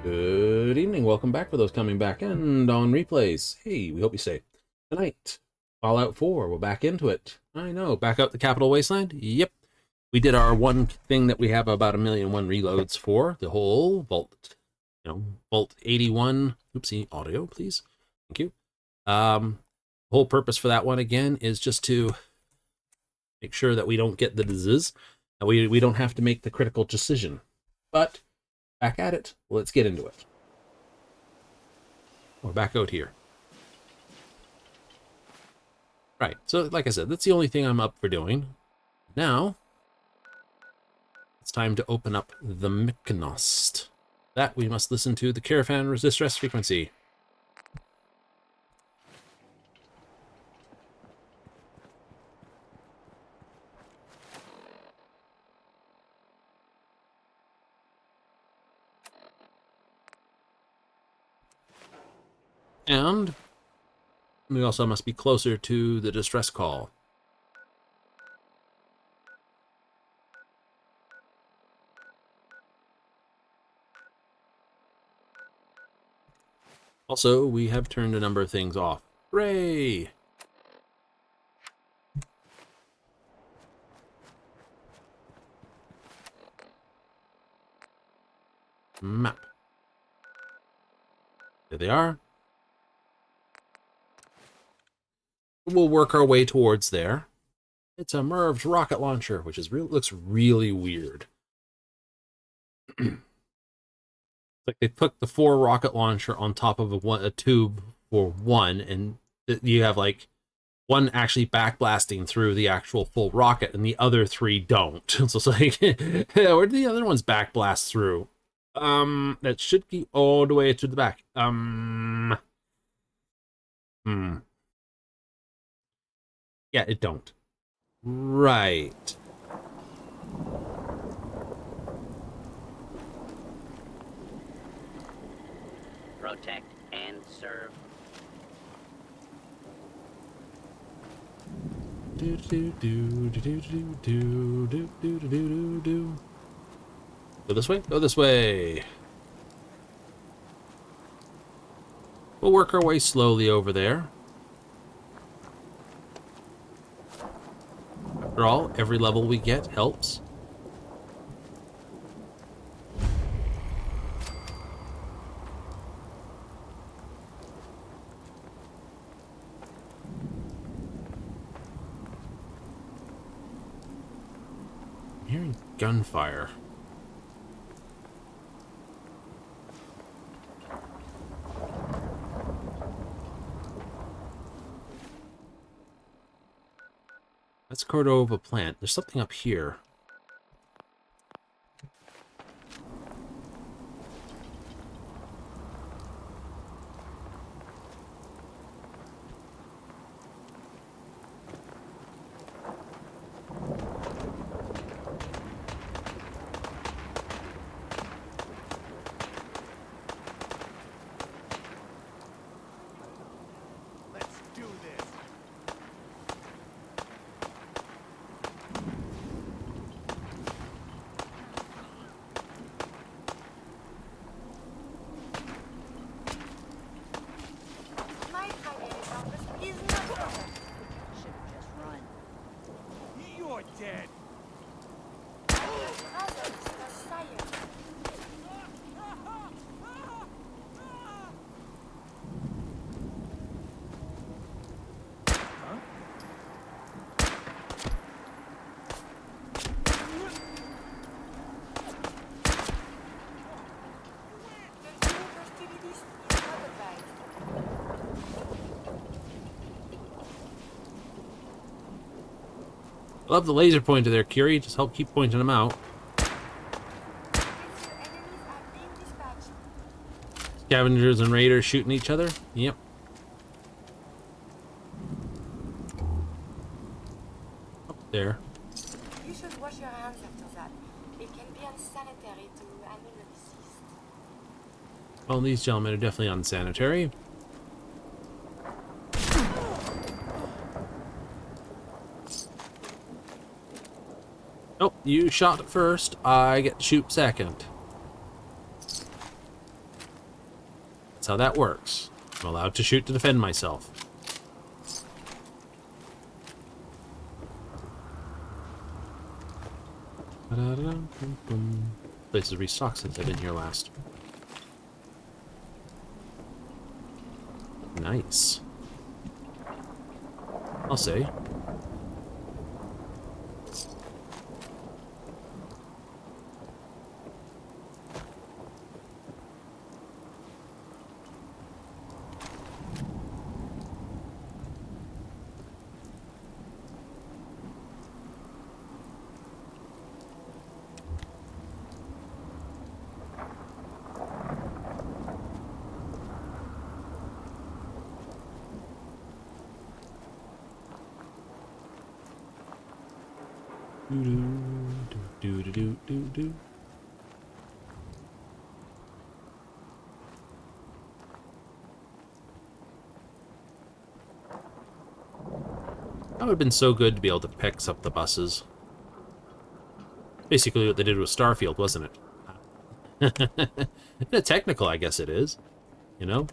Good evening. Welcome back for those coming back and on replays. Hey, we hope you stay. Tonight, Fallout 4. We're back into it. I know. Back out the Capital Wasteland? Yep. We did our one thing that we have about 1,000,001 reloads for. The whole Vault, Vault 81. Oopsie, audio, please. Thank you. Whole purpose for that one, again, is just to make sure that we don't get the disease. That we don't have to make the critical decision. But back at it. Let's get into it. We're back out here. Right, so like I said, that's the only thing I'm up for doing. Now, it's time to open up the Mykonos. That we must listen to the Caravan distress frequency. And we also must be closer to the distress call. Also, we have turned a number of things off. Hooray! Map. There they are. We'll work our way towards there. It's a Merv's rocket launcher, which is looks really weird. Like they put the 4 rocket launcher on top of a tube for one, and you have like one actually backblasting through the actual full rocket, and the other 3 don't. So it's like, where do the other ones backblast through? That should be all the way to the back. Yeah, it don't. Right. Protect and serve. Do do do do do do do do do do do. Go this way. Go this way. We'll work our way slowly over there. After all, every level we get helps. I'm hearing gunfire. That's Cordova plant. There's something up here. Love the laser pointer there, Curie. Just help keep pointing them out. Scavengers and raiders shooting each other. Yep. Up there. You should wash your hands after that. It can be unsanitary to handle the deceased. Well, these gentlemen are definitely unsanitary. Nope, you shot first. I get to shoot second. That's how that works. I'm allowed to shoot to defend myself. Place is restocked since I've been here last. Nice. I'll say. Do. That would have been so good to be able to pick up the buses. Basically what they did with Starfield, wasn't it? In a technical, I guess it is. You know?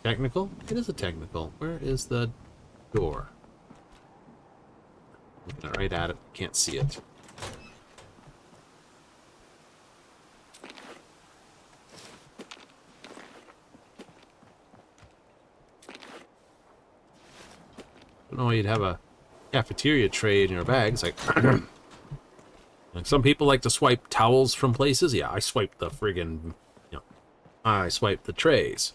Technical? It is a technical. Where is the door? Looking right at it. Can't see it. Don't know why you'd have a cafeteria tray in your bags. Like some people like to swipe towels from places. Yeah, I swipe the friggin', I swipe the trays.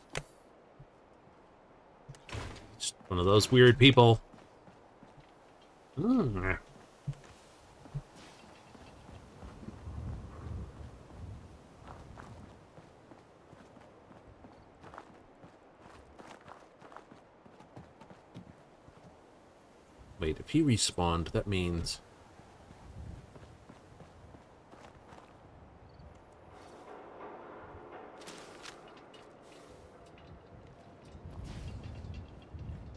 Just one of those weird people. Wait, if he respawned, that means...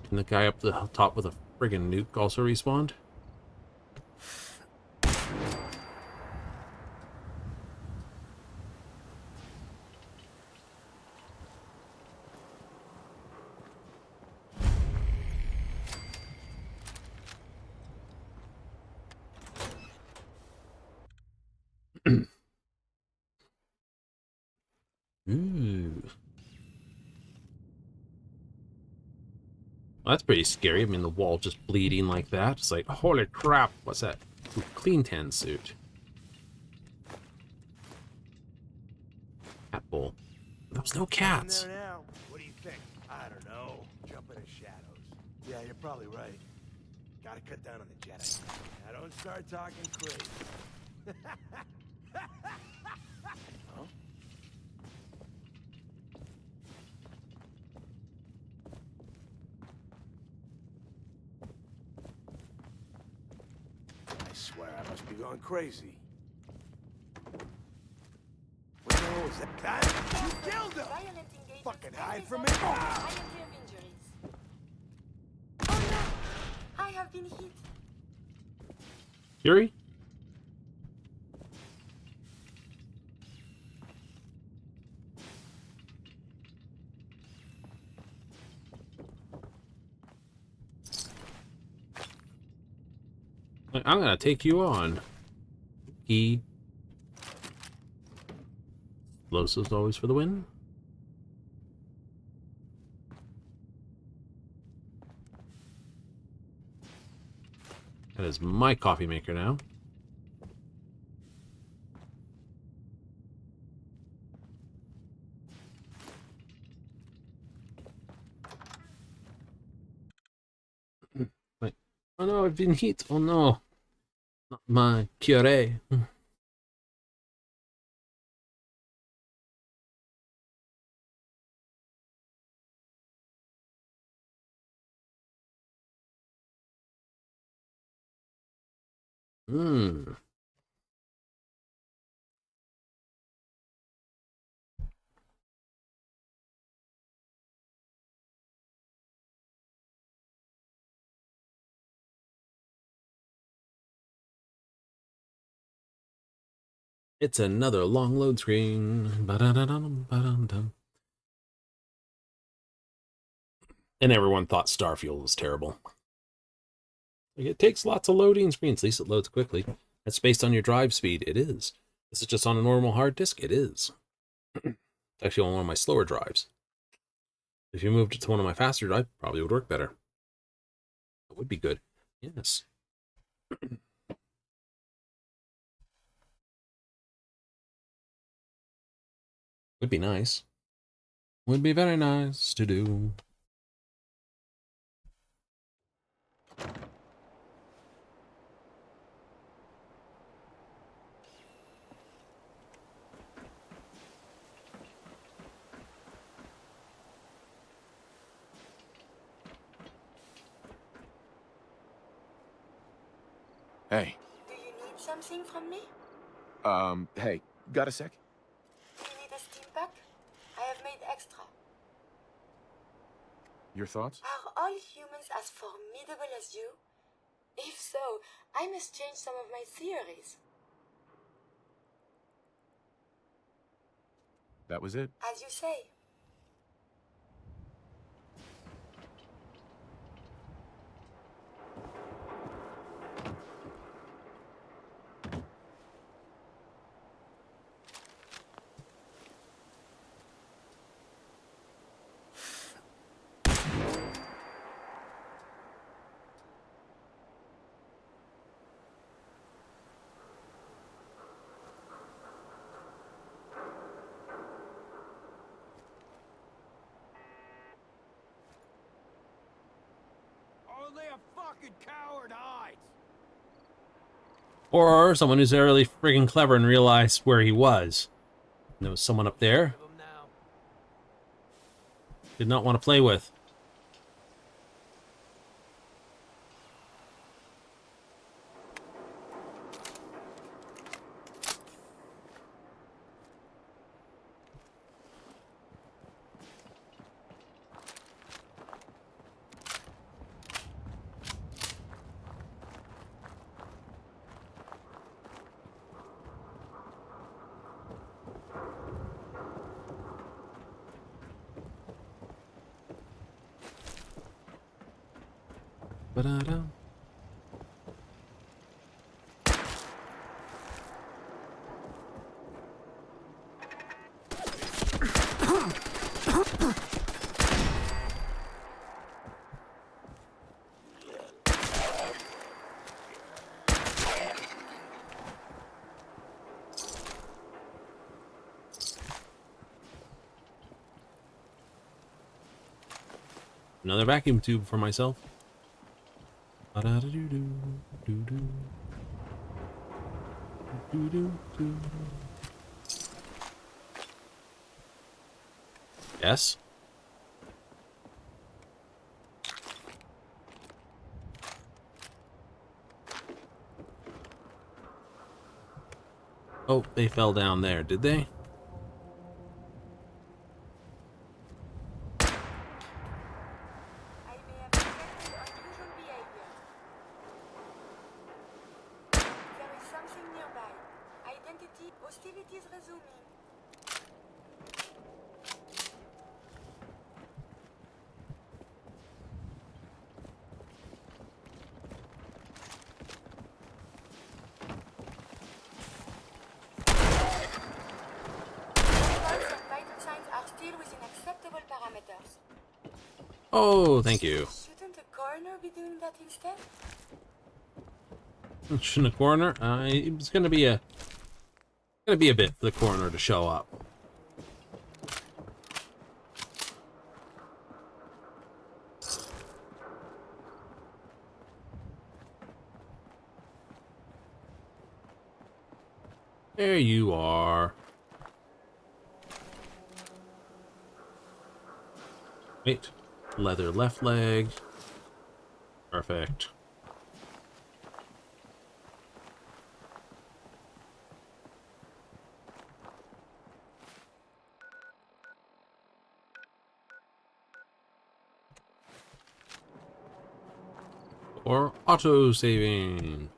Can the guy up the top with a friggin' nuke also respawned? Ooh. Well, that's pretty scary. I mean, the wall just bleeding like that. It's like, holy crap, what's that? Ooh, clean tan suit. Cat bowl. There was no cats. There now. What do you think? I don't know. Jump in the shadows. Yeah, you're probably right. Gotta cut down on the Jedi. Now don't start talking crazy. Huh? I swear I must be going crazy. What the hell was that? You killed him! Violent engagement. Fucking hide from me! I am here of injuries. Oh no! I have been hit. Fury? I'm gonna take you on. Explosives always for the win. That is my coffee maker now. Wait. Oh no, I've been hit. Oh no. Not my curé. Hmm. It's another long load screen. Ba-da-da-dum, ba-dum-dum. And everyone thought Starfield was terrible. Like, it takes lots of loading screens. At least it loads quickly. That's based on your drive speed. It is. Is it just on a normal hard disk? It is. It's actually on one of my slower drives. If you moved it to one of my faster drives, probably would work better. It would be good. Yes. Would be nice. Would be very nice to do. Hey. Do you need something from me? Hey, got a sec? Do you need a steam pack? I have made extra. Your thoughts? Are all humans as formidable as you? If so, I must change some of my theories. That was it? As you say. Only a fucking coward hides. Or someone who's really friggin' clever and realized where he was. And there was someone up there. Give 'em now. Did not want to play with. Ba-da-da. Another vacuum tube for myself. Ba-da-da-doo-doo, doo-doo. Doo-doo-doo. Yes? Oh, they fell down there, did they? I may have detected unusual behavior. There is something nearby. Identity, hostilities resuming. Pulse and vital signs are still within acceptable parameters. Oh, thank you. Shouldn't the coroner be doing that instead? Shouldn't a coroner? It's gonna be a bit for the coroner to show up. There you are. Wait. Leather left leg. Perfect. Or auto saving.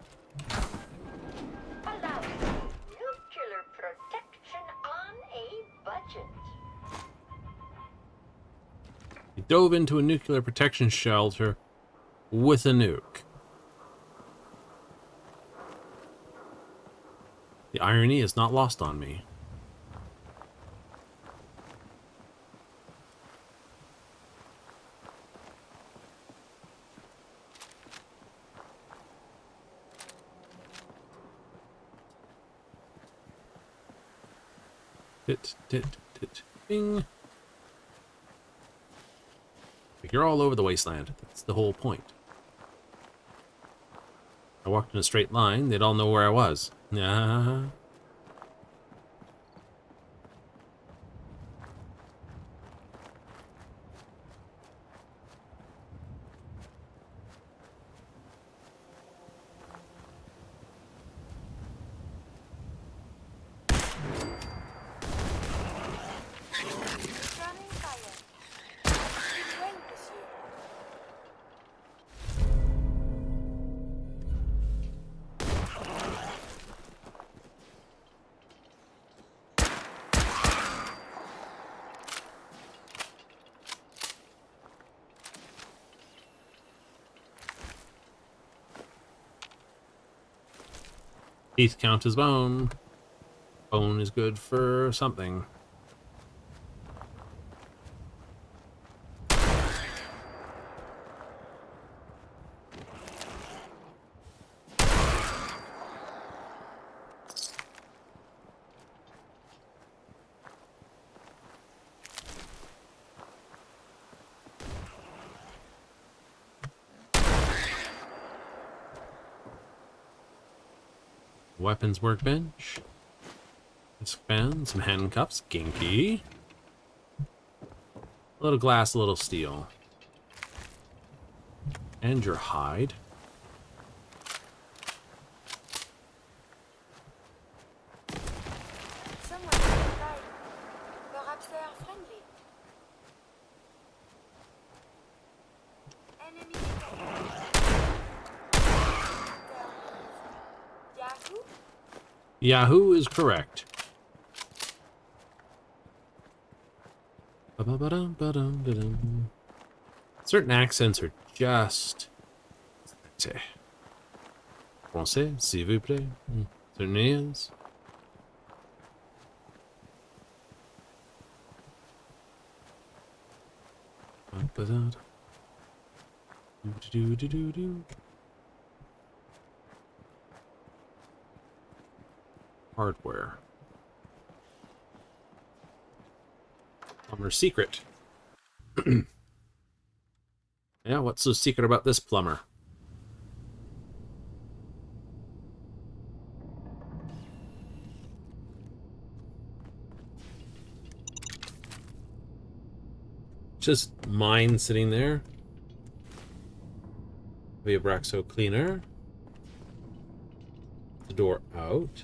Allow me. Nuclear dove into a nuclear protection shelter with a nuke. The irony is not lost on me. Bing. You're all over the wasteland. That's the whole point. I walked in a straight line, they'd all know where I was. Yeah. Returning fire. Keep going, monsieur. Teeth count as bone. Bone is good for something. Weapons workbench. Expand some handcuffs. Ginky. A little glass, a little steel. And your hide. Someone outside. Perhaps they are friendly. Enemy detected. Yahoo? Yahoo is correct. Ba-ba-ba-dum-ba-dum-ba-dum. Certain accents are just... Français, s'il vous plaît. Certainly is. Do-do-do-do-do. Hardware. Plumber's secret. Yeah, what's so secret about this plumber? Just mine sitting there. Via Braxo cleaner. The door out.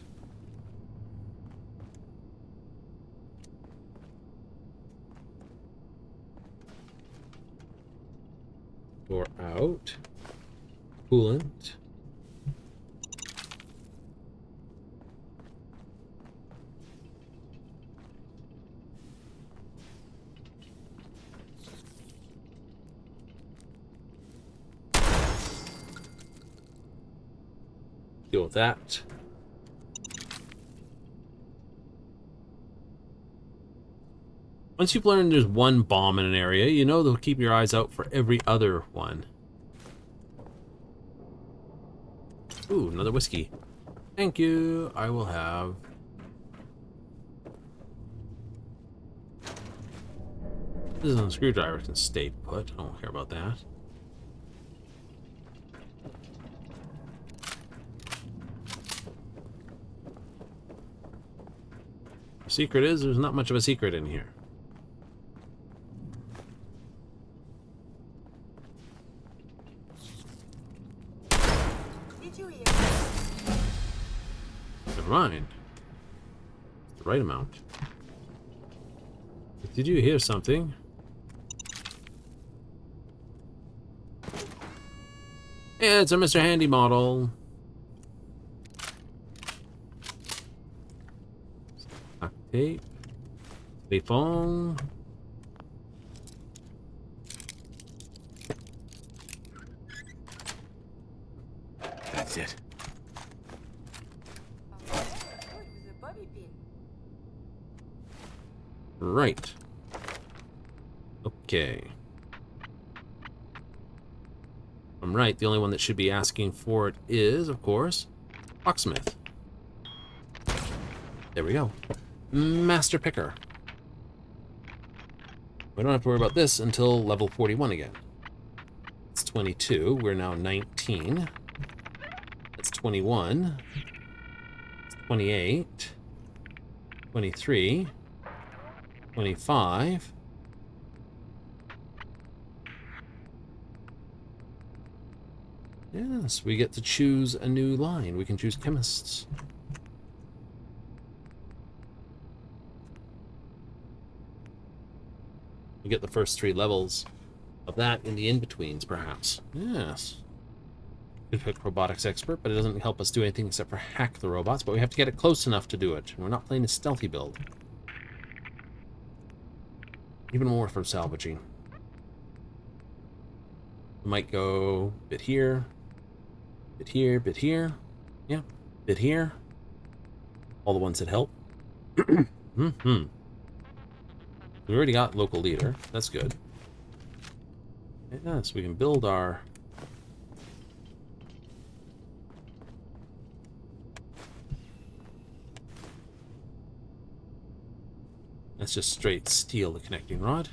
Door out. Coolant. Deal with that. Once you've learned there's one bomb in an area, you know they'll keep your eyes out for every other one. Ooh, another whiskey. Thank you. I will have... This is a screwdriver, can stay put. I don't care about that. The secret is there's not much of a secret in here. Did you hear? Never mind. The right amount. But did you hear something? Yeah, it's a Mr. Handy model. Duct tape. Telephone. Right. Okay. I'm right. The only one that should be asking for it is, of course, Locksmith. There we go. Master Picker. We don't have to worry about this until level 41 again. It's 22. We're now 19. That's 21. It's 28. 23. 25. Yes, we get to choose a new line. We can choose chemists. We get the first 3 levels of that in the in-betweens, perhaps. Yes. Could pick robotics expert, but it doesn't help us do anything except for hack the robots, but we have to get it close enough to do it. We're not playing a stealthy build. Even more for salvaging. We might go bit here, bit here, bit here. Yeah, bit here. All the ones that help. Mm-hmm. We already got local leader. That's good. Yeah, so we can build our... Let's just straight steal the connecting rod.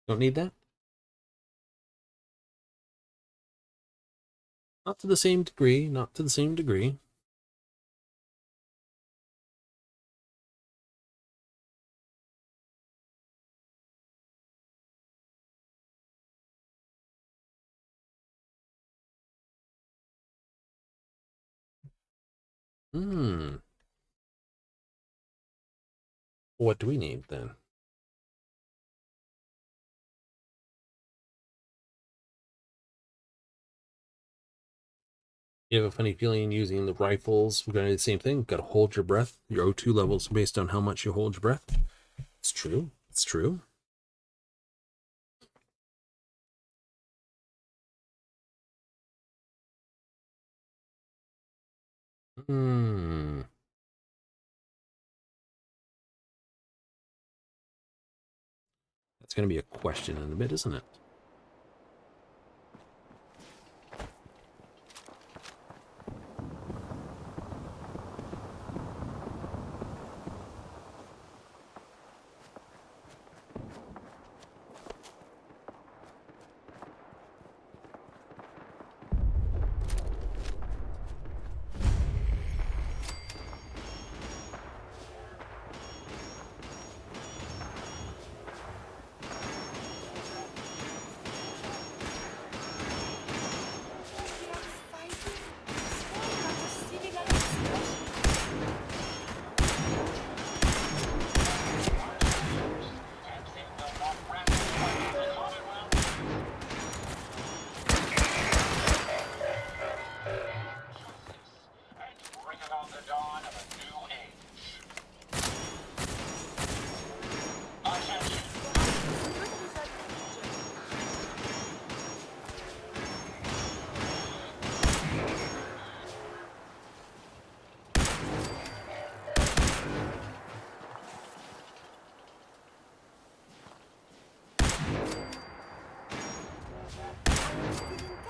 Don't need that? Not to the same degree, not to the same degree. Hmm. What do we need then? You have a funny feeling using the rifles. We're going to do the same thing. You've got to hold your breath. Your O2 levels based on how much you hold your breath. It's true. It's true. Hmm. That's going to be a question in a bit, isn't it? We are fighting. Why not a civil explosion? Bring about the dawn of a new age. Attention. Good result, Major. I am still intact.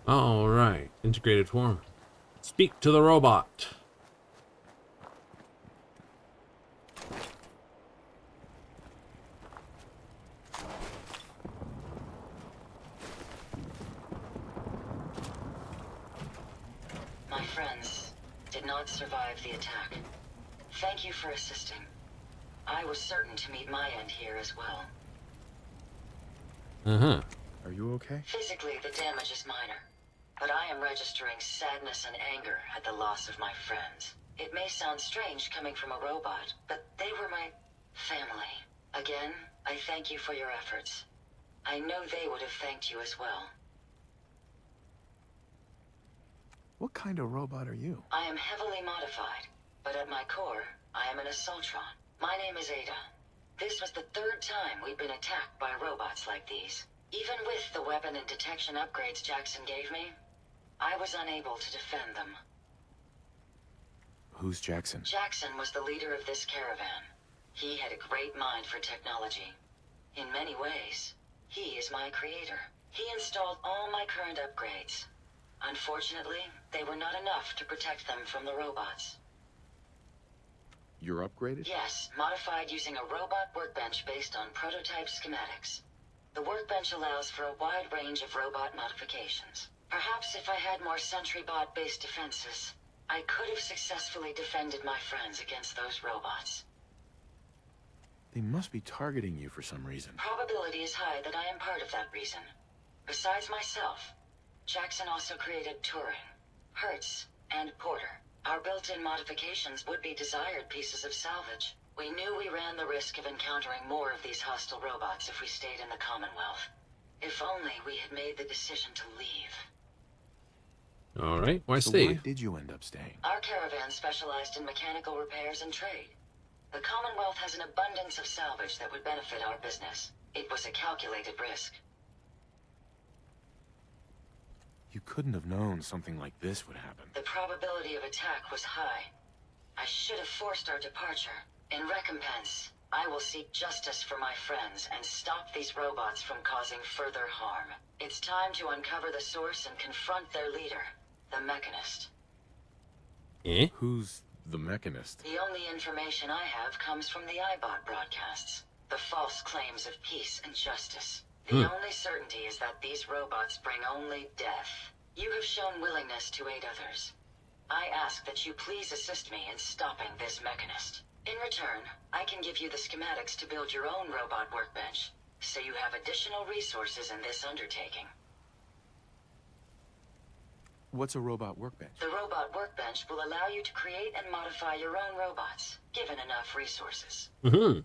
All right. Integrated form. Speak to the robot. My friends did not survive the attack. Thank you for assisting. I was certain to meet my end here as well. Uh-huh. Are you okay? Physically, the damage is minor, but I am registering sadness and anger at the loss of my friends. It may sound strange coming from a robot, but they were my family. Again, I thank you for your efforts. I know they would have thanked you as well. What kind of robot are you? I am heavily modified, but at my core, I am an Assaultron. My name is Ada. This was the third time we'd been attacked by robots like these. Even with the weapon and detection upgrades Jackson gave me, I was unable to defend them. Who's Jackson? Jackson was the leader of this caravan. He had a great mind for technology. In many ways, he is my creator. He installed all my current upgrades. Unfortunately, they were not enough to protect them from the robots. You're upgraded? Yes, modified using a robot workbench based on prototype schematics. The workbench allows for a wide range of robot modifications. Perhaps if I had more sentry bot-based defenses, I could have successfully defended my friends against those robots. They must be targeting you for some reason. Probability is high that I am part of that reason. Besides myself, Jackson also created Turing, Hertz, and Porter. Our built-in modifications would be desired pieces of salvage. We knew we ran the risk of encountering more of these hostile robots if we stayed in the Commonwealth. If only we had made the decision to leave. All right, why So stay? why did you end up staying? Our caravan specialized in mechanical repairs and trade. The Commonwealth has an abundance of salvage that would benefit our business. It was a calculated risk. You couldn't have known something like this would happen. The probability of attack was high. I should have forced our departure. In recompense, I will seek justice for my friends and stop these robots from causing further harm. It's time to uncover the source and confront their leader, the Mechanist. Eh? Who's the Mechanist? The only information I have comes from the iBot broadcasts. The false claims of peace and justice. The only certainty is that these robots bring only death. You have shown willingness to aid others. I ask that you please assist me in stopping this Mechanist. In return, I can give you the schematics to build your own robot workbench, so you have additional resources in this undertaking. What's a robot workbench? The robot workbench will allow you to create and modify your own robots, given enough resources. Mm-hmm.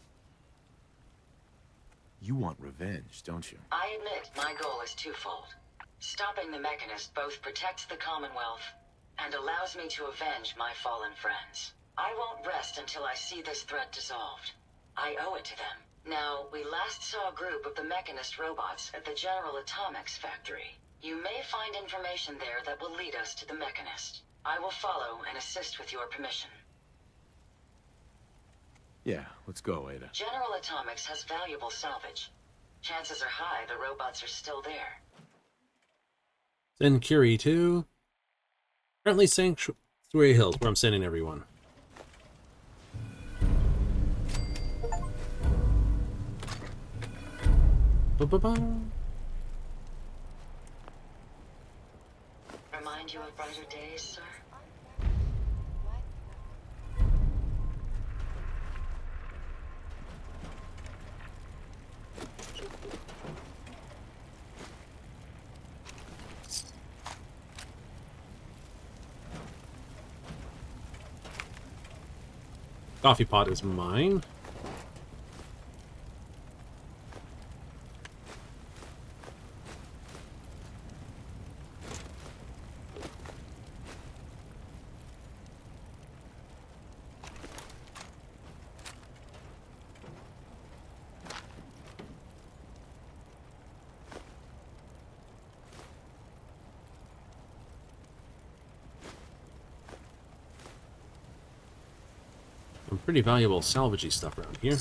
You want revenge, don't you? I admit my goal is twofold. Stopping the Mechanist both protects the Commonwealth and allows me to avenge my fallen friends. I won't rest until I see this threat dissolved. I owe it to them. Now, we last saw a group of the Mechanist robots at the General Atomics factory. You may find information there that will lead us to the Mechanist. I will follow and assist with your permission. Yeah, let's go, Ada. General Atomics has valuable salvage. Chances are high the robots are still there. Send Curie to currently Sanctuary Hills, where I'm sending everyone. Ba-ba-ba. Remind you of brighter days, sir? Coffee pot is mine. Some pretty valuable salvagey stuff around here.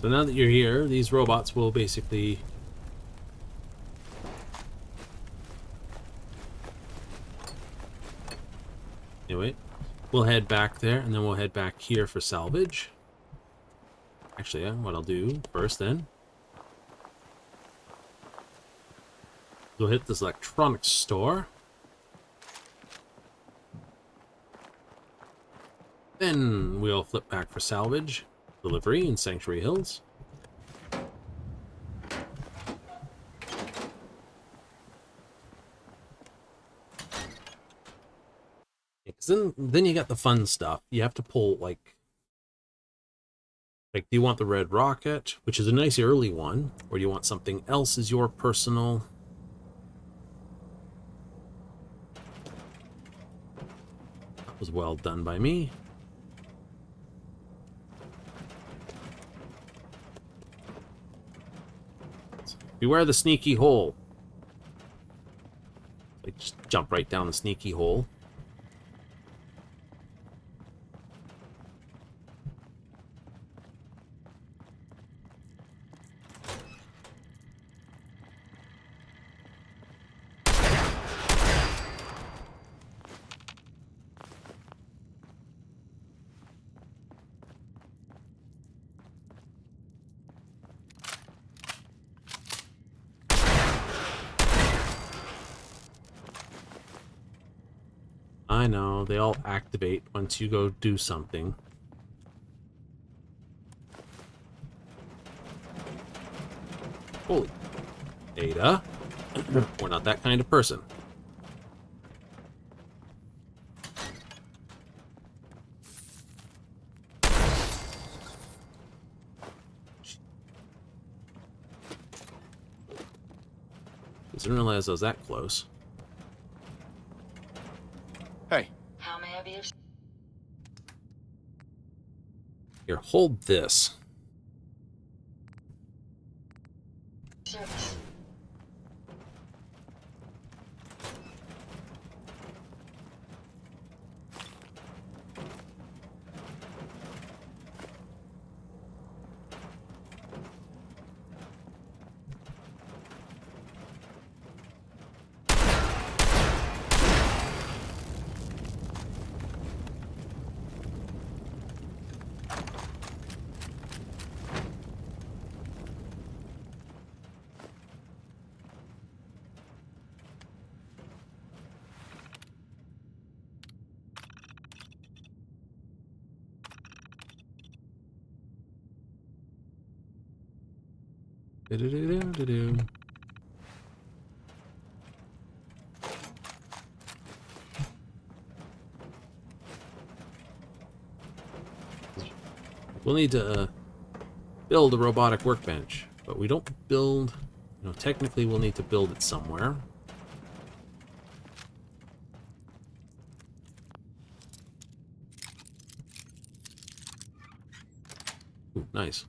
So now that you're here, these robots will basically anyway, we'll head back there and then we'll head back here for salvage. Actually, yeah, what I'll do first then, we'll hit this electronics store. Then we'll flip back for salvage delivery in Sanctuary Hills. Because then you got the fun stuff. You have to pull like Like, do you want the red rocket, which is a nice early one, or do you want something else as your personal? That was well done by me. Beware the sneaky hole. Like, just jump right down the sneaky hole. I know, they all activate once you go do something. Holy. Ada. We're not that kind of person. Didn't realize I was that close. Hey, How may I be of Here, hold this. service? Do-do-do-do-do-do. We'll need to build a robotic workbench, but we don't build... You know, technically we'll need to build it somewhere. Ooh, nice.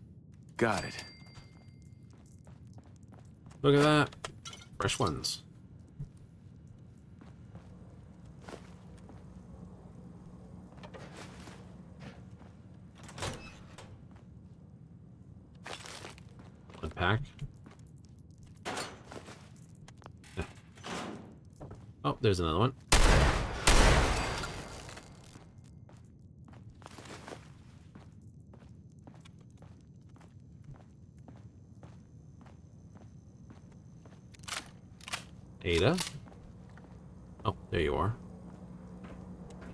got it. Look at that. Fresh ones. Unpack. Oh, there's another one. Ada? Oh, there you are.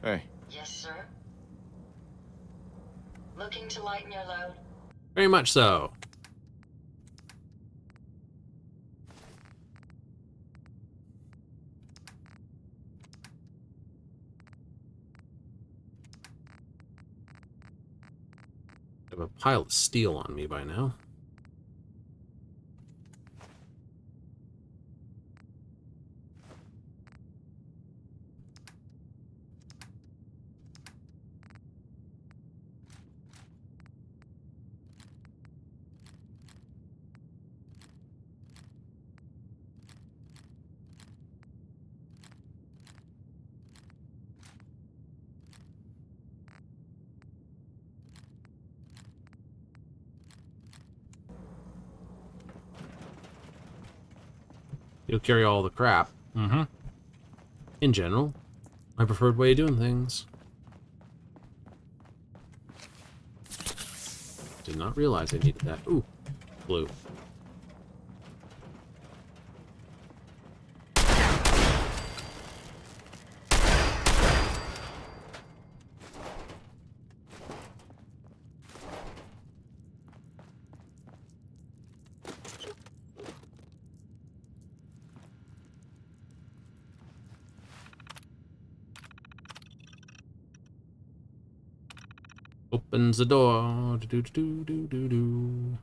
Hey, Yes, sir. Looking to lighten your load? Very much so. I have a pile of steel on me by now. You'll carry all the crap. Mm-hmm. In general, my preferred way of doing things. Did not realize I needed that. Ooh, blue. Opens the door. Do, do, do, do, do, do.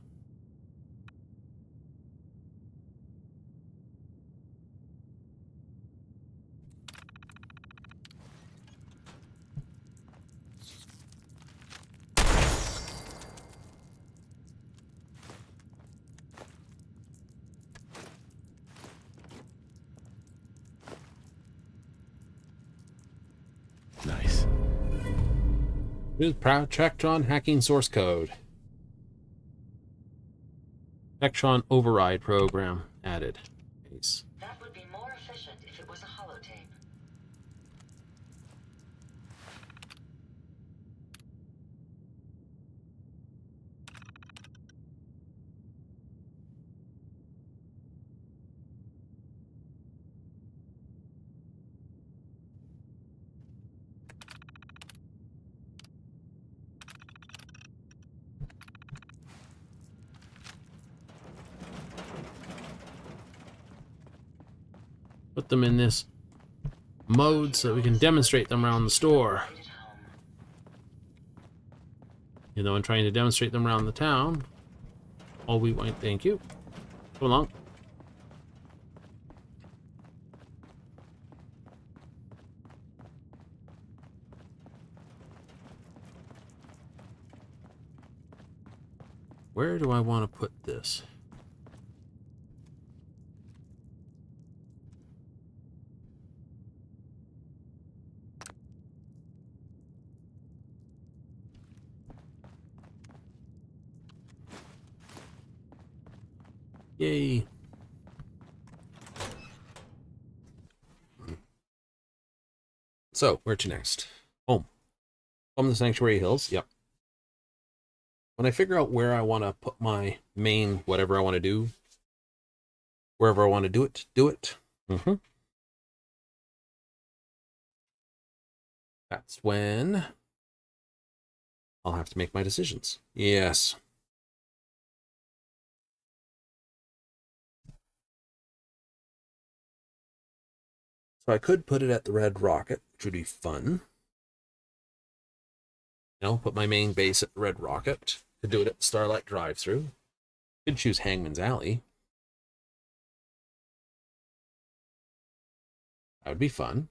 Nice. Here's proud Chektron hacking source code. Chektron override program added. Nice. That would be more efficient if it was a holotape. Put them in this mode so we can demonstrate them around the store. Right at home. You know, I'm trying to demonstrate them around the town. All we want, thank you. Come along. Where do I want to put this? Yay. So, where to next? Home. Home to the Sanctuary Hills. Yep. When I figure out where I want to put my main whatever I want to do, wherever I want to do it, do it. That's when I'll have to make my decisions. Yes. So I could put it at the Red Rocket, which would be fun. You know, put my main base at the Red Rocket. Could do it at the Starlight Drive-Thru. Could choose Hangman's Alley. That would be fun.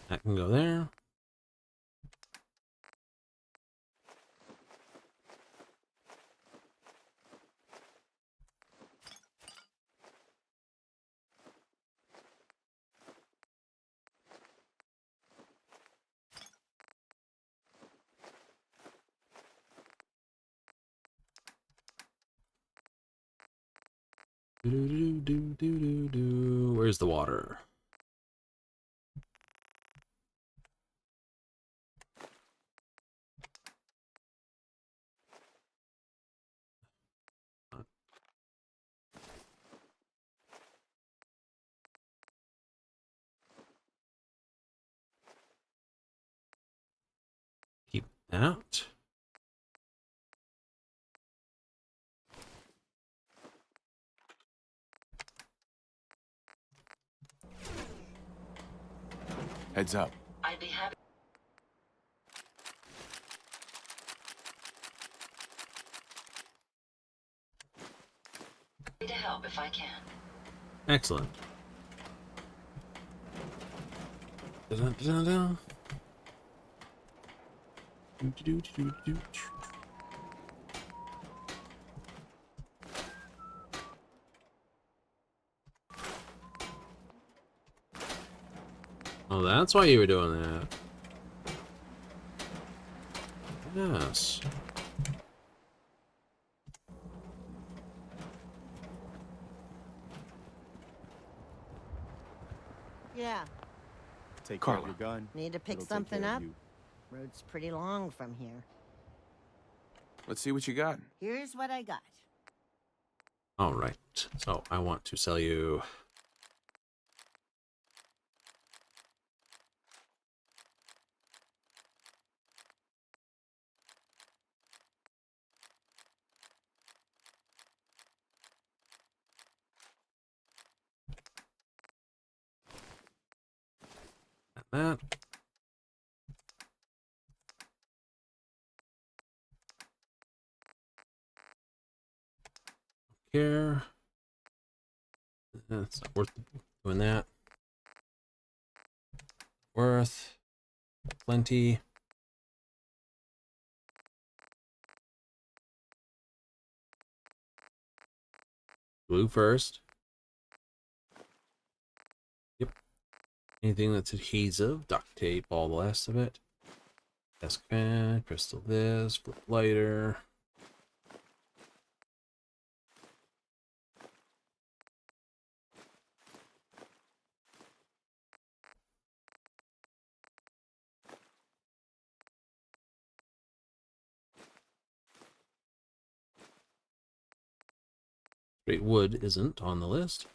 That can go there. Where's the water? Keep that. Heads up. I'd be happy to help if I can. Excellent. Dun-dun-dun-dun. Oh, that's why you were doing that. Yes. Yeah, Take Carla. care of your gun. need to pick It'll take something care of up? you. Road's pretty long from here. Let's see what you got. Here's what I got. All right. So I want to sell you. That. Care. That's not worth doing that. Worth plenty. Blue first. Yep. Anything that's adhesive, duct tape, all the rest of it. Desk fan, crystal this, flip lighter. Straight wood isn't on the list.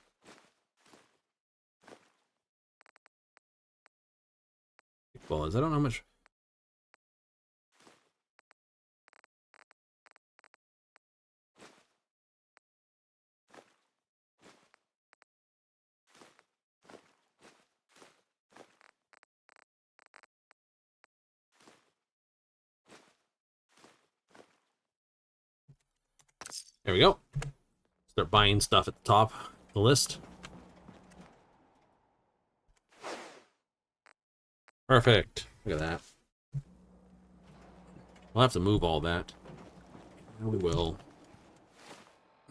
Well, I don't know how much. There we go. Start buying stuff at the top of the list. Perfect. Look at that. We'll have to move all that. Yeah, we will.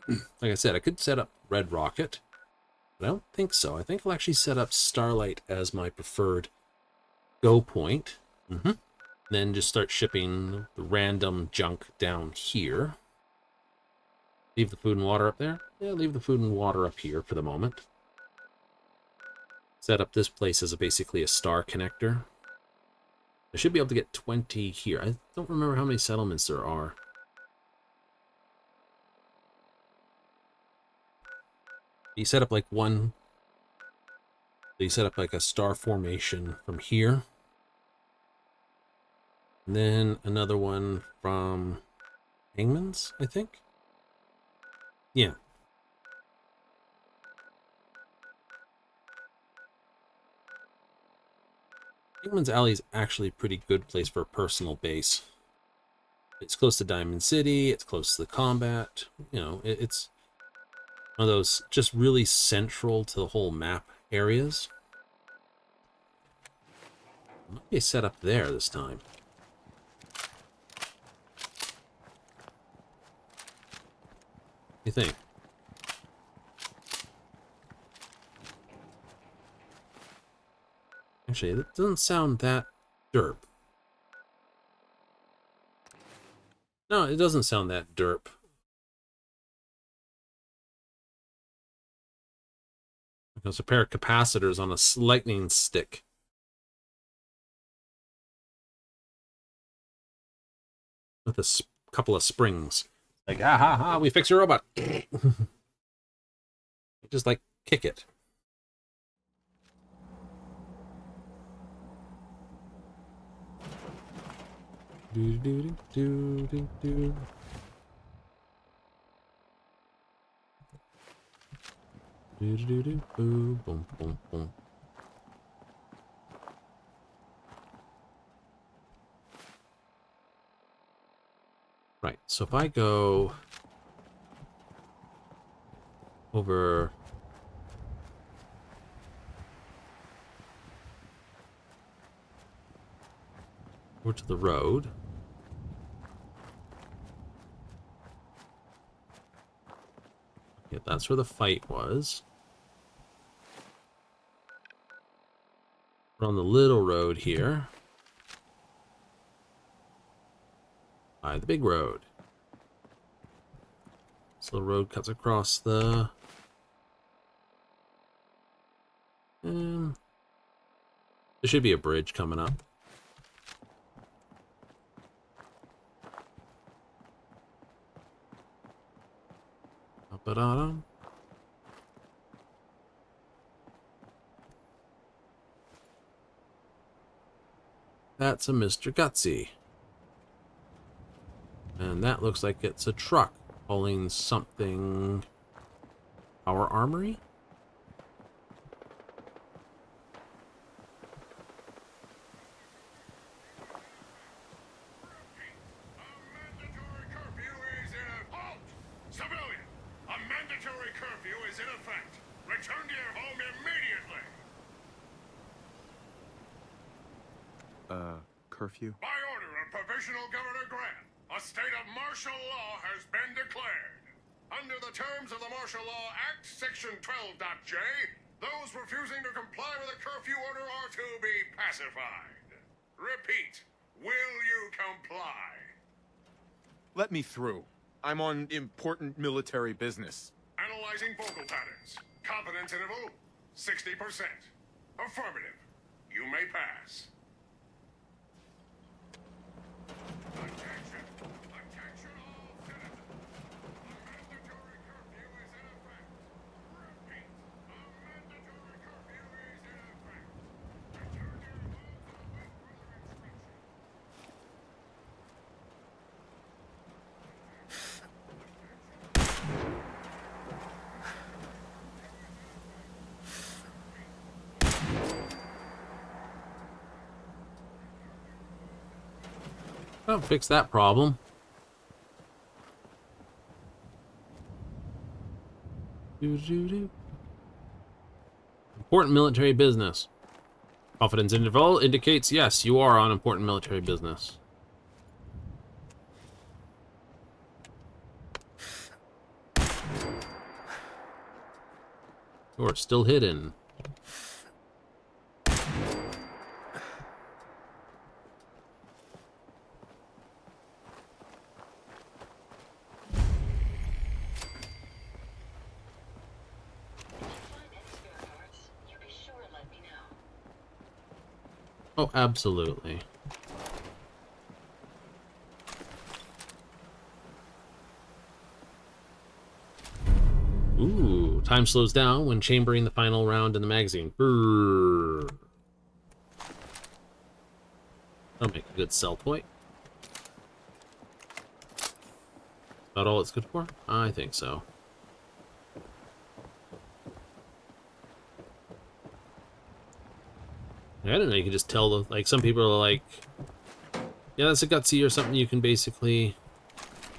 Like I said, I could set up Red Rocket, but I don't think so. I think I'll actually set up Starlight as my preferred go point. Then just start shipping the random junk down here. Leave the food and water up there? Yeah, leave the food and water up here for the moment. Set up this place as basically a star connector. I should be able to get 20 here. I don't remember how many settlements there are. You set up like one. You set up like a star formation from here. And then another one from Hangman's, I think. Yeah. Hangman's Alley is actually a pretty good place for a personal base. It's close to Diamond City. It's close to the combat. You know, it's one of those just really central to the whole map areas. Might be set up there this time. What do you think? Actually, it doesn't sound that derp. No, it doesn't sound that derp. There's a pair of capacitors on a lightning stick. With a couple of springs. Like, ha ha ha, we fix your robot. Just like kick it. Do do do do do. Do do do boom boom boom boom. Right, so if I go over to the road, that's where the fight was. We're on the little road here. By the big road. This little road cuts across the... there should be a bridge coming up. Ba-da-dum. That's a Mr. Gutsy. And that looks like it's a truck hauling something. Our armory? Mandatory curfew is in a... Halt! Civilian! A mandatory curfew is in effect. Return to your home immediately. Curfew? By order of Provisional Governor Grant, a state of martial law has been declared. Under the terms of the Martial Law Act, Section 12.J, those refusing to comply with a curfew order are to be pacified. Repeat, will you comply? Let me through. I'm on important military business. Analyzing vocal patterns. Confidence interval, 60%. Affirmative. You may pass. Attention! Attention all citizens! A mandatory curfew is in effect. Repeat, a mandatory curfew is in effect. Return to your homes and await further instructions. I'll fix that problem. Doo-doo-doo. Important military business. Confidence interval indicates yes, you are on important military business. You're still hidden. Oh, absolutely. Ooh, time slows down when chambering the final round in the magazine. Brrr. That'll make a good sell point. About all it's good for? I think so. I don't know, you can just tell, like, some people are like, yeah, that's a gutsy or something you can basically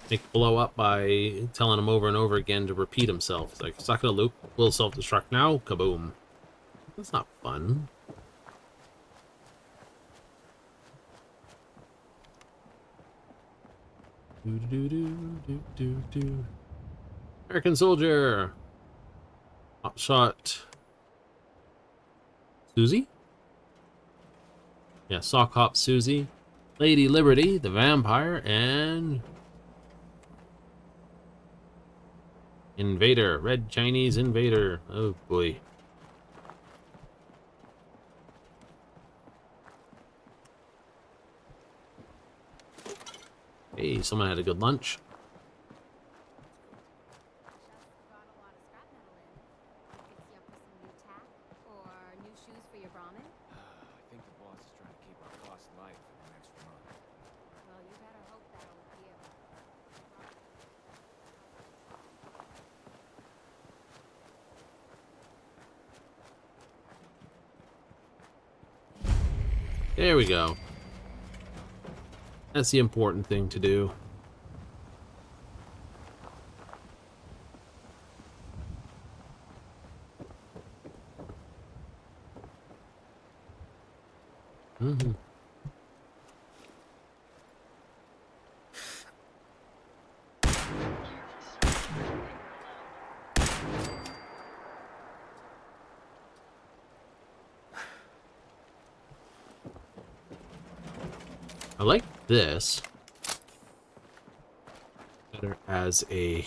make blow up by telling him over and over again to repeat himself. It's like, stuck in a loop, will self-destruct now, kaboom. That's not fun. Do-do-do-do-do-do. American soldier! Hot shot. Susie? Yeah, Sock Hop Susie, Lady Liberty, the vampire, and Invader, Red Chinese Invader. Oh boy. Hey, someone had a good lunch. Brought a lot of scrap metal in. Fix you up with some new tack or new shoes for your Brahmin? I think the boss is trying to keep our costs light for the next month. Well, you better hope that'll appear. There we go. That's the important thing to do. Mm-hmm. I like this better as a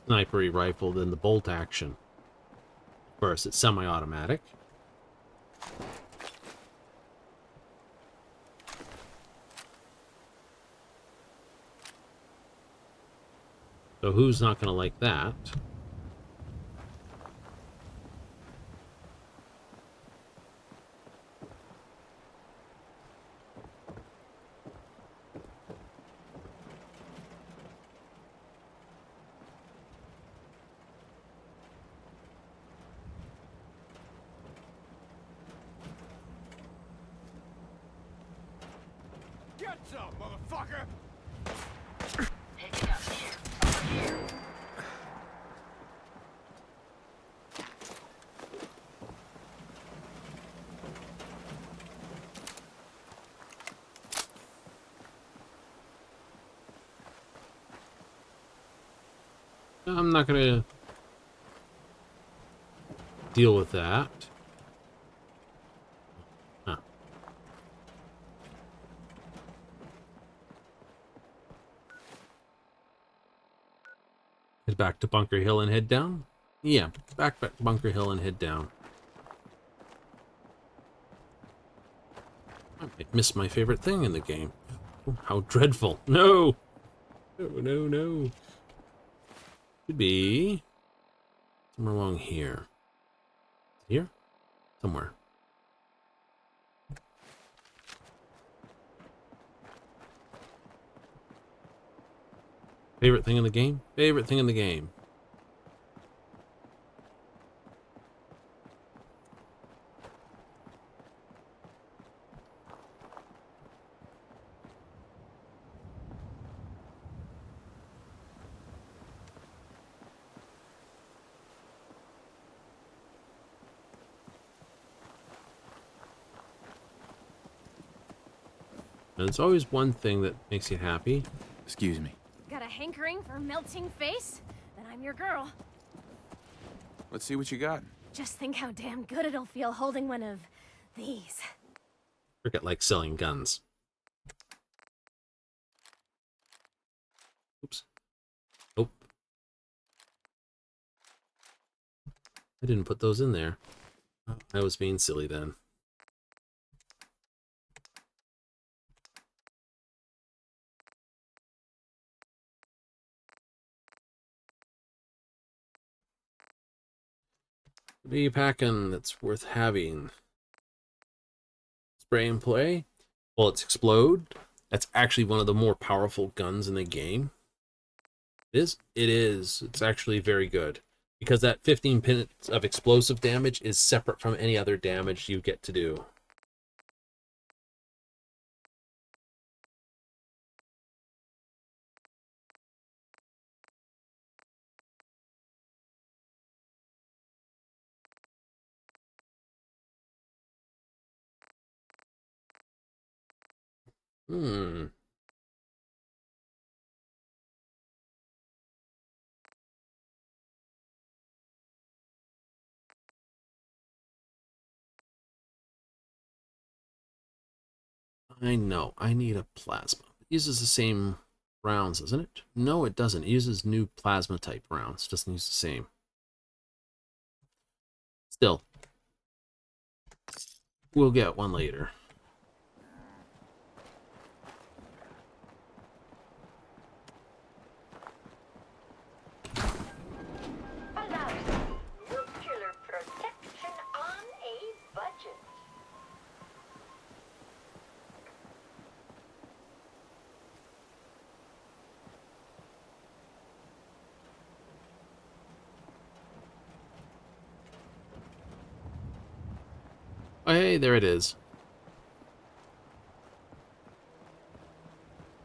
snipery rifle than the bolt action. First, it's semi-automatic. So who's not going to like that? Get some, motherfucker! Picking up here. Over here. I'm not going to deal with that. Huh. Head back to Bunker Hill and head down? Yeah, back to Bunker Hill and head down. I might miss my favorite thing in the game. Oh, how dreadful. No! No, no, no. Should be somewhere along here. Here? Somewhere. Favorite thing in the game? Favorite thing in the game. And there's always one thing that makes you happy. Excuse me. Got a hankering for melting face? Then I'm your girl. Let's see what you got. Just think how damn good it'll feel holding one of these. Cricket likes selling guns. Oops. Nope. I didn't put those in there. I was being silly then. What are you packing that's worth having? Spray and play? Bullets explode. That's actually one of the more powerful guns in the game. It is? It is. It's actually very good. Because that 15 minutes of explosive damage is separate from any other damage you get to do. Hmm. I know. I need a plasma. It uses the same rounds, doesn't it? No, it doesn't. It uses new plasma type rounds. It doesn't use the same. Still. We'll get one later. Nuclear protection on a budget. Oh, hey, there it is.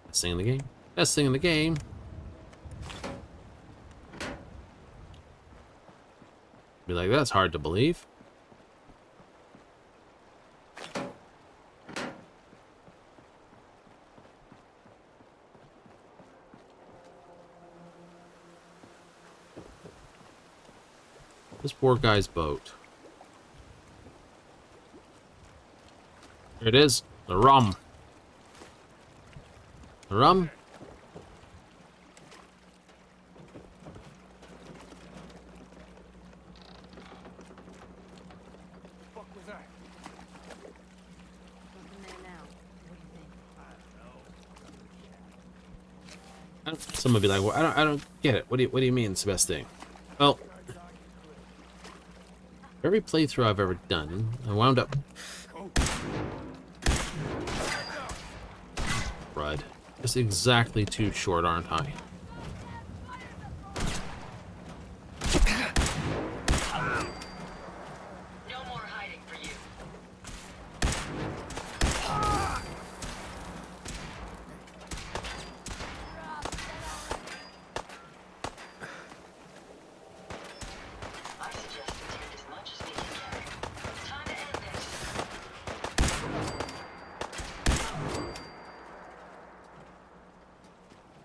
Best thing in the game. Best thing in the game. Be like, that's hard to believe. This poor guy's boat. Here it is. The rum. The rum. Fuck was that? Nothing there now. What do you think? Some would be like, well, I don't get it. What do you mean it's the best thing? Well, every playthrough I've ever done, I wound up. Crud. Just exactly too short, aren't I? No more hiding for you. I suggest we take as much as we can carry. Time to end this.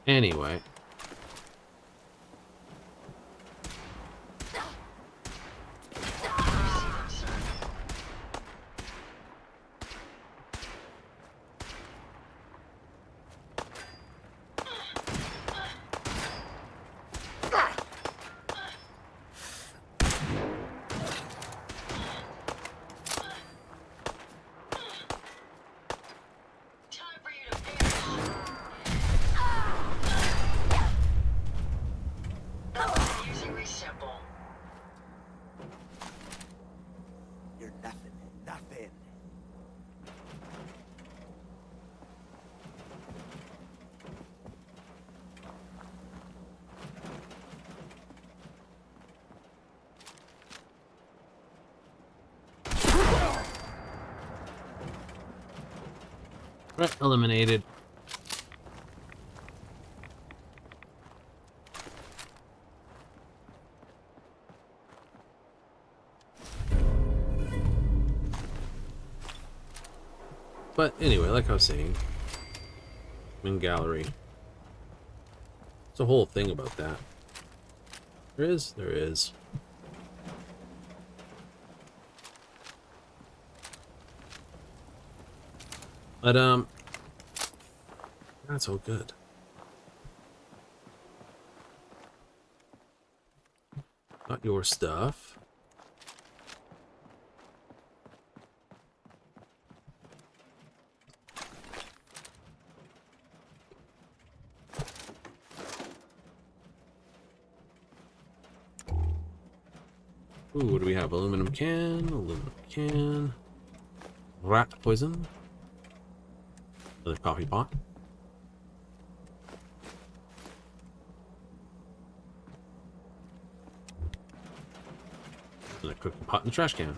Anyway. Time for you to perish. That's amusingly simple. You're nothing. Nothing. Right, eliminated. But anyway, like I was saying, in gallery. It's a whole thing about that. There is, there is. But that's all good. Not your stuff. Ooh, what do we have? Aluminum can, rat poison, another coffee pot. And a cooking pot in the trash can.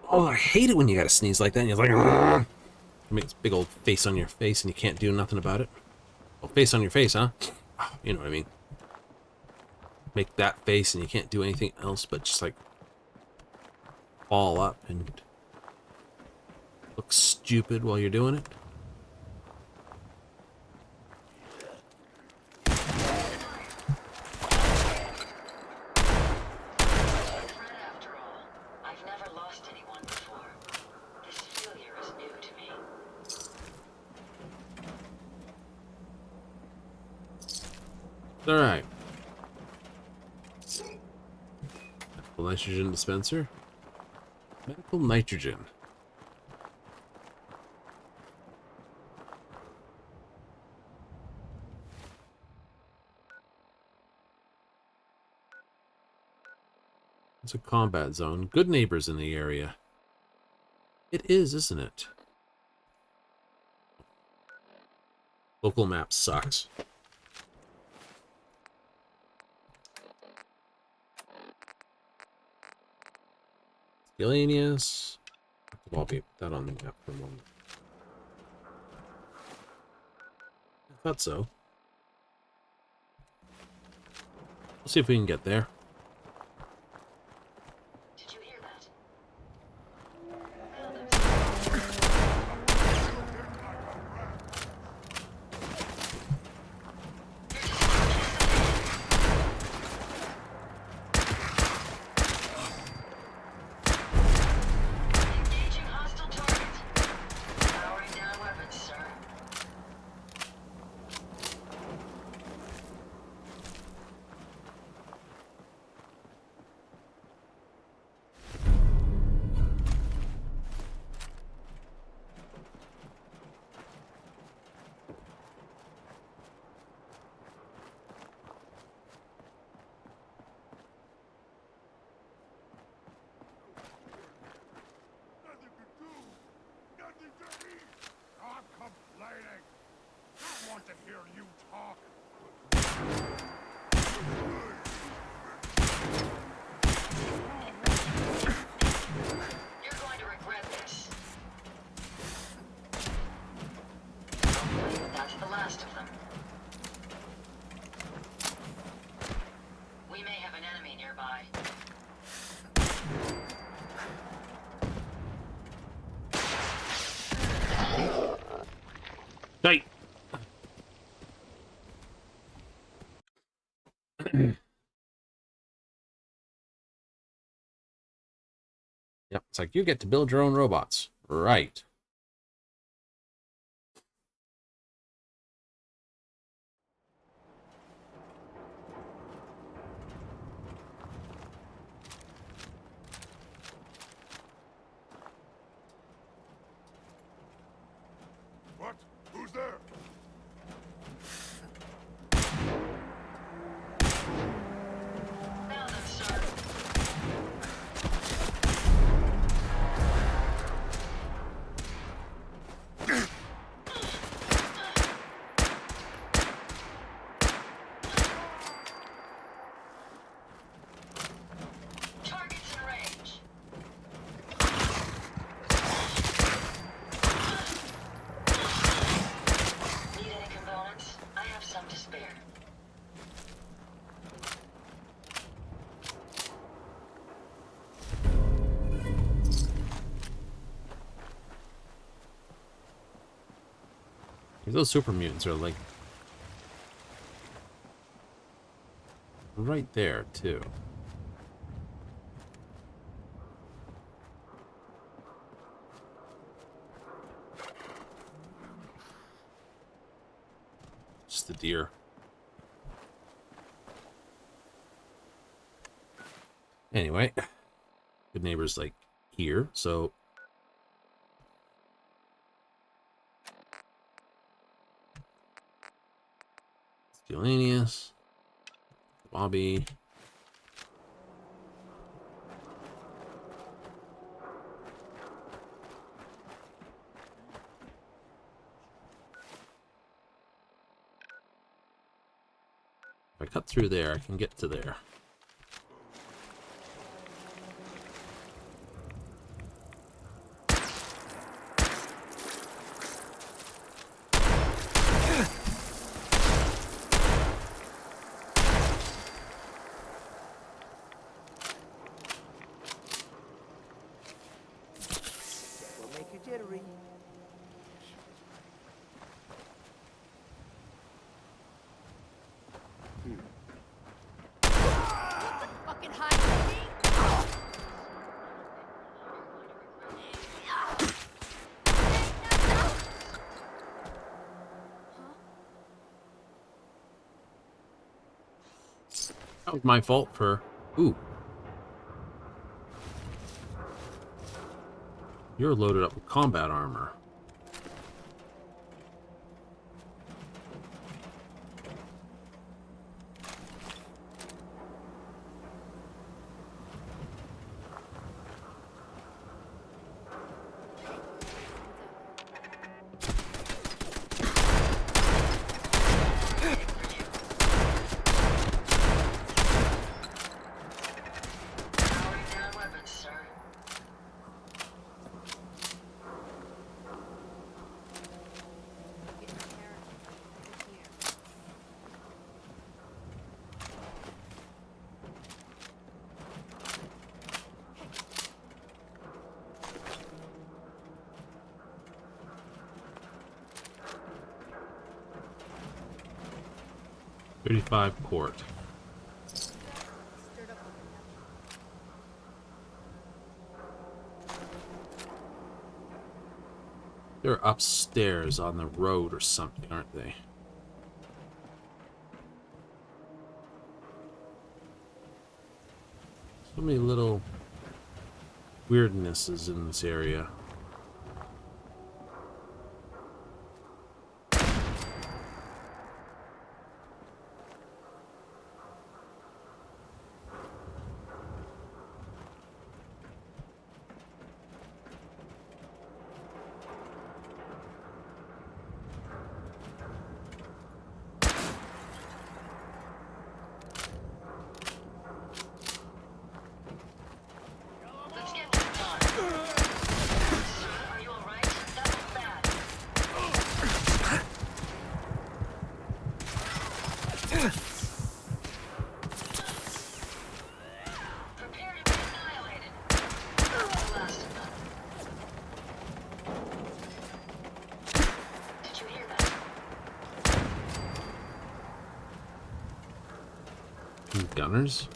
Oh, I hate it when you gotta sneeze like that and you're like, "Argh!" It makes a big old face on your face and you can't do nothing about it. Well, face on your face, huh? You know what I mean. Make that face and you can't do anything else but just like fall up and look stupid while you're doing it. Friend after all. I've never lost anyone before. This failure is new to me. Alright. Medical nitrogen dispenser. Medical nitrogen. It's a combat zone. Good neighbors in the area. It is, isn't it? Local map sucks. Galenius. I'll be put that on the map for a moment. I thought so. We'll see if we can get there. Did you hear that? Hey! Yep, it's like you get to build your own robots. Right. What? Who's there? Now then, sir. Targets in range. Need any components? I have some to spare. Those super mutants are like right there too. Just the deer. Anyway, good neighbors like here, so Stelanius, Bobby. If I cut through there, I can get to there. Don't make you jittery. Fucking high, baby! That was my fault for... Ooh. You're loaded up with combat armor. Powering down weapons, sir. Get my character over here. 35 port. Stirred up a They're upstairs on the road or something, aren't they? So many little weirdnesses in this area. Let's get this done. gunners.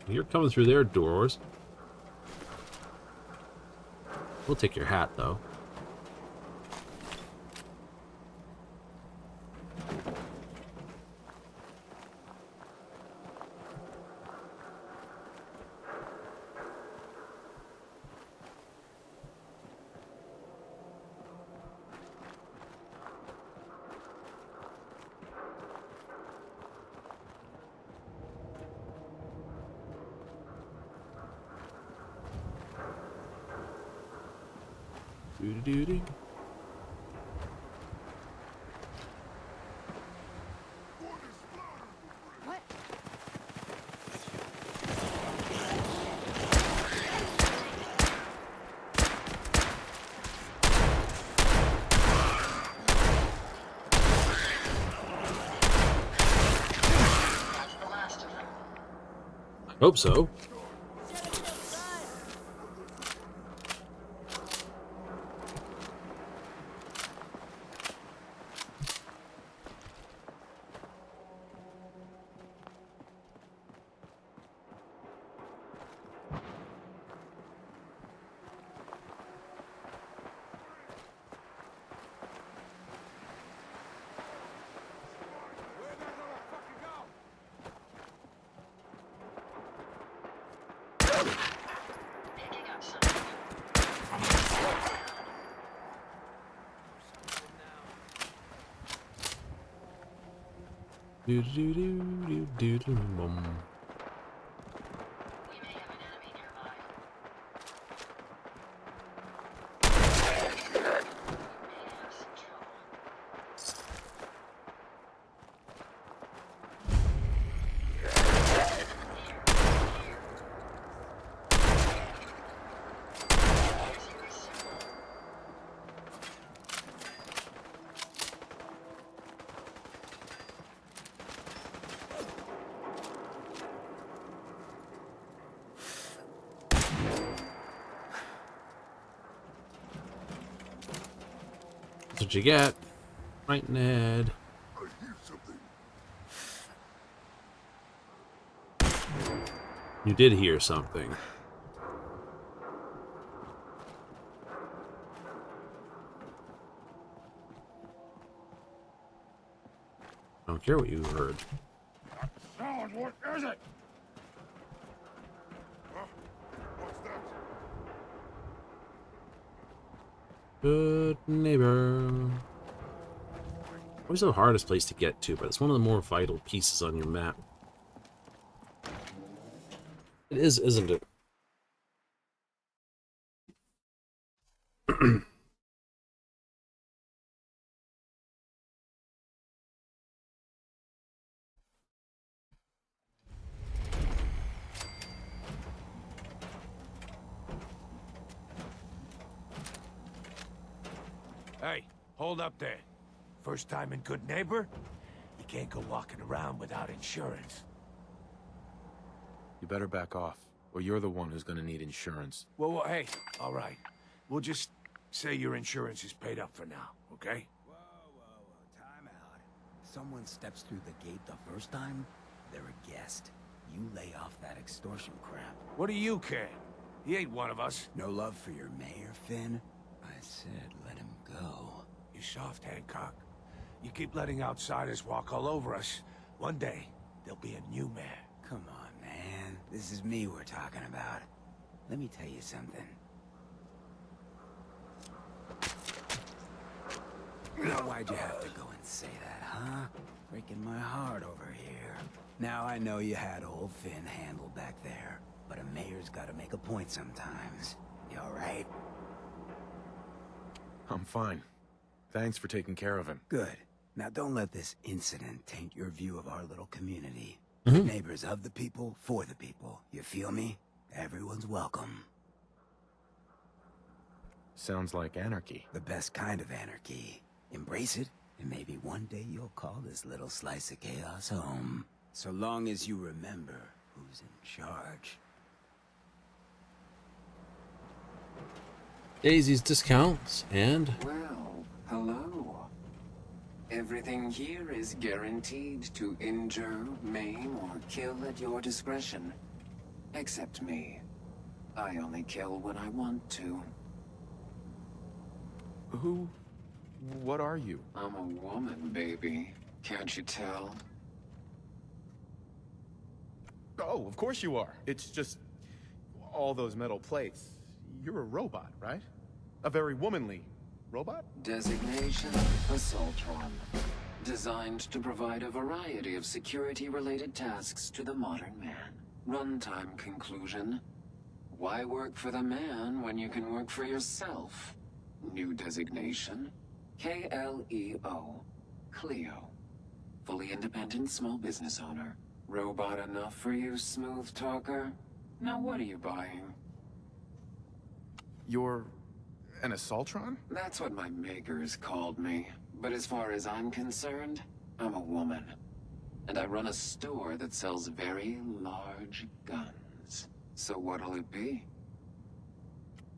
You're coming through their doors. We'll take your hat, though. Doo-doo-doo-doo. What? That's the last of them. I hope so. Where'd that motherfucker go? Picking up something. Doo-doo-doo-doo-doo-doo-bum. We may have an enemy nearby. We may have some trouble. That's what you get. Right, Ned. You did hear something. I don't care what you heard. Sound, what is it? Huh? What's that? Good neighbor. Always the hardest place to get to, but it's one of the more vital pieces on your map. It is, isn't it? Hey, hold up there. First time in Good Neighbor? You can't go walking around without insurance. You better back off, or you're the one who's gonna need insurance. Well, hey, all right. We'll just say your insurance is paid up for now, okay? Whoa, time out. Someone steps through the gate the first time, they're a guest. You lay off that extortion crap. What do you care? He ain't one of us. No love for your mayor, Finn? I said let him go. You soft, Hancock. You keep letting outsiders walk all over us. One day, there'll be a new mayor. Come on, man. This is me we're talking about. Let me tell you something. Now, why'd you have to go and say that, huh? Breaking my heart over here. Now I know you had old Finn handled back there, but a mayor's gotta make a point sometimes. You alright? I'm fine. Thanks for taking care of him. Good. Now don't let this incident taint your view of our little community. Mhm. Neighbors of the people, for the people. You feel me? Everyone's welcome. Sounds like anarchy. The best kind of anarchy. Embrace it, and maybe one day you'll call this little slice of chaos home. So long as you remember who's in charge. Daisy's discounts and Well, hello. Everything here is guaranteed to injure, maim, or kill at your discretion. Except me. I only kill when I want to. What are you? I'm a woman, baby. Can't you tell? Oh, of course you are. It's just all those metal plates. You're a robot, right? A very womanly robot? Designation, Assaultron. Designed to provide a variety of security-related tasks to the modern man. Runtime conclusion. Why work for the man when you can work for yourself? New designation. KLEO. Cleo. Fully independent small business owner. Robot enough for you, smooth talker? Now what are you buying? You're an Assaultron? That's what my makers called me. But as far as I'm concerned, I'm a woman. And I run a store that sells very large guns. So what'll it be?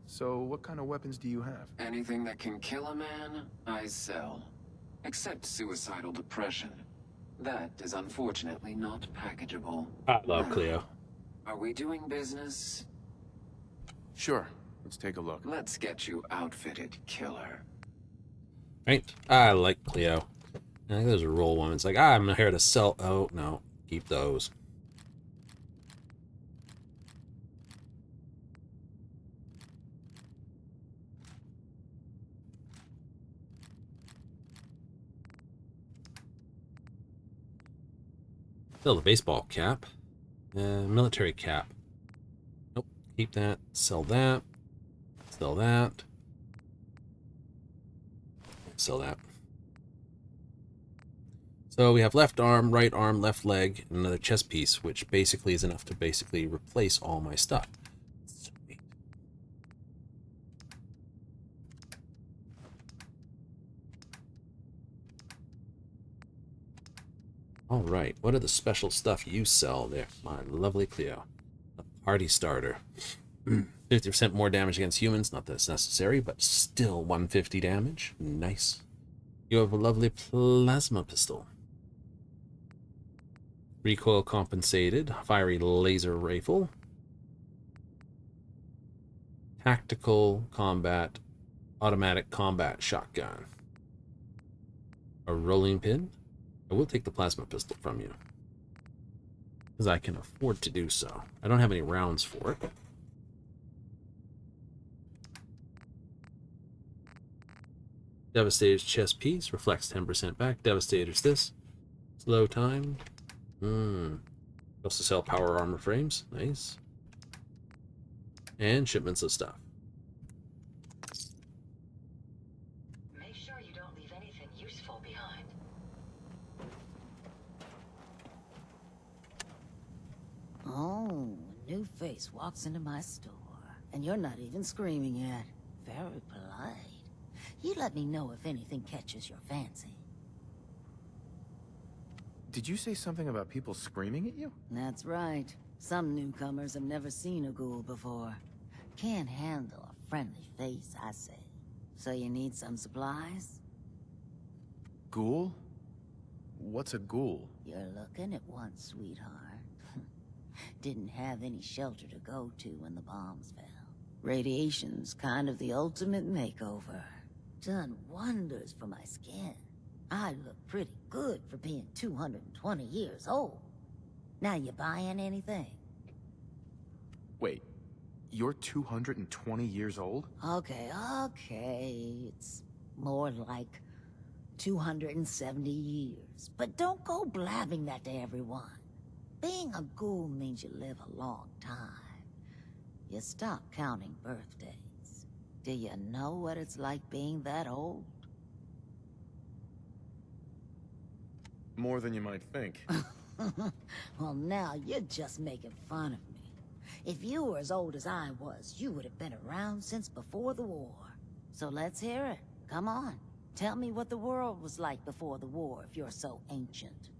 So what kind of weapons do you have? Anything that can kill a man, I sell. Except suicidal depression. That is unfortunately not packageable. I love Cleo. Are we doing business? Sure. Let's take a look. Let's get you outfitted, killer. Right? I like Cleo. I think those are roll women. It's like, I'm here to sell. Oh, no. Keep those. Sell the baseball cap. Military cap. Nope. Keep that. Sell that. Sell that. Sell that. So we have left arm, left leg, and another chest piece, which basically is enough to basically replace all my stuff. Sweet. All right, what are the special stuff you sell there, my lovely Cleo? A party starter. 50% more damage against humans, not that it's necessary, but still 150 damage. Nice. You have a lovely plasma pistol. Recoil compensated, fiery laser rifle. Tactical combat, automatic combat shotgun. A rolling pin. I will take the plasma pistol from you, because I can afford to do so. I don't have any rounds for it. Devastator's chest piece reflects 10% back. Devastator's this. Slow time. Also sell power armor frames. Nice. And shipments of stuff. Make sure you don't leave anything useful behind. Oh, a new face walks into my store. And you're not even screaming yet. Very polite. You let me know if anything catches your fancy. Did you say something about people screaming at you? That's right. Some newcomers have never seen a ghoul before. Can't handle a friendly face, I say. So you need some supplies? Ghoul? What's a ghoul? You're looking at one, sweetheart. Didn't have any shelter to go to when the bombs fell. Radiation's kind of the ultimate makeover. Done wonders for my skin. I look pretty good for being 220 years old. Now you buying anything? Wait, you're 220 years old? Okay. It's more like 270 years. But don't go blabbing that to everyone. Being a ghoul means you live a long time. You stop counting birthdays. Do you know what it's like being that old? More than you might think. Well, now you're just making fun of me. If you were as old as I was, you would have been around since before the war. So let's hear it. Come on. Tell me what the world was like before the war if you're so ancient.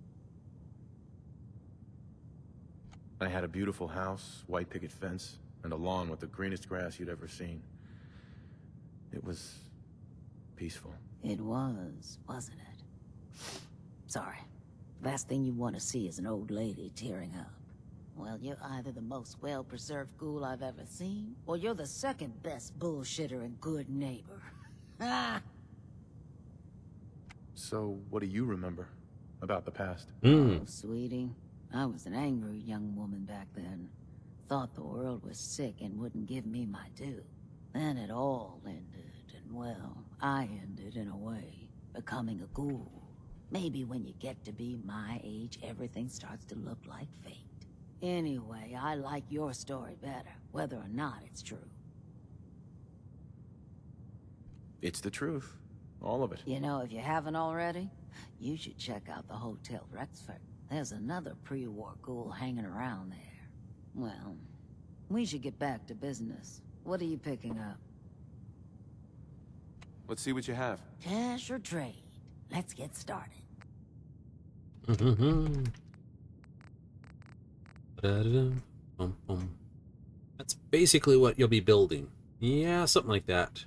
I had a beautiful house, white picket fence, and a lawn with the greenest grass you'd ever seen. It was peaceful. It was, wasn't it? Sorry. Last thing you want to see is an old lady tearing up. Well, you're either the most well-preserved ghoul I've ever seen, or you're the second best bullshitter and good neighbor. Ah! So, what do you remember about the past? Oh, sweetie. I was an angry young woman back then. Thought the world was sick and wouldn't give me my due. Then it all ended, and well, I ended in a way, becoming a ghoul. Maybe when you get to be my age, everything starts to look like fate. Anyway, I like your story better, whether or not it's true. It's the truth. All of it. You know, if you haven't already, you should check out the Hotel Rexford. There's another pre-war ghoul hanging around there. Well, we should get back to business. What are you picking up? Let's see what you have. Cash or trade? Let's get started. That's basically what you'll be building. Yeah, something like that.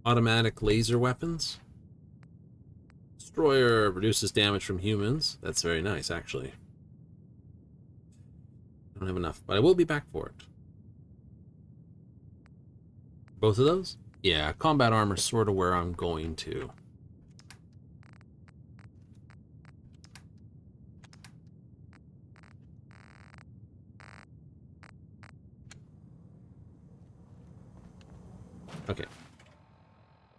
Automatic laser weapons. Destroyer reduces damage from humans. That's very nice, actually. I don't have enough, but I will be back for it. Both of those? Yeah, combat armor is sort of where I'm going to. Okay.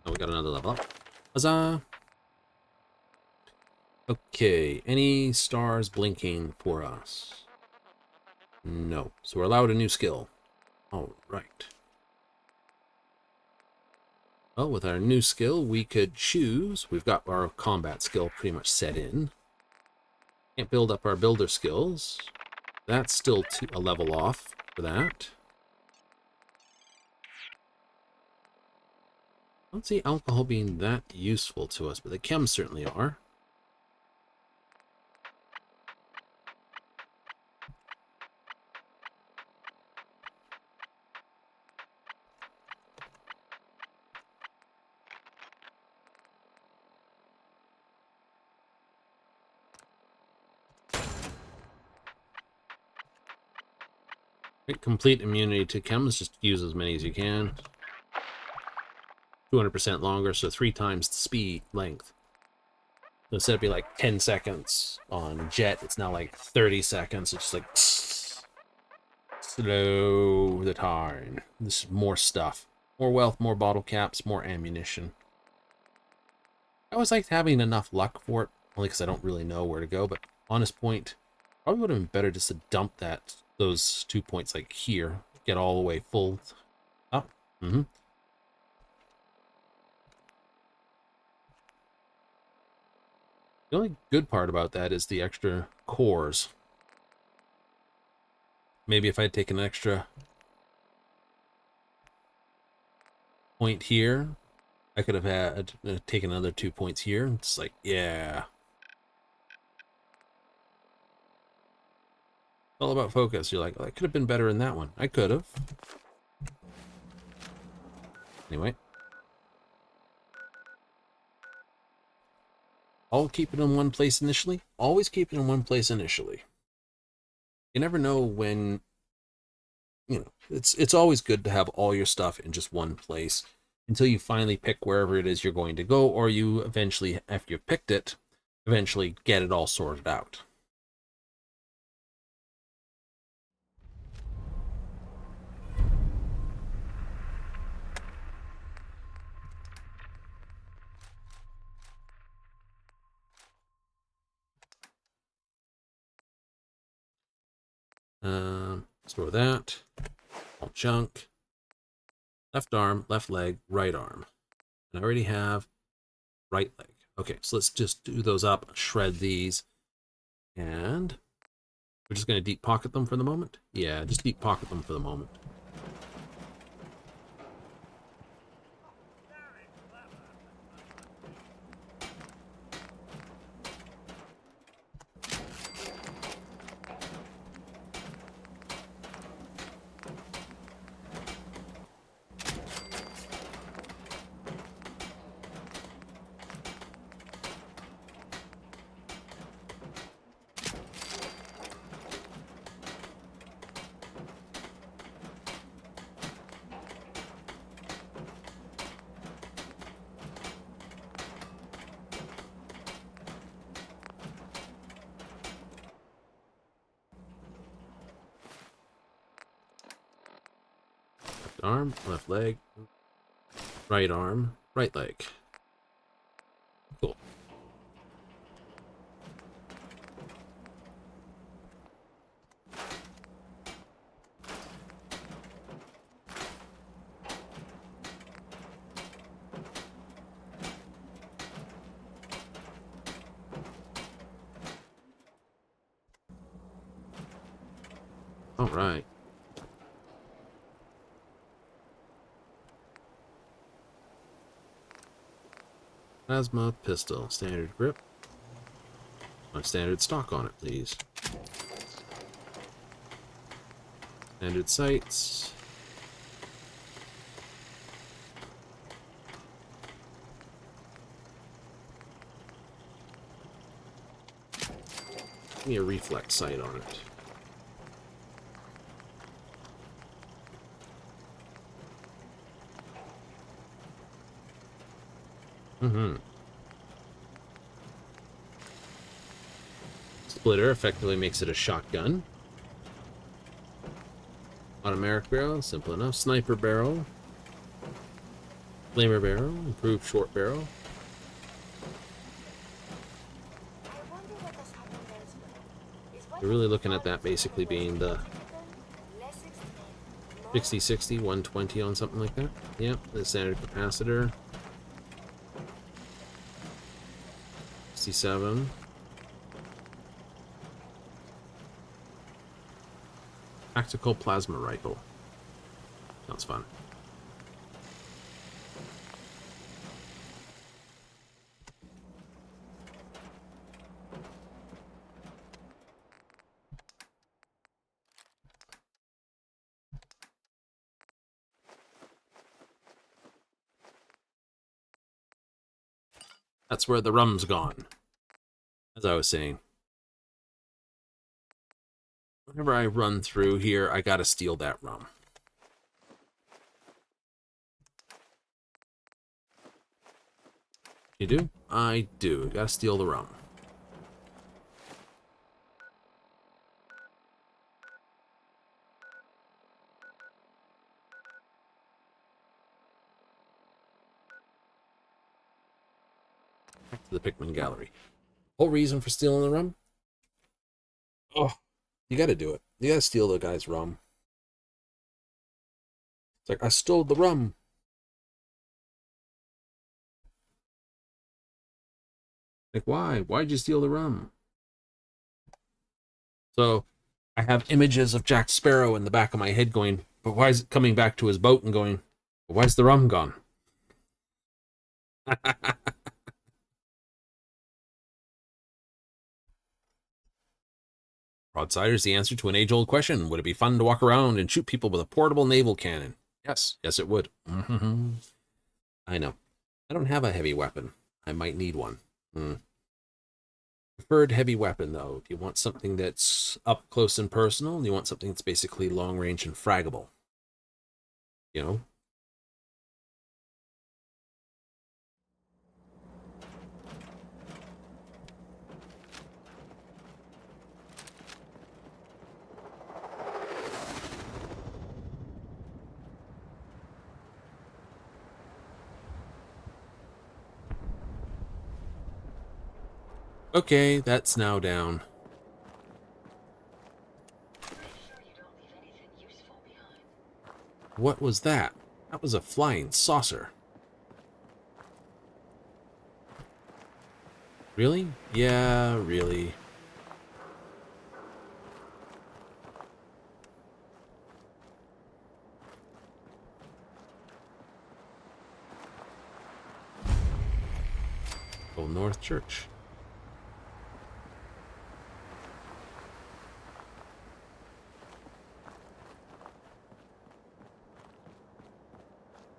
Oh, we got another level up. Huzzah! Okay, any stars blinking for us? No. So we're allowed a new skill. All right. Well, with our new skill, we could choose. We've got our combat skill pretty much set in. Can't build up our builder skills. That's still a level off for that. I don't see alcohol being that useful to us, but the chems certainly are. Complete immunity to chems, just use as many as you can. 200% longer, so 3 times the speed length. So instead of being like 10 seconds on jet, it's now like 30 seconds. It's just like slow the time. This is more stuff. More wealth, more bottle caps, more ammunition. I always liked having enough luck for it, only because I don't really know where to go, but honest point, probably would have been better just to dump those 2 points like here, get all the way full up. The only good part about that is the extra cores. Maybe if I'd taken an extra point here, I could have had taken another 2 points here. It's like, yeah. It's all about focus. You're like, oh, I could have been better in that one. I could have. Anyway. I'll keep it in one place initially. Always keep it in one place initially. You never know when, you know, it's always good to have all your stuff in just one place until you finally pick wherever it is you're going to go, or you eventually, after you've picked it, eventually get it all sorted out. Store that. All junk. Left arm, left leg, right arm. And I already have right leg. Okay, so let's just do those up, shred these. And we're just going to deep pocket them for the moment. Yeah, just deep pocket them for the moment. arm, left leg, right arm, right leg. Cool. All right. Plasma pistol, standard grip. My standard stock on it, please. Standard sights. Give me a reflex sight on it. Splitter effectively makes it a shotgun. Automatic barrel, simple enough. Sniper barrel. Flamer barrel, improved short barrel. You're really looking at that basically being the 60-60, 120 on something like that. Yep, the standard capacitor. 67. Tactical plasma rifle. Sounds fun. That's where the rum's gone. As I was saying. Whenever I run through here, I gotta steal that rum. You do? I do. Gotta steal the rum. Back to the Pikmin Gallery. Whole reason for stealing the rum? Oh, you gotta do it. You gotta steal the guy's rum. It's like, I stole the rum. Like, why? Why'd you steal the rum? So, I have images of Jack Sparrow in the back of my head going, but why is it coming back to his boat and going, why's the rum gone? Broadside is the answer to an age-old question. Would it be fun to walk around and shoot people with a portable naval cannon? Yes. Yes, it would. I know. I don't have a heavy weapon. I might need one. Preferred heavy weapon, though. Do you want something that's up close and personal? Do you want something that's basically long-range and fraggable? You know? Okay, that's now down. What was that? That was a flying saucer. Really? Yeah, really. Old North Church.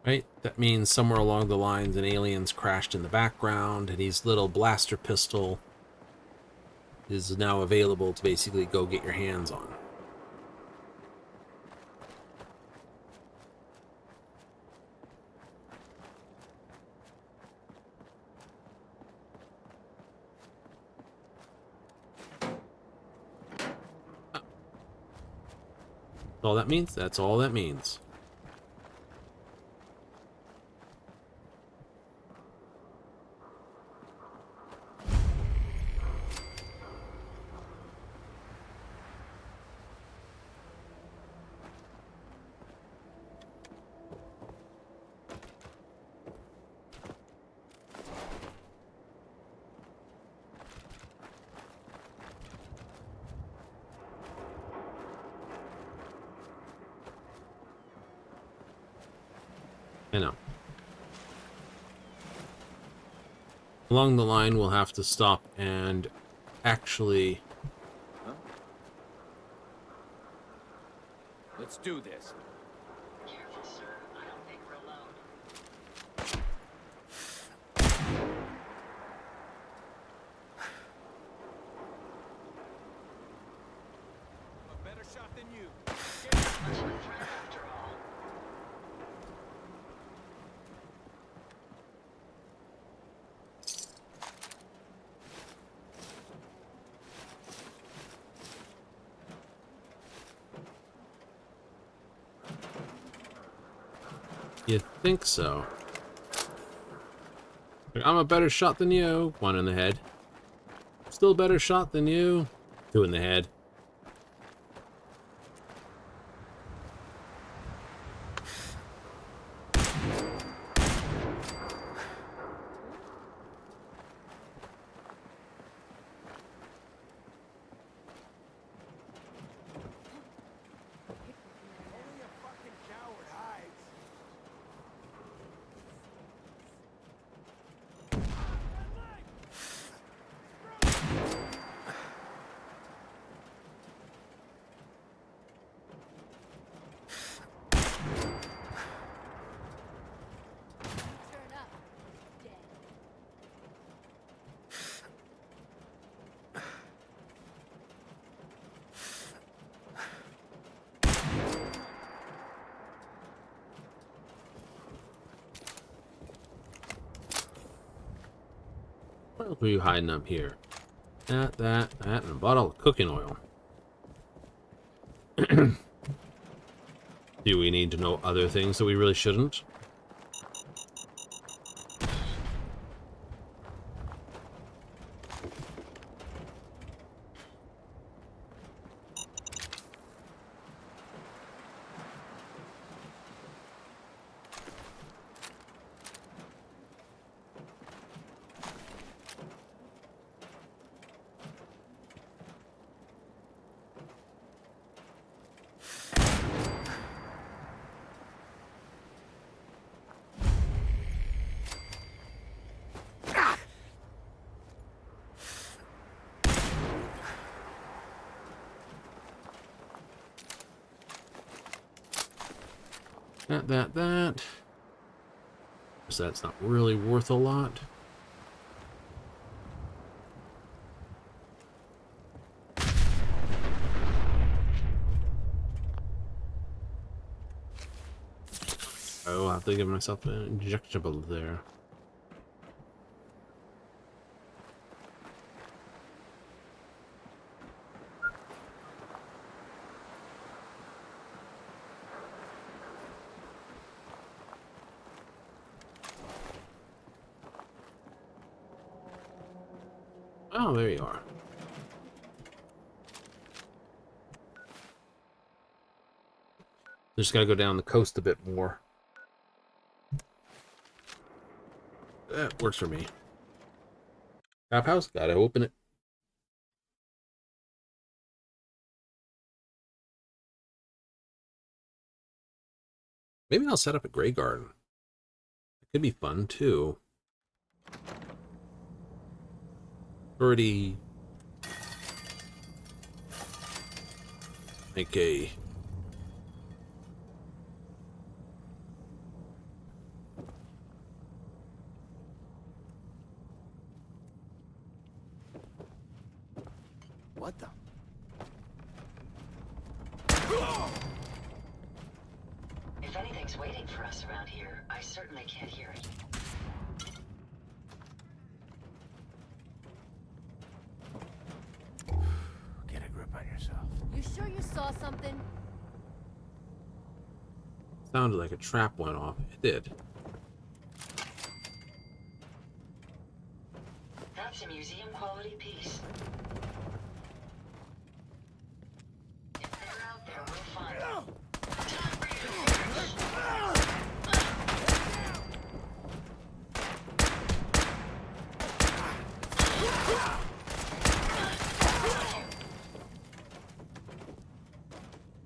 Right? That means somewhere along the lines an alien's crashed in the background and his little blaster pistol is now available to basically go get your hands on. All that means? That's all that means. I know. Along the line, we'll have to stop and actually... Huh? Let's do this. Careful, sir. I don't think we're alone. I'm a better shot than you. Much of a threat after all. You think so? I'm a better shot than you. 1 in the head. Still a better shot than you. 2 in the head. Only a fucking coward hides. Turn up. Dead. What else were you hiding up here? That, and a bottle of cooking oil. Do we need to know other things that we really shouldn't? That. So that's not really worth a lot. I'll have to give myself an injectable there. Oh, there you are. Just gotta go down the coast a bit more. That works for me. Trap house, gotta open it. Maybe I'll set up a gray garden. It could be fun too. Already make a What the? If anything's waiting for us around here, I certainly can't hear it. Get a grip on yourself. You sure you saw something? sounded like a trap went off. It did. That's a museum quality piece. If they're out there, we'll find them. Time for you to finish.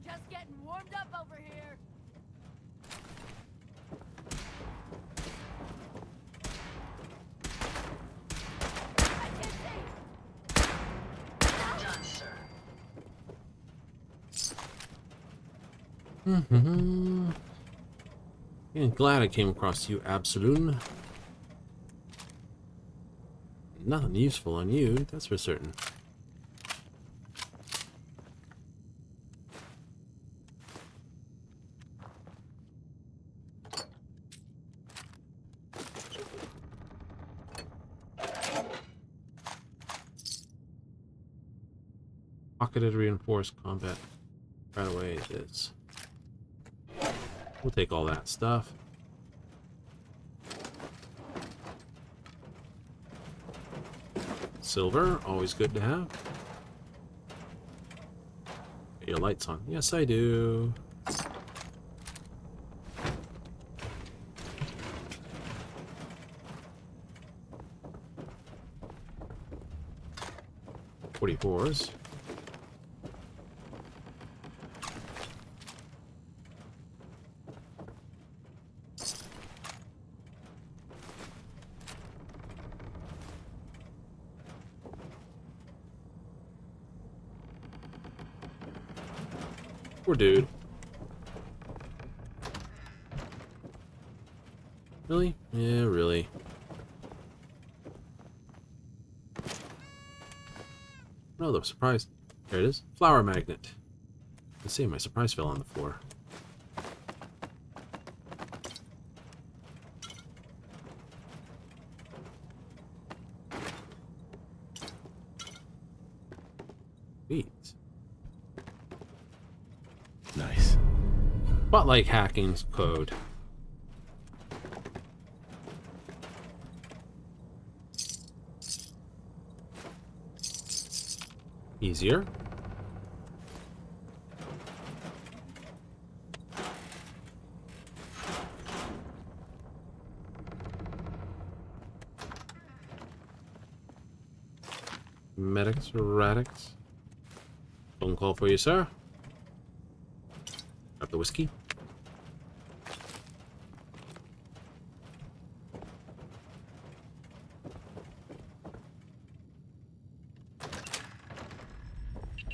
Just getting warmed up over here. Mm-hmm. Yeah, glad I came across you, Absolute. Nothing useful on you, that's for certain. Pocketed reinforced combat. Right away it is. We'll take all that stuff. Silver, always good to have. Get your lights on. Yes, I do. .44s. Poor dude. Really? Yeah, really. No, the surprise. There it is. Flower magnet. Let's see, my surprise fell on the floor. Sweet. Nice. But like hacking's code. Easier. Medics, radics. Phone call for you, sir. Grab the whiskey.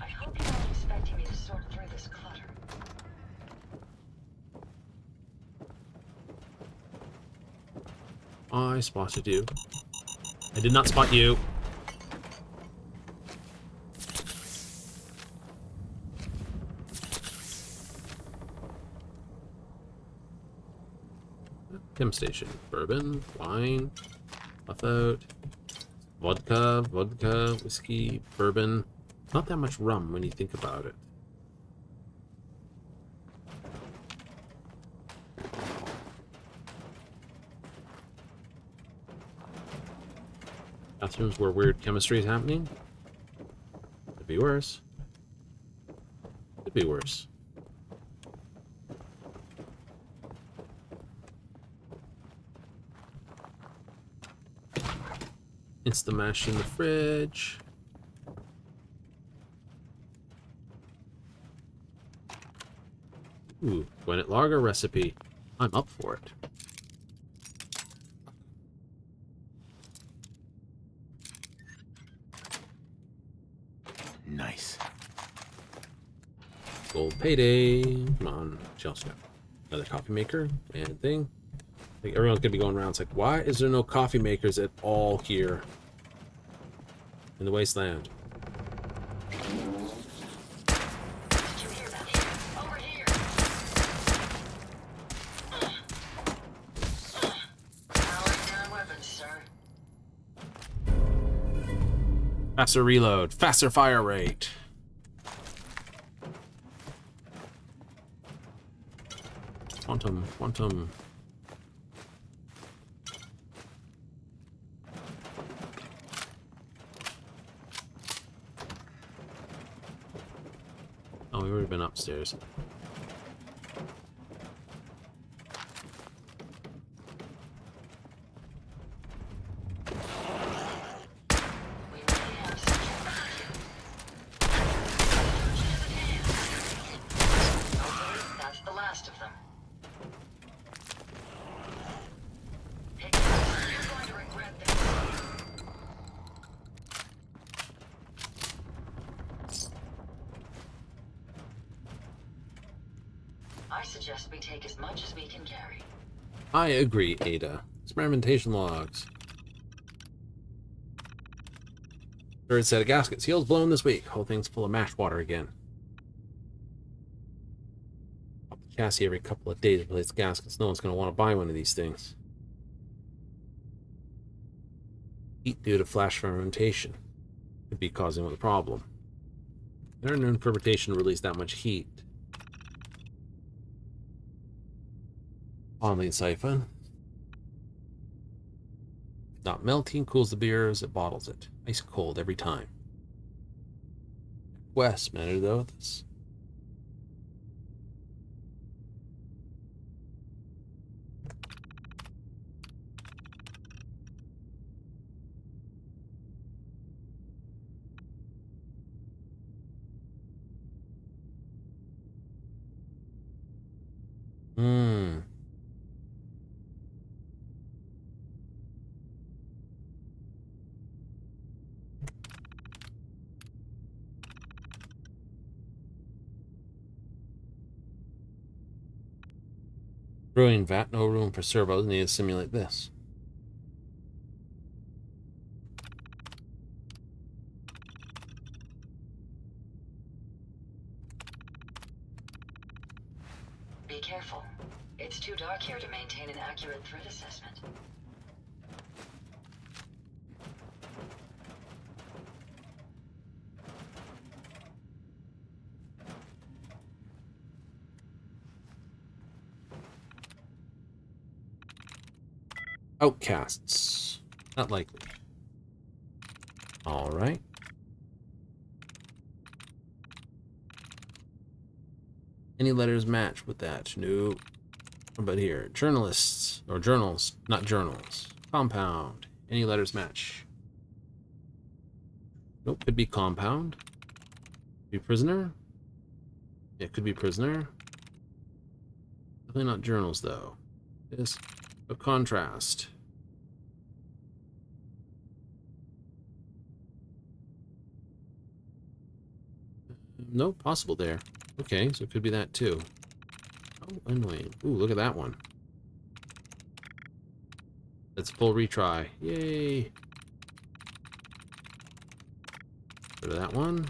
I hope you're not expecting me to sort through this clutter. I spotted you. I did not spot you. Chem station. Bourbon, wine, Buffout, vodka, whiskey, bourbon. Not that much rum when you think about it. Bathrooms where weird chemistry is happening. Could be worse. Could be worse. Insta-mash in the fridge. Ooh, Gwinnett Lager recipe. I'm up for it. Nice. Gold payday. Come on. Chelsea. Another coffee maker and thing. Like everyone's gonna be going around. It's like, why is there no coffee makers at all here in the Wasteland? Did you hear that? Over here! Powering down weapons, sir. Faster reload, faster fire rate. Quantum. Oh, we've already been upstairs. We may have some hopefully, that's the last of them. Hey, you're going to regret this. I suggest we take as much as we can carry. I agree, Ada. Experimentation logs. Third set of gaskets. Seals blown this week. Whole thing's full of mash water again. Pop the chassis every couple of days to replace gaskets. No one's going to want to buy one of these things. Heat due to flash fermentation could be causing the problem. Never known fermentation to release that much heat. Only siphon. Not melting, cools the beer as it bottles it. Ice cold every time. West matter though this. Brewing vat, no room for servos, need to simulate this. Be careful. It's too dark here to maintain an accurate threat assessment. Outcasts. Not likely. Alright. Any letters match with that? No. What about here? Journalists. Or journals. Not journals. Compound. Any letters match? Nope. Could be compound. Be prisoner. Yeah, could be prisoner. Definitely not journals, though. This. A contrast. No, possible there. Okay, so it could be that too. Oh, annoying. Ooh, look at that one. Let's full retry. Yay! Go to that one.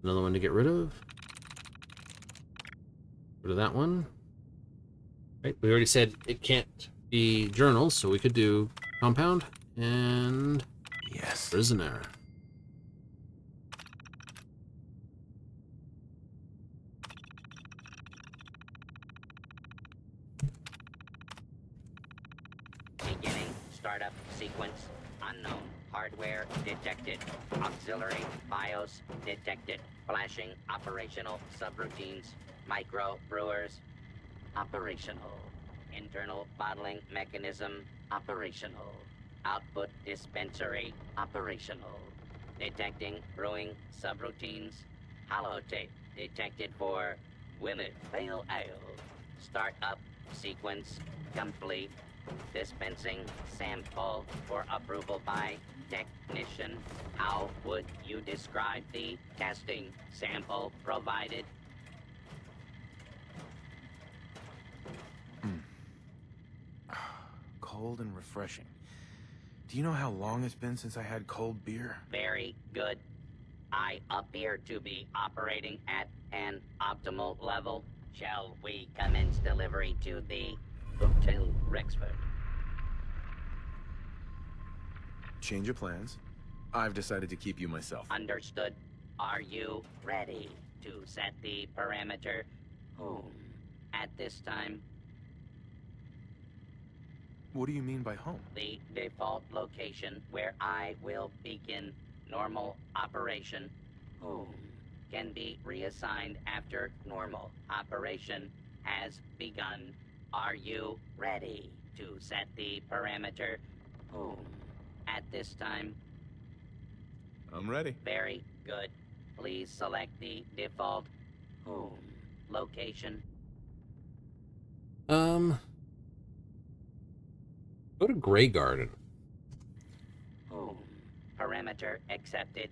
Another one to get rid of. Go to that one. Right, we already said it can't be journals, so we could do compound and yes, prisoner. Beginning startup sequence unknown. Hardware detected. Auxiliary BIOS detected. Flashing operational subroutines. Micro brewers operational. Internal bottling mechanism operational. Output dispensary operational. Detecting brewing subroutines. Holotape detected for women pale ale. Startup sequence complete. Dispensing sample for approval by technician. How would you describe the testing sample provided? Cold and refreshing. Do you know how long it's been since I had cold beer? Very good. I appear to be operating at an optimal level. Shall we commence delivery to the Hotel Rexford? Change of plans. I've decided to keep you myself. Understood. Are you ready to set the parameter home at this time? What do you mean by home? The default location where I will begin normal operation. Home can be reassigned after normal operation has begun. Are you ready to set the parameter home at this time? I'm ready. Very good. Please select the default home location. Go to Grey Garden. Home. Parameter accepted.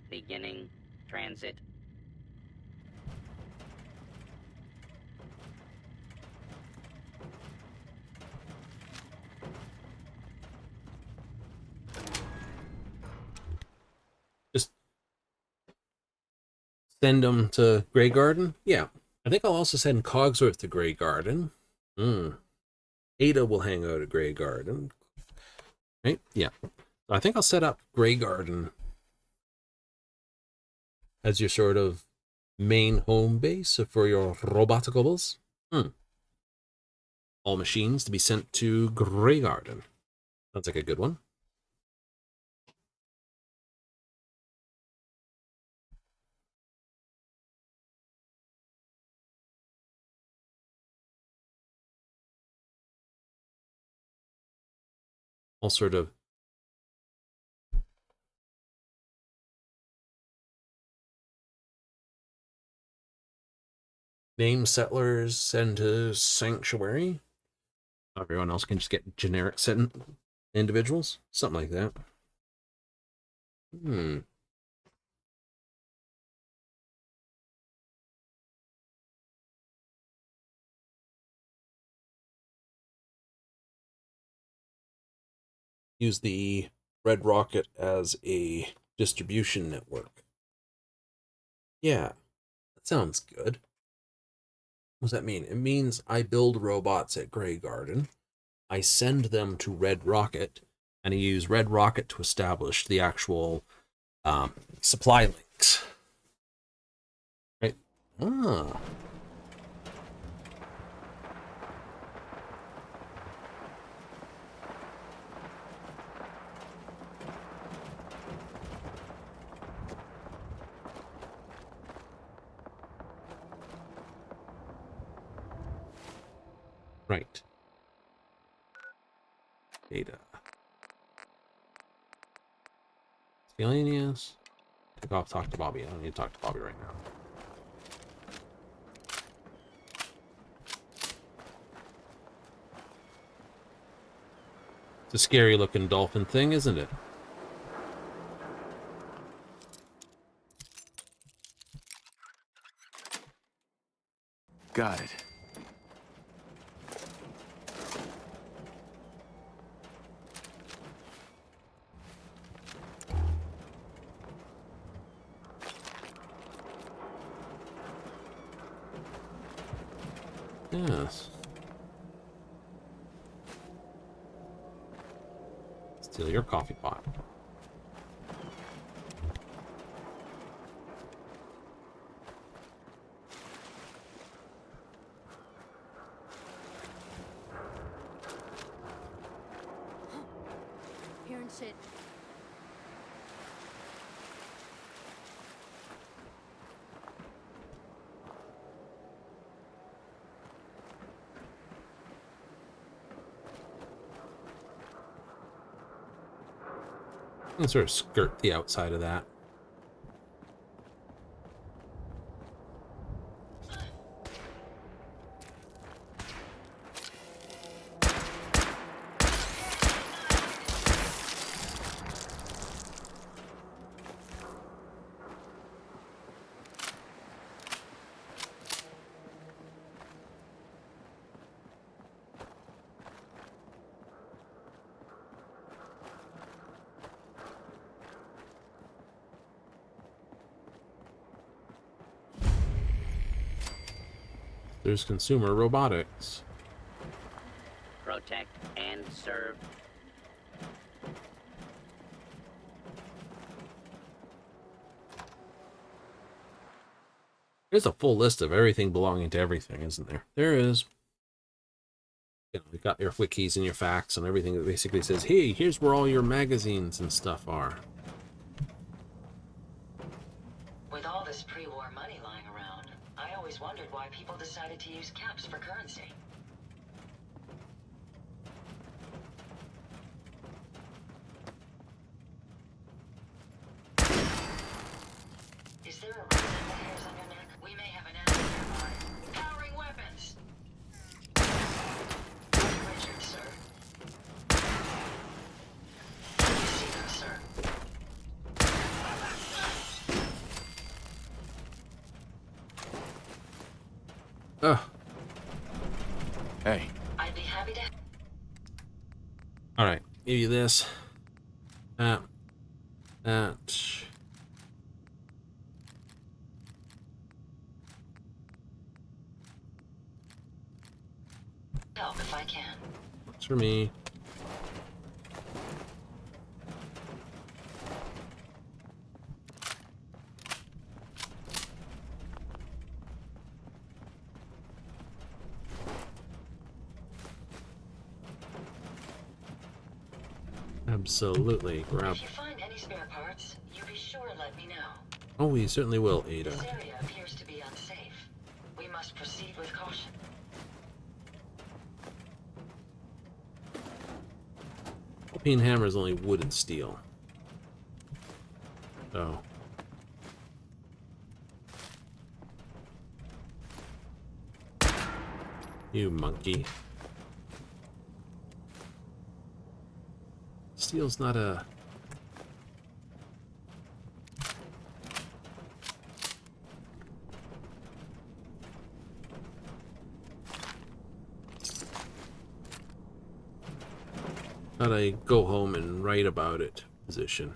Beginning transit. Send them to Grey Garden? Yeah. I think I'll also send Cogsworth to Grey Garden. Ada will hang out at Grey Garden. Right? Yeah. So I think I'll set up Grey Garden as your sort of main home base for your roboticables. All machines to be sent to Grey Garden. Sounds like a good one. All sort of name settlers send to Sanctuary. Everyone else can just get generic sent individuals. Something like that. Use the Red Rocket as a distribution network. Yeah, that sounds good. What does that mean? It means I build robots at Grey Garden, I send them to Red Rocket, and I use Red Rocket to establish the actual supply links. Right? Ah. Right. Data. Scalennius. Take off, talk to Bobby. I don't need to talk to Bobby right now. It's a scary looking dolphin thing, isn't it? Got it. Yes. Steal your coffee pot. Hearing shit. And sort of skirt the outside of that. There's consumer robotics. Protect and serve. There's a full list of everything belonging to everything, isn't there? There is. You know, you've got your wikis and your facts and everything that basically says, hey, here's where all your magazines and stuff are. With all this pre-war money lying around, I always wondered why people decided to use caps for currency. Is there a reason the hair's on your neck? We may have an enemy nearby. Powering weapons! Richard, sir. You see them, sir. Ugh. Hey. I'd be happy to... Alright, give you this. That. help if I can. Works for me. Absolutely. Grab. If you find any spare parts, you be sure to let me know. Oh, we certainly will, Ada. This area appears to be unsafe. We must proceed with caution. Alpine hammer is only wood and steel. Oh. You monkey. Steel's not a... not a go home and write about it position.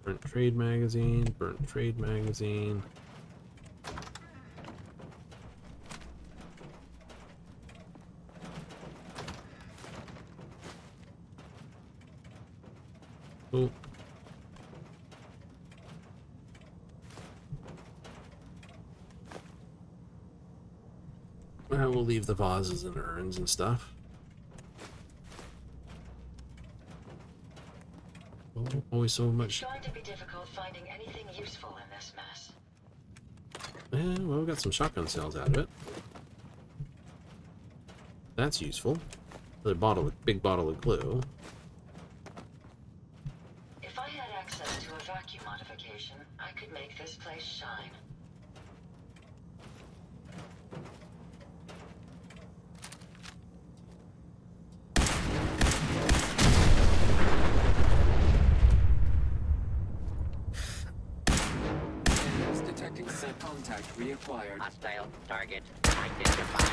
Burnt trade magazine, burnt trade magazine. Oh. I will leave the vases and urns and stuff. Oh, always so much. It's going to be difficult finding anything useful in this mess. Yeah, well, we got some shotgun shells out of it. That's useful. Another bottle with big bottle of glue. If I had access to a vacuum modification, I could make this place shine. Detecting set contact reacquired. Hostile target identified.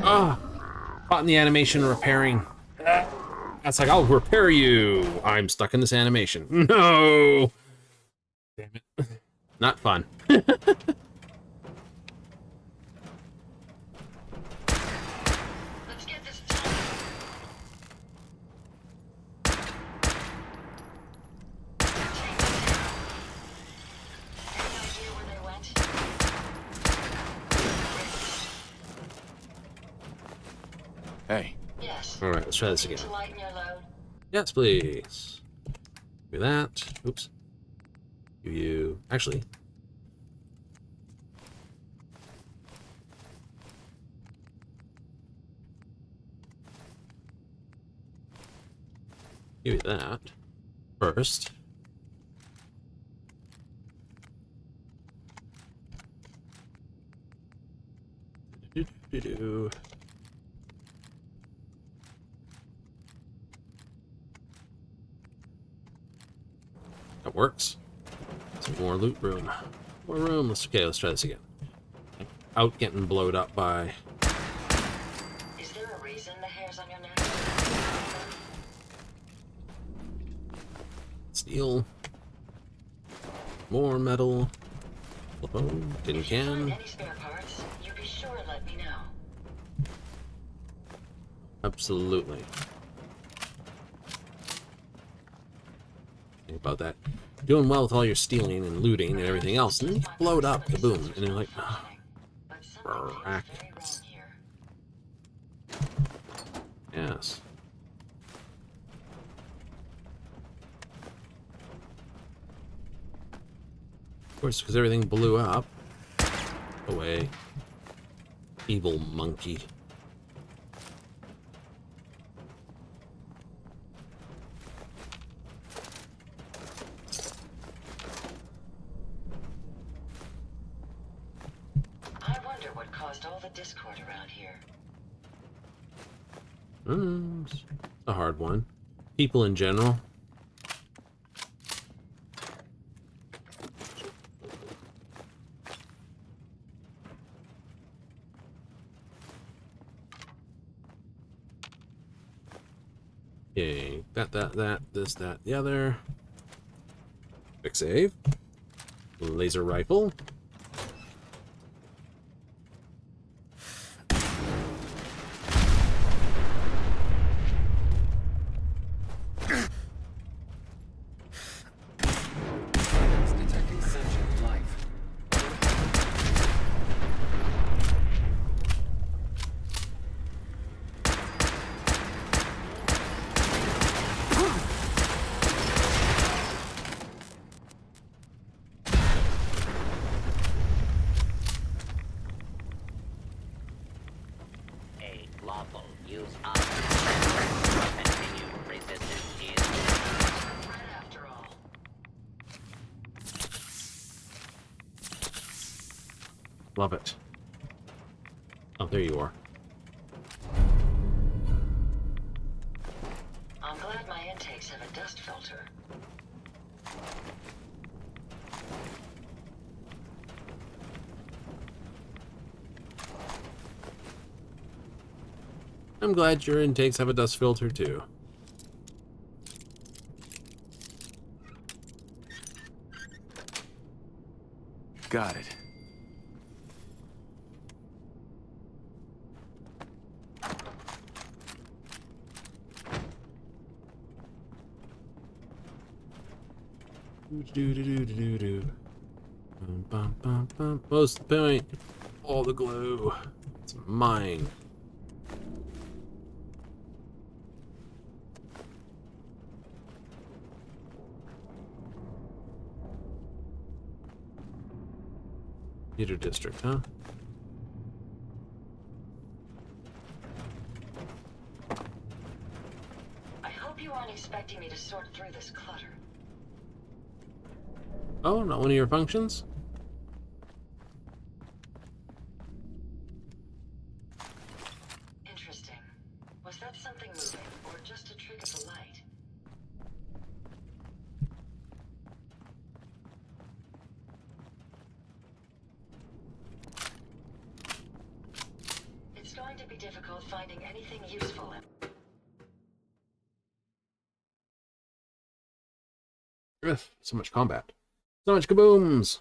Ah! Caught in the animation repairing. That's like, I'll repair you. I'm stuck in this animation. No! Damn it. Not fun. Let's get this done. Any idea where they went? Hey. Yes. Alright, let's try this Need again. to lighten your load. Yes, please. Do that. Oops. You... Actually... give you that. First. Do-do-do-do. That works. Some more loot room. More room. Let's try this again. Out getting blowed up by... Is there a reason the hair's on your neck? steel. More metal. Oh, tin If you find can. any spare parts, you be sure to let me know. Absolutely. Think about that. Doing well with all your stealing and looting and everything else, and then you get blowed up, kaboom, and you're like, oh, But something feels rack. very wrong here. Yes. Of course, because everything blew up. Away. Evil monkey. I wonder what caused all the discord around here. It's a hard one. People in general. Okay, that, this, that, the other. Quick save. Laser rifle. It's detecting sentient life. A lawful use of continued resistance is Right after all. Love it. Oh, there you are. I'm glad my intakes have a dust filter. I'm glad your intakes have a dust filter too. Got it. Do. Bum, bum, bum, bum. Most of the point. All the glue. It's mine. Theater district, huh? I hope you aren't expecting me to sort through this clutter. Oh, not one of your functions? Interesting. Was that something moving, or just a trick of the light? It's going to be difficult finding anything useful. Ugh, so much combat. So much kabooms.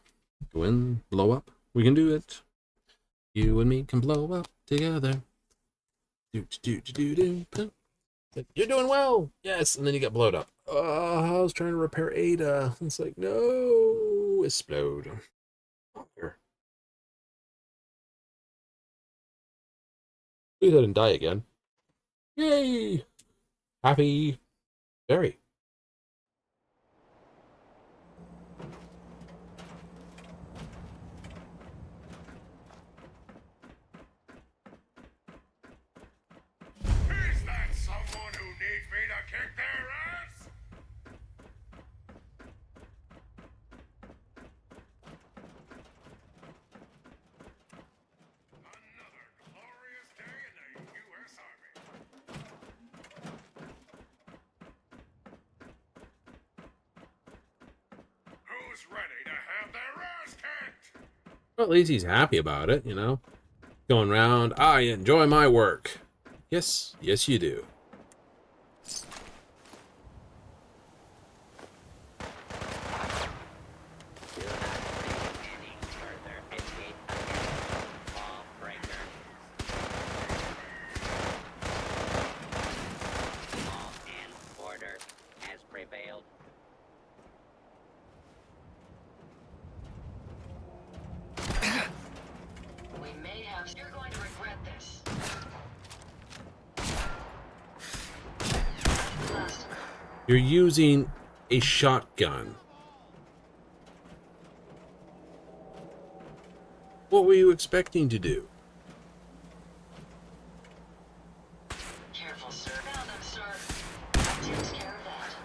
Go in, blow up. We can do it. You and me can blow up together. Do. You're doing well. Yes, and then you get blowed up. I was trying to repair Ada. It's like, no, explode. Here. Please didn't die again. Yay! Happy. Very. Is that someone who needs me to kick their ass? Another glorious day in the U.S. Army. Who's ready to have their ass kicked? Well, at least he's happy about it, you know? Going around, I enjoy my work. Yes, yes you do. do not proceed any further. Escape against law breaker. Law and order has prevailed. We may have... You're going to regret this. Last of them. You're using a shotgun. What were you expecting to do? Careful, sir. Found them, sir. That takes care of that.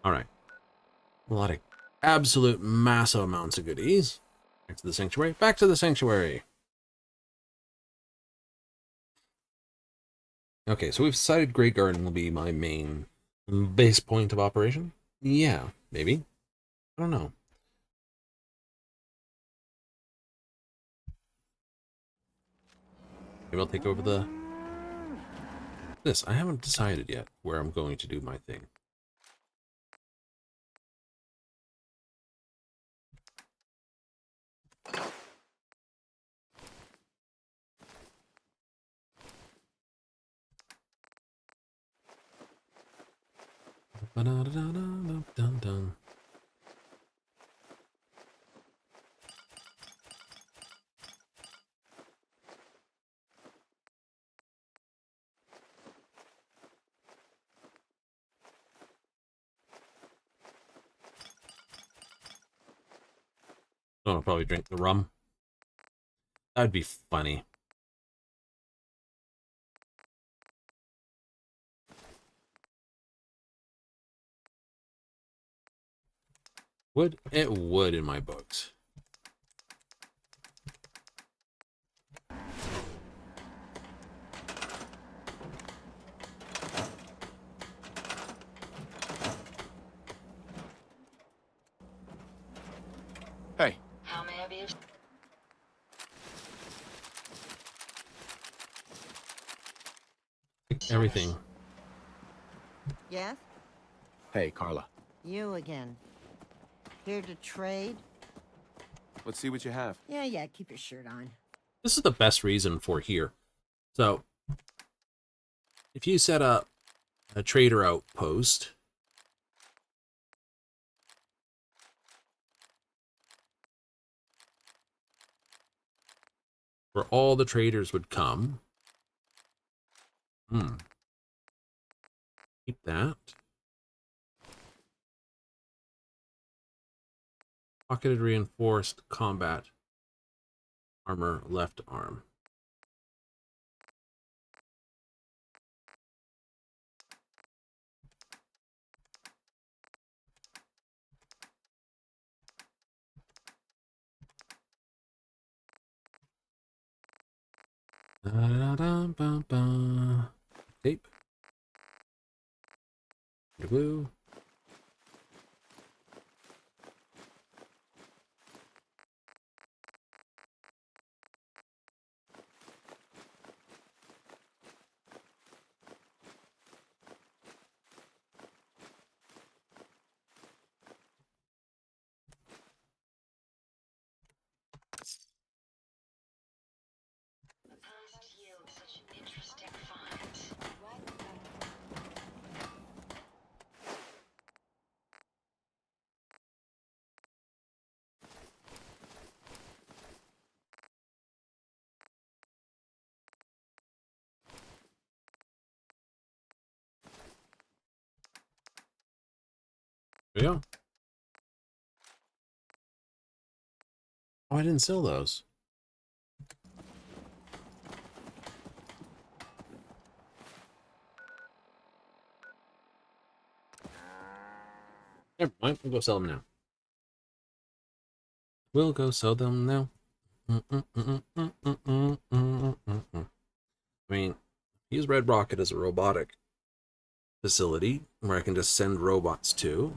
All right. A lot of absolute massive amounts of goodies. Back to the sanctuary. Back to the sanctuary. Okay, so we've decided Great Garden will be my main base point of operation. Yeah, maybe. I don't know. Maybe I'll take over this. I haven't decided yet where I'm going to do my thing. Ba-da-da-da-da-dun-dun. Oh, I'll probably drink the rum. That'd be funny. Would it would in my books. Hey. How may I be of... Everything. Yes? Hey, Carla. You again. Here to trade? Let's see what you have. Yeah, keep your shirt on. This is the best reason for here. So, if you set up a trader outpost, where all the traders would come. Keep that. Pocketed reinforced combat armor left arm. Da-da-da-ba-ba. Tape. Glue. Past yield such interesting finds. There you go. Oh, I didn't sell those. Never mind, we'll go sell them now. We'll go sell them now. I mean, use Red Rocket as a robotic facility where I can just send robots to.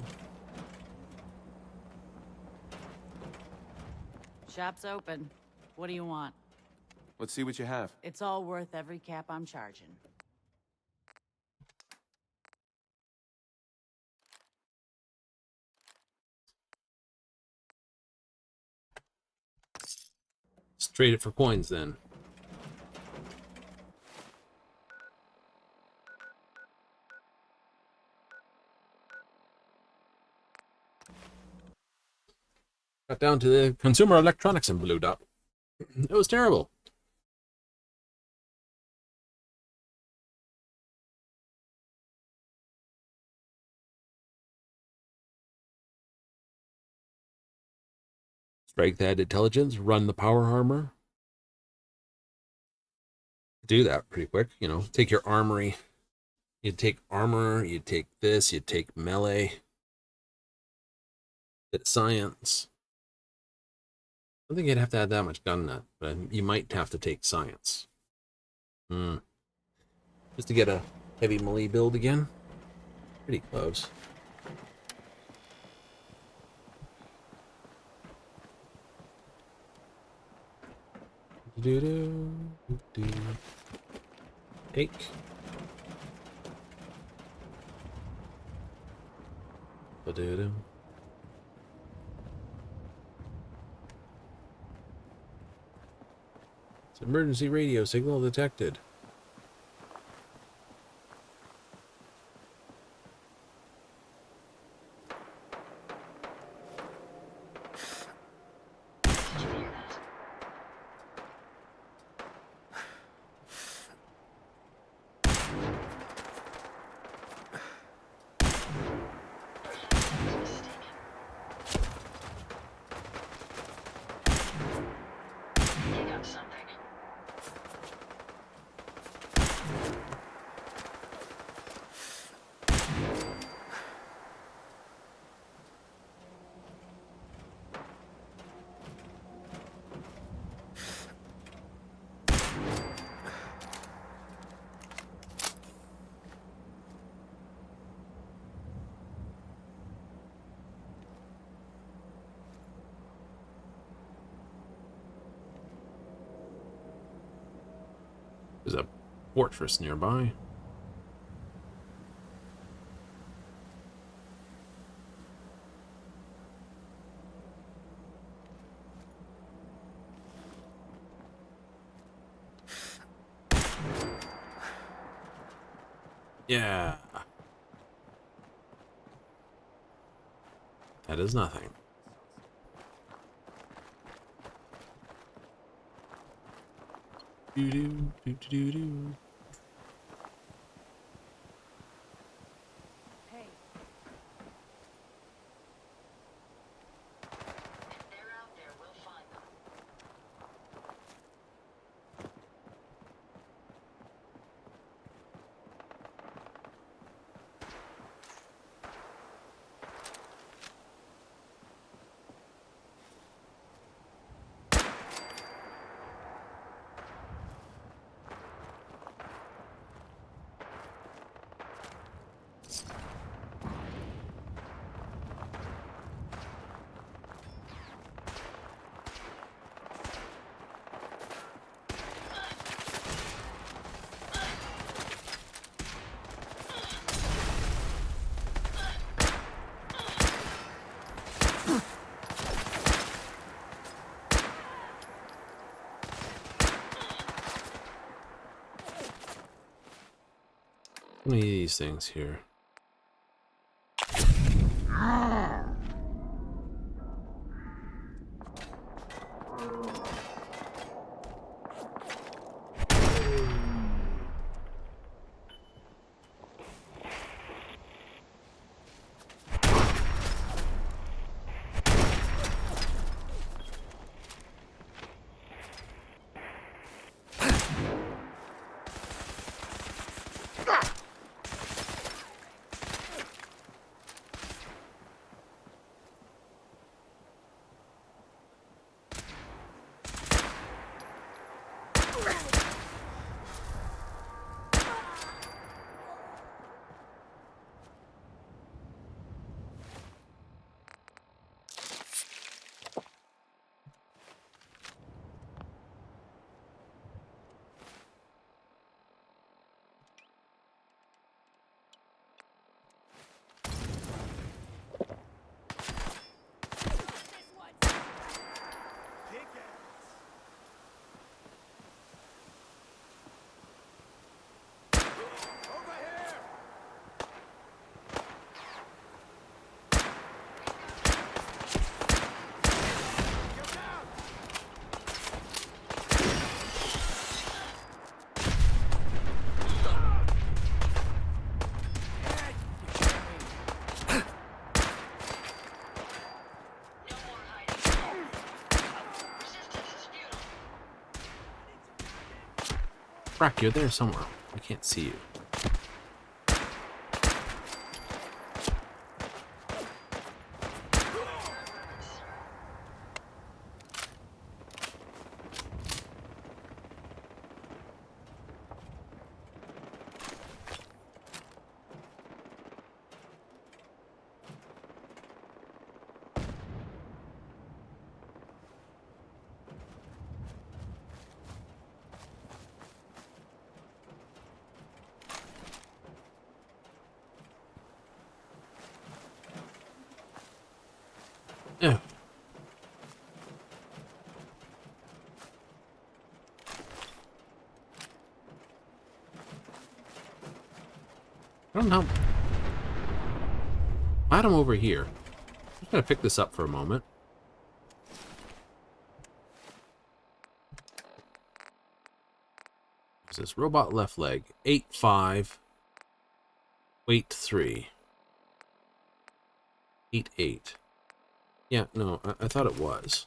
Shop's open. What do you want? Let's see what you have. It's all worth every cap I'm charging. Let's trade it for coins then. Got down to the consumer electronics and blew up. It was terrible. Strike that intelligence, run the power armor. Do that pretty quick, you know, take your armory. You'd take armor, you'd take this, you'd take melee. Bit science. don't think you'd have to add that much gun nut, but you might have to take science. Just to get a heavy melee build again. Pretty close. Take. Ba-do-do. Emergency radio signal detected. There's a fortress nearby. Yeah. That is nothing. Do-do-do-do-do-do. Hey. If they're out there, we'll find them. How many of these things here? Frack, you're there somewhere. I can't see you. I don't know. Glad I'm over here. I'm just gonna pick this up for a moment. What's this? Robot left leg. 8.5. Weight 3. 8.8. Yeah, no, I thought it was.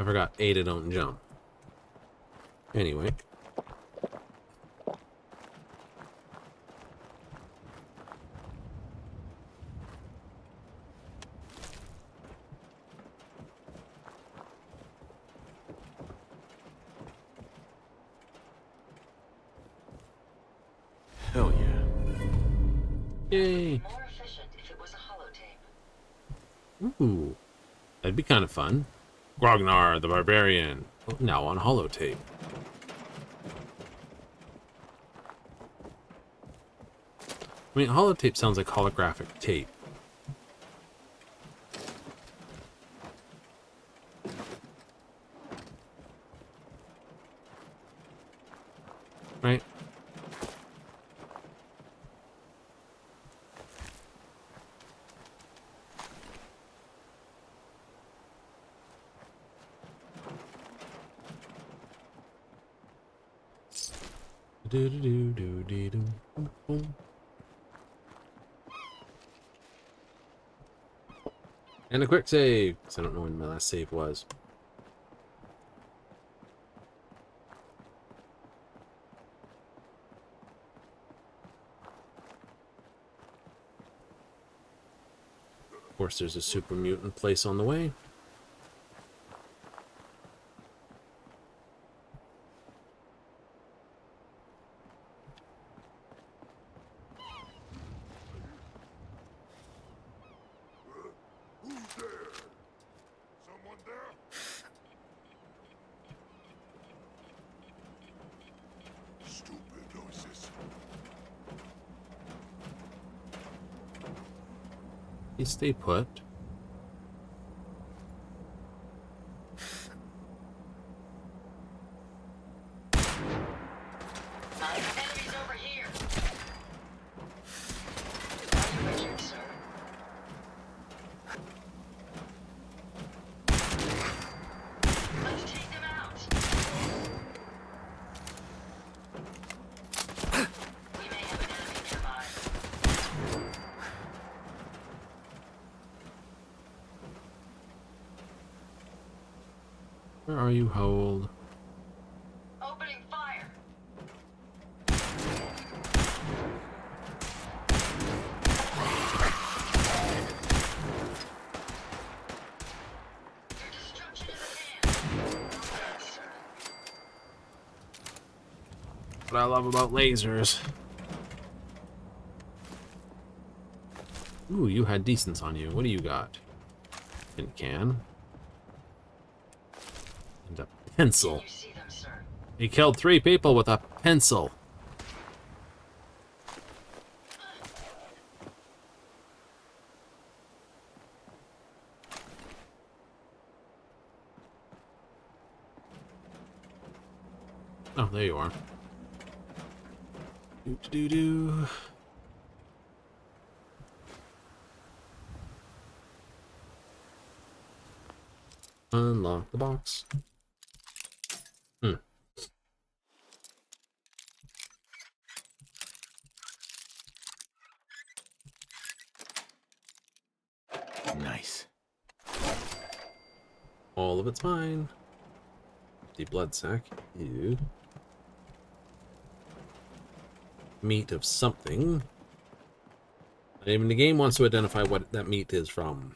I forgot Ada don't jump. Anyway. Hell yeah. Yay. More efficient if it was a holotape. Ooh. That'd be kind of fun. Grognar the Barbarian. Now on holotape. I mean, holotape sounds like holographic tape. Right? Do do do do do do boom boom. And a quick save, because I don't know when my last save was. Of course, there's a super mutant place on the way. Who's there? Someone there? Stupid noises. You stay put. Enemies over here. Are you Richard, sir? Let's take them out. We may have an enemy nearby. Where are you, Hold? Opening fire. Your destruction is at hand. Yes, sir. What I love about lasers. Ooh, you had decence on you. What do you got? Tin can. And a pencil. You see them, sir. He killed 3 people with a pencil. Oh, there you are. Do-do-do-do. Unlock the box. Nice. All of it's mine. The blood sack. Ew. Meat of something. Not even the game wants to identify what that meat is from.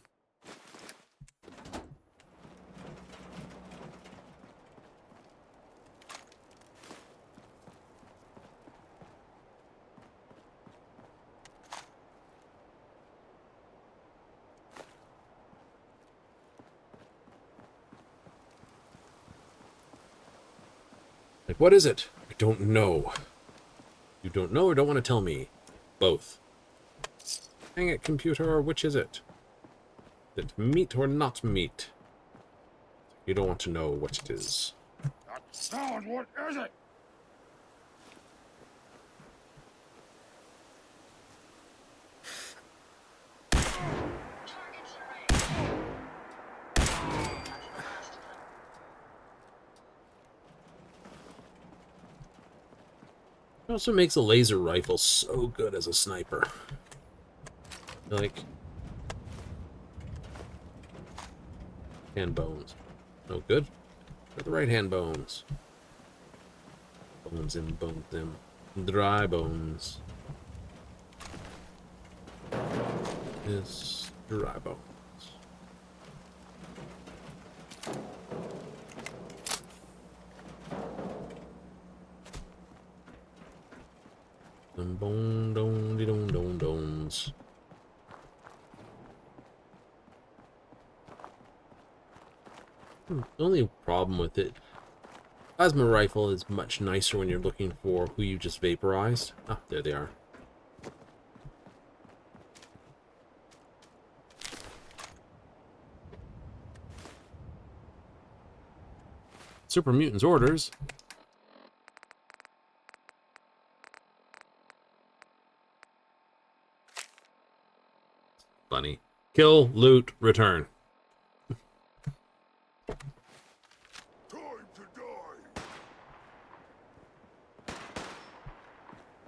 Like, what is it? I don't know. You don't know or don't want to tell me? Both. Hang it, computer, which is it? Is it meat or not meat? You don't want to know what it is. That sound, what is it? It also makes a laser rifle so good as a sniper. Like... hand bones. No good. For the right hand bones. Bones in, bones in. Dry bones. It's dry bones. Them bone don de don don dons. The only problem with it, plasma rifle is much nicer when you're looking for who you just vaporized. Ah, there they are. Super Mutant's orders. Funny. Kill, loot, return.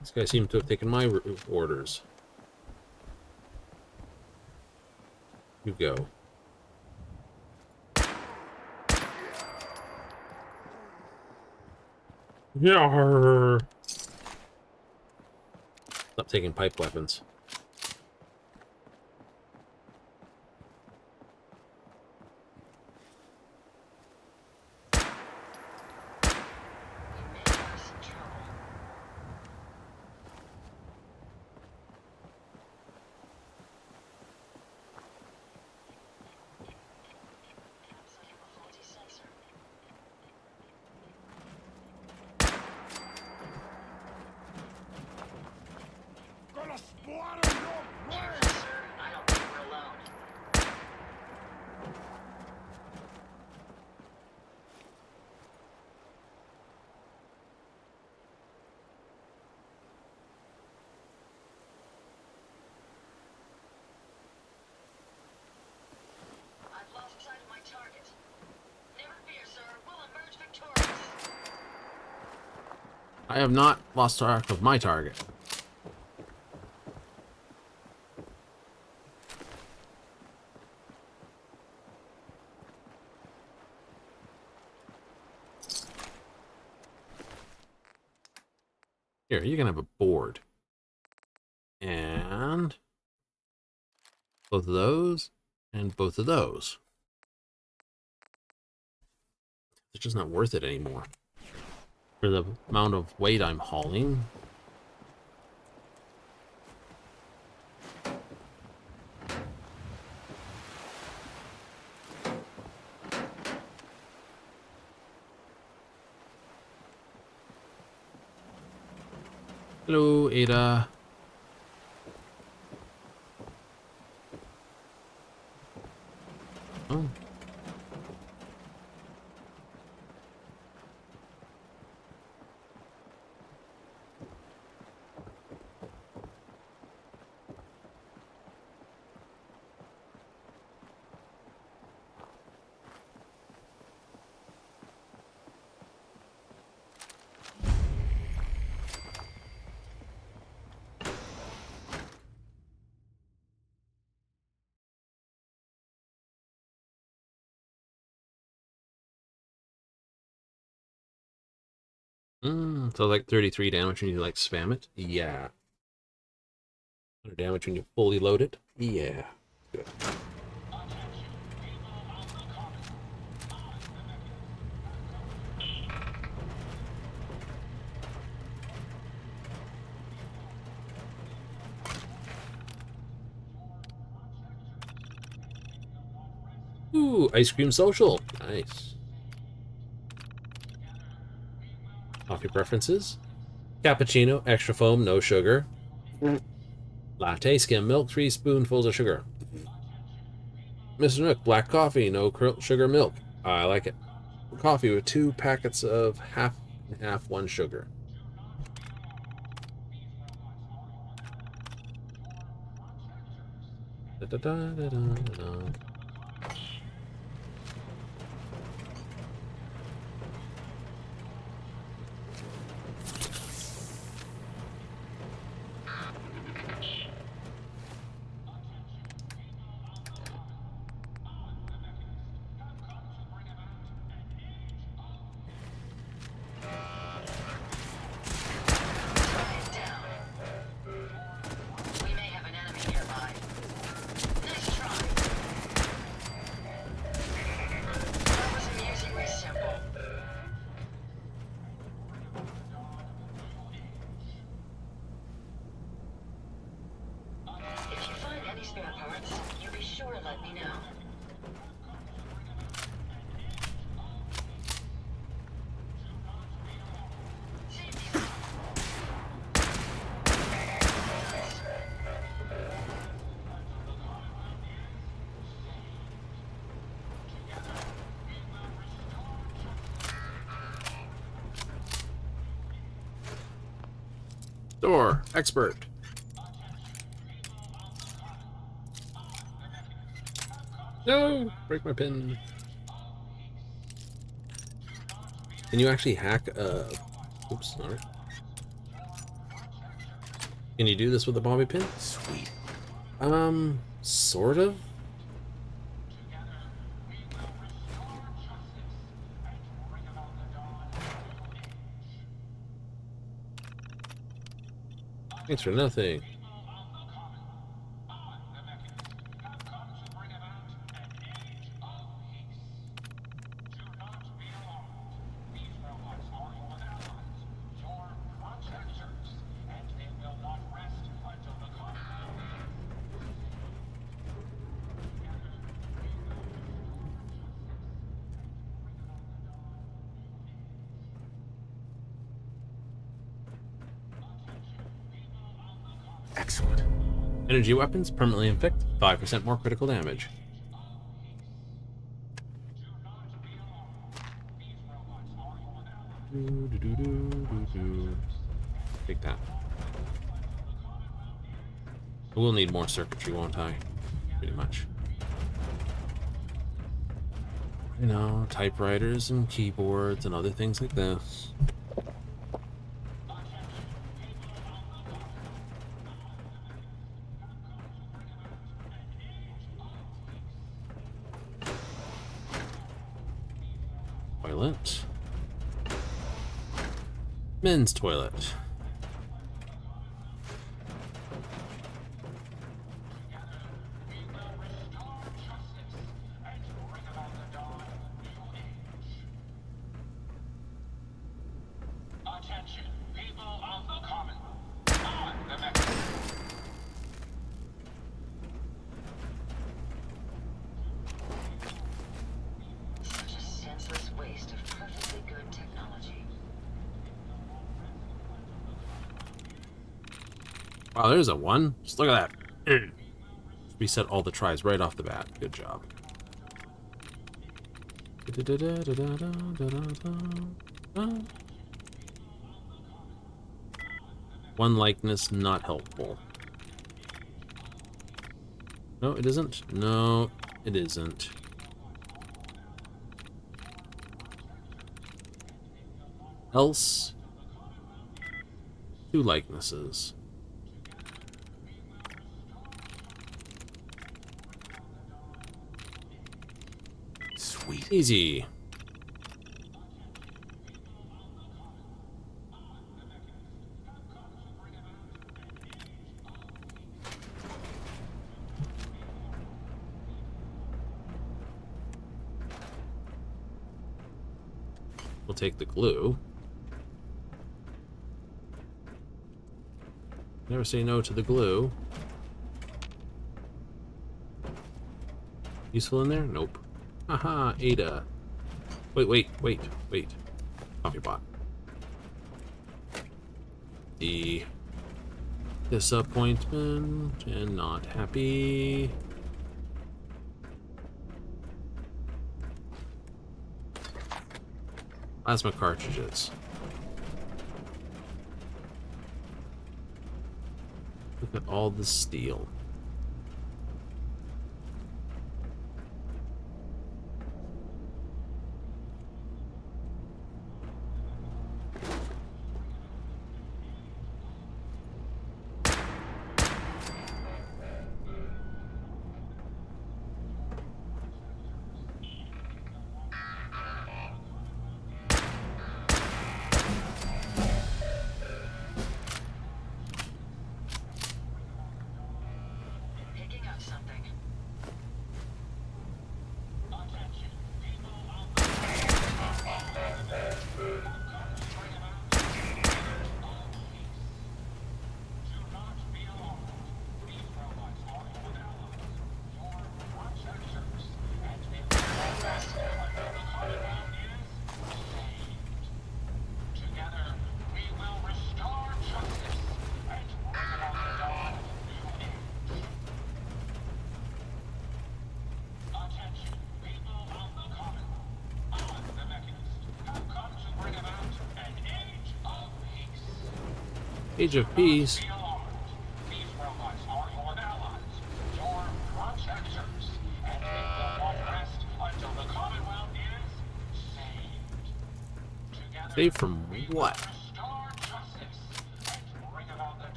This guy seems to have taken my orders. You go. Yarr. Stop taking pipe weapons. I have not lost track of my target. Here, you can have a board. And both of those, and both of those. It's just not worth it anymore. For the amount of weight I'm hauling. Hello, Ada. Oh. So like 33 damage when you like spam it? Yeah. 100 damage when you fully load it? Yeah. Good. Ooh, ice cream social. Nice. coffee preferences. Cappuccino, extra foam, no sugar. Latte, skim milk, 3 spoonfuls of sugar. Mr. Nook, black coffee, no sugar milk. I like it. Coffee with 2 packets of half and half, 1 sugar. Da, da, da, da, da, da. We may have an enemy nearby. Nice try. That was amusingly simple. If you find any spare parts, you be sure to let me know. Door, expert. No, break my pin. Can you actually hack oops, sorry. Can you do this with a bobby pin? Sweet. Sort of. Thanks for nothing. Excellent. Energy weapons permanently inflict 5% more critical damage. Take that. We'll need more circuitry, won't I? Pretty much. You know, typewriters and keyboards and other things like this. Toilet. Men's toilet. Attention, people of the Commonwealth. On the mech. Such a senseless waste of perfectly good technology. Wow, there's a 1. Just look at that. Reset all the tries right off the bat. Good job. One likeness not helpful. No, it isn't. No, it isn't. Else, 2 likenesses. Sweet. Easy. We'll take the glue. Never say no to the glue. Useful in there? Nope. Haha, Ada. Wait. Coffee pot. The disappointment and not happy. Plasma cartridges. Look at all the steel. Age of Peace. Saved from what?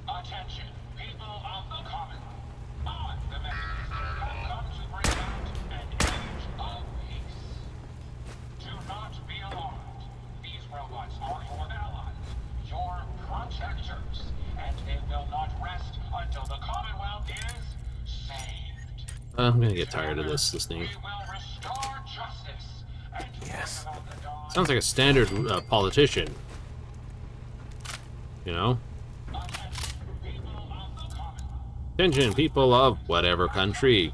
Attention, people of the common. On the Mexicans have come to bring about an age of peace. Do not be alarmed. These robots are your allies, your protectors, and they will not rest until the Commonwealth is saved. I'm gonna get tired of this thing. We will restore justice and Yes. bring about the dawn. Sounds like a standard politician. You know? Attention, people of whatever country.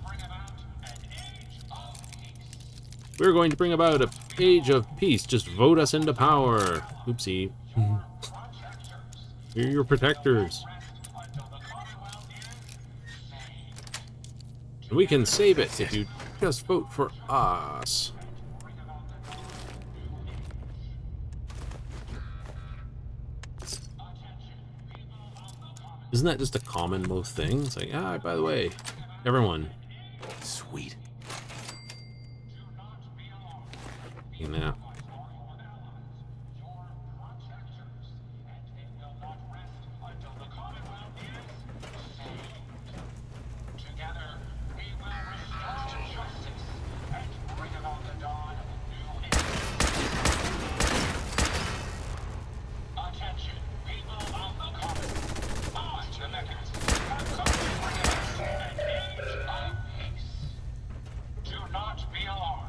We're going to bring about an age of peace. Just vote us into power. Oopsie. We're your protectors. And we can save it if you just vote for us. Isn't that just a common most thing? It's like, ah, by the way, everyone. Sweet. Yeah.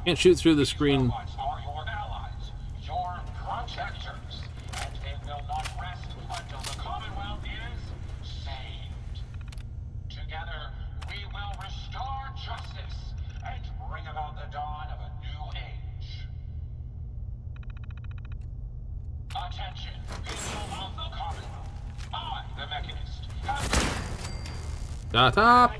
Can't shoot through the screen. Shut up!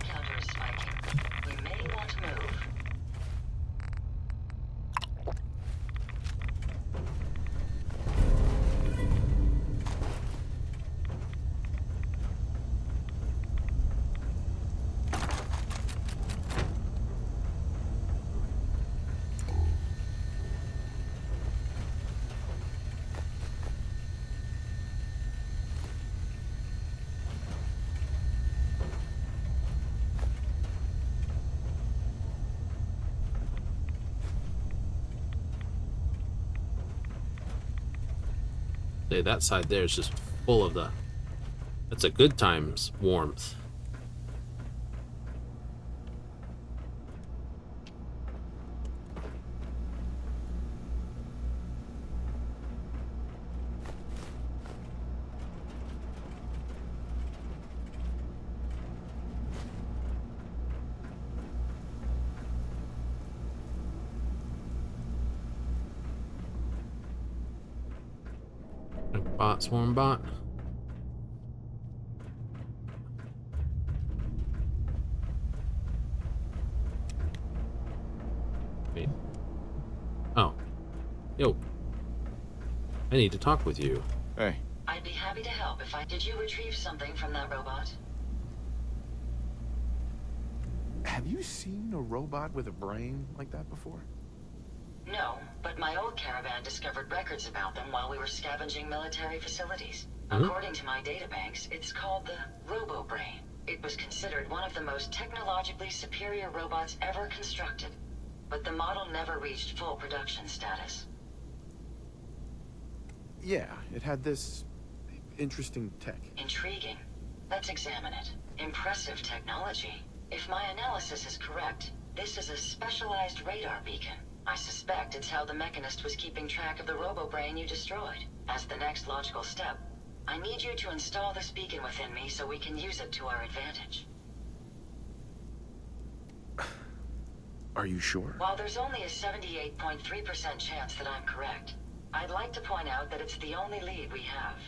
That side there is just full of that's a good times warmth. Bot, swarm bot. Wait. Oh. Yo. I need to talk with you. Hey. I'd be happy to help if I... Did you retrieve something from that robot? Have you seen a robot with a brain like that before? No, but my old caravan discovered records about them while we were scavenging military facilities. According to my databanks, it's called the Robo-Brain. It was considered one of the most technologically superior robots ever constructed, but the model never reached full production status. Yeah, it had this interesting tech. Intriguing. Let's examine it. Impressive technology. If my analysis is correct, this is a specialized radar beacon. I suspect it's how the Mechanist was keeping track of the Robo-Brain you destroyed. As the next logical step, I need you to install this beacon within me so we can use it to our advantage. Are you sure? While there's only a 78.3% chance that I'm correct, I'd like to point out that it's the only lead we have.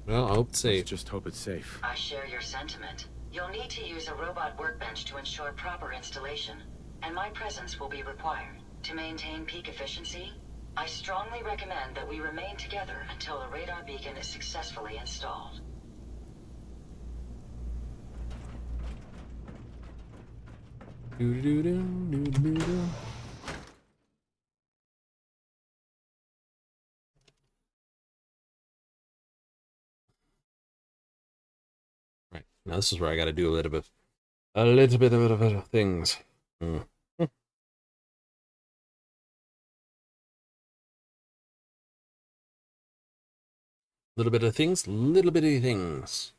Well, I hope it's safe. Let's just hope it's safe. I share your sentiment. You'll need to use a robot workbench to ensure proper installation, and my presence will be required. To maintain peak efficiency, I strongly recommend that we remain together until the radar beacon is successfully installed. Right. Now this is where I got to do a little bit of things. Little bit of things, little bitty things.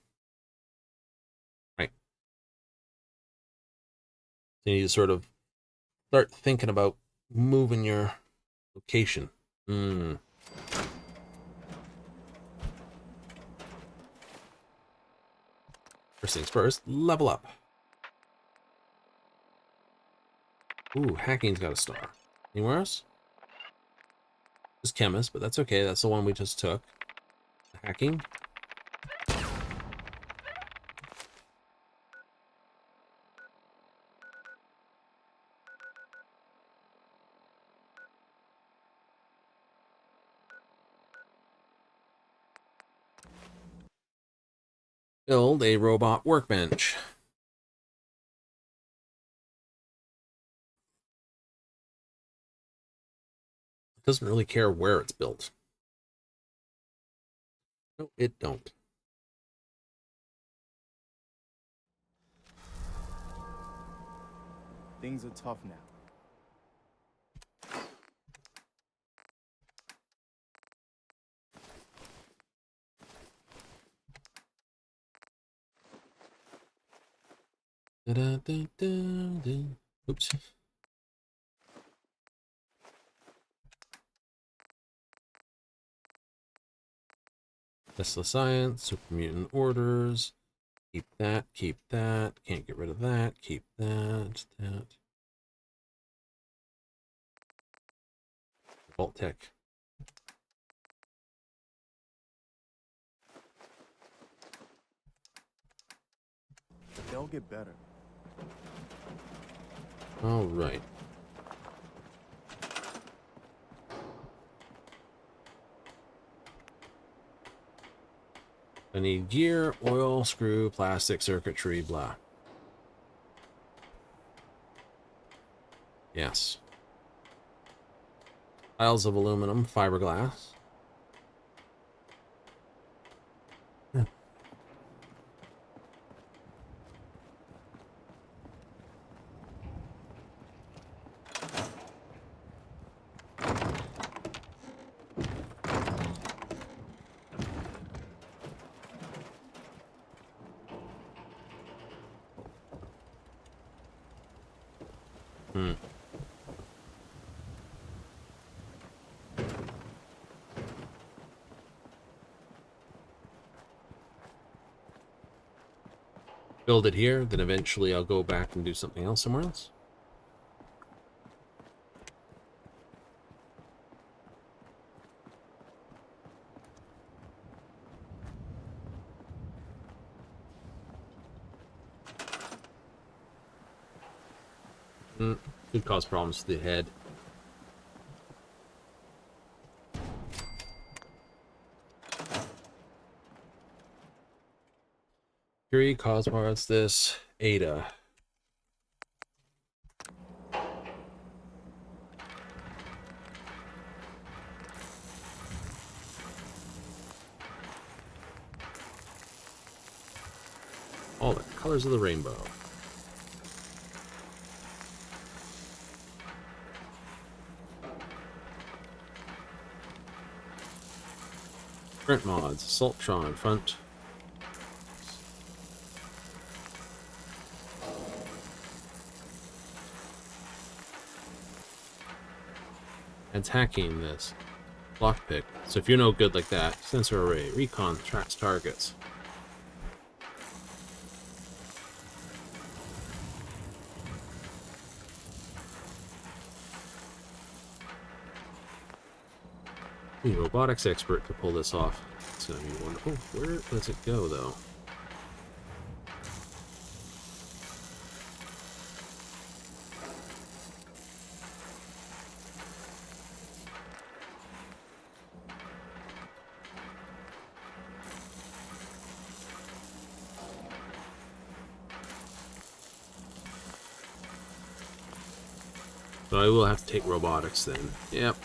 Right. So you need to sort of start thinking about moving your location. First things first, level up. Ooh, hacking's got a star. Anywhere else? Just chemist, but that's okay. That's the one we just took. Hacking. Build a robot workbench. It doesn't really care where it's built. No, it don't. Things are tough now. Oops. Tesla Science, Super Mutant Orders. Keep that, keep that. Can't get rid of that. Keep that, that. Vault Tech. They'll get better. All right. I need gear, oil, screw, plastic, circuitry, blah. Yes. Piles of aluminum, fiberglass. Build it here, then eventually I'll go back and do something else somewhere else. Could cause problems to the head. Fury, Cosmos, this, Ada. All the colors of the rainbow. Front mods, Assaultron, front. Attacking this. Lockpick. So if you're no good like that, sensor array, recon, tracks targets. Need a robotics expert to pull this off. It's gonna be wonderful. Where does it go though? So I will have to take robotics then. Yep.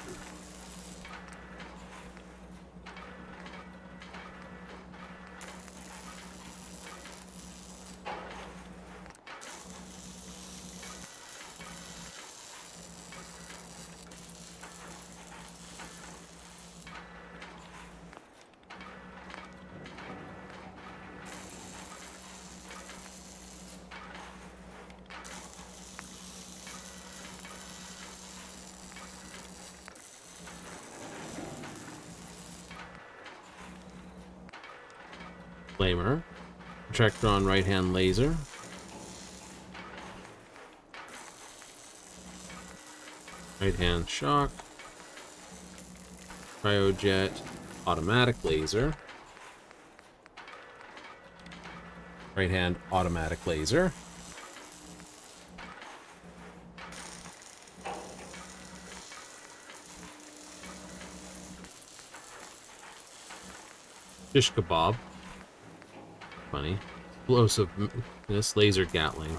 Flamer. Tractron right hand laser. Right hand shock. Cryojet. Automatic laser. Right hand automatic laser. Shish kebab. Funny. Explosiveness laser Gatling.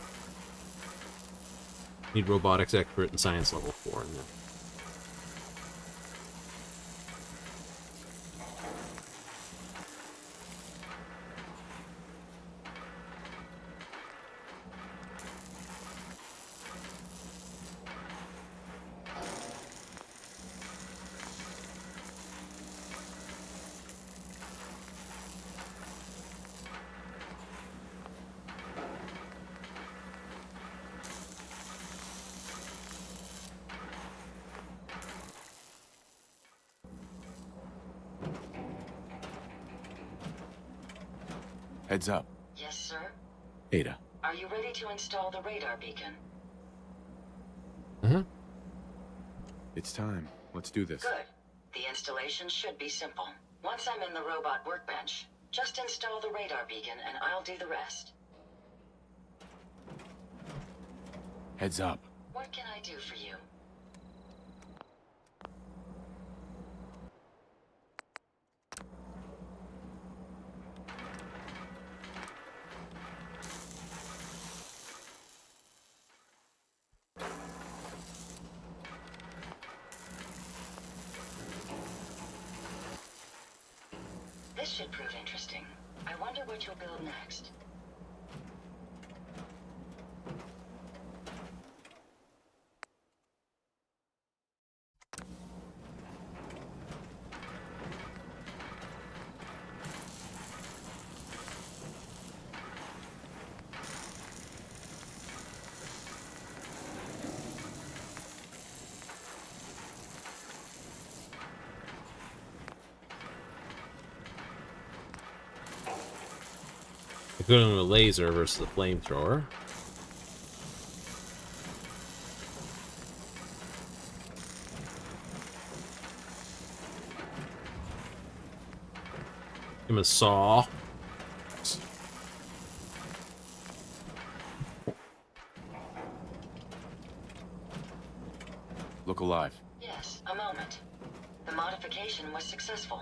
Need robotics expert and science level 4 in there. Heads up. Yes, sir? Ada. Are you ready to install the radar beacon? Uh-huh. It's time. Let's do this. Good. The installation should be simple. Once I'm in the robot workbench, just install the radar beacon and I'll do the rest. Heads up. What can I do for you? This should prove interesting. I wonder what you'll build next. Going with a laser versus a flamethrower. Give him a saw. look alive. Yes, a moment. The modification was successful.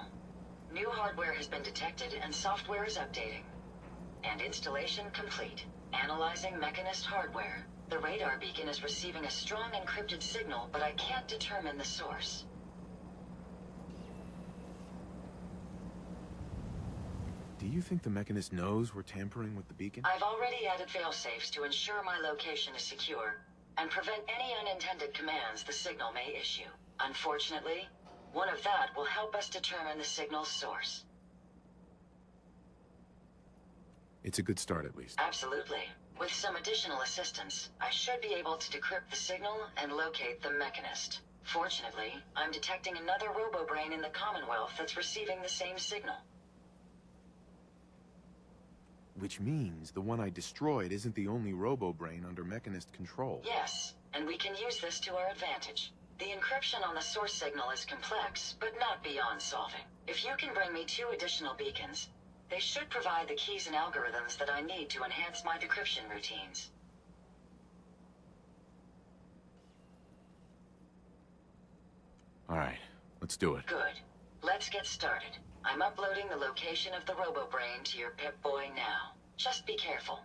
New hardware has been detected and software is updating. And installation complete. Analyzing Mechanist hardware. The radar beacon is receiving a strong encrypted signal, but I can't determine the source. Do you think the Mechanist knows we're tampering with the beacon? I've already added failsafes to ensure my location is secure, and prevent any unintended commands the signal may issue. Unfortunately, one of that will help us determine the signal's source. It's a good start, at least. Absolutely. With some additional assistance, I should be able to decrypt the signal and locate the Mechanist. Fortunately, I'm detecting another robo-brain in the Commonwealth that's receiving the same signal. Which means the one I destroyed isn't the only robo-brain under Mechanist control. Yes, and we can use this to our advantage. The encryption on the source signal is complex, but not beyond solving. If you can bring me 2 additional beacons, they should provide the keys and algorithms that I need to enhance my decryption routines. Alright, let's do it. Good. Let's get started. I'm uploading the location of the robo-brain to your Pip-Boy now. Just be careful.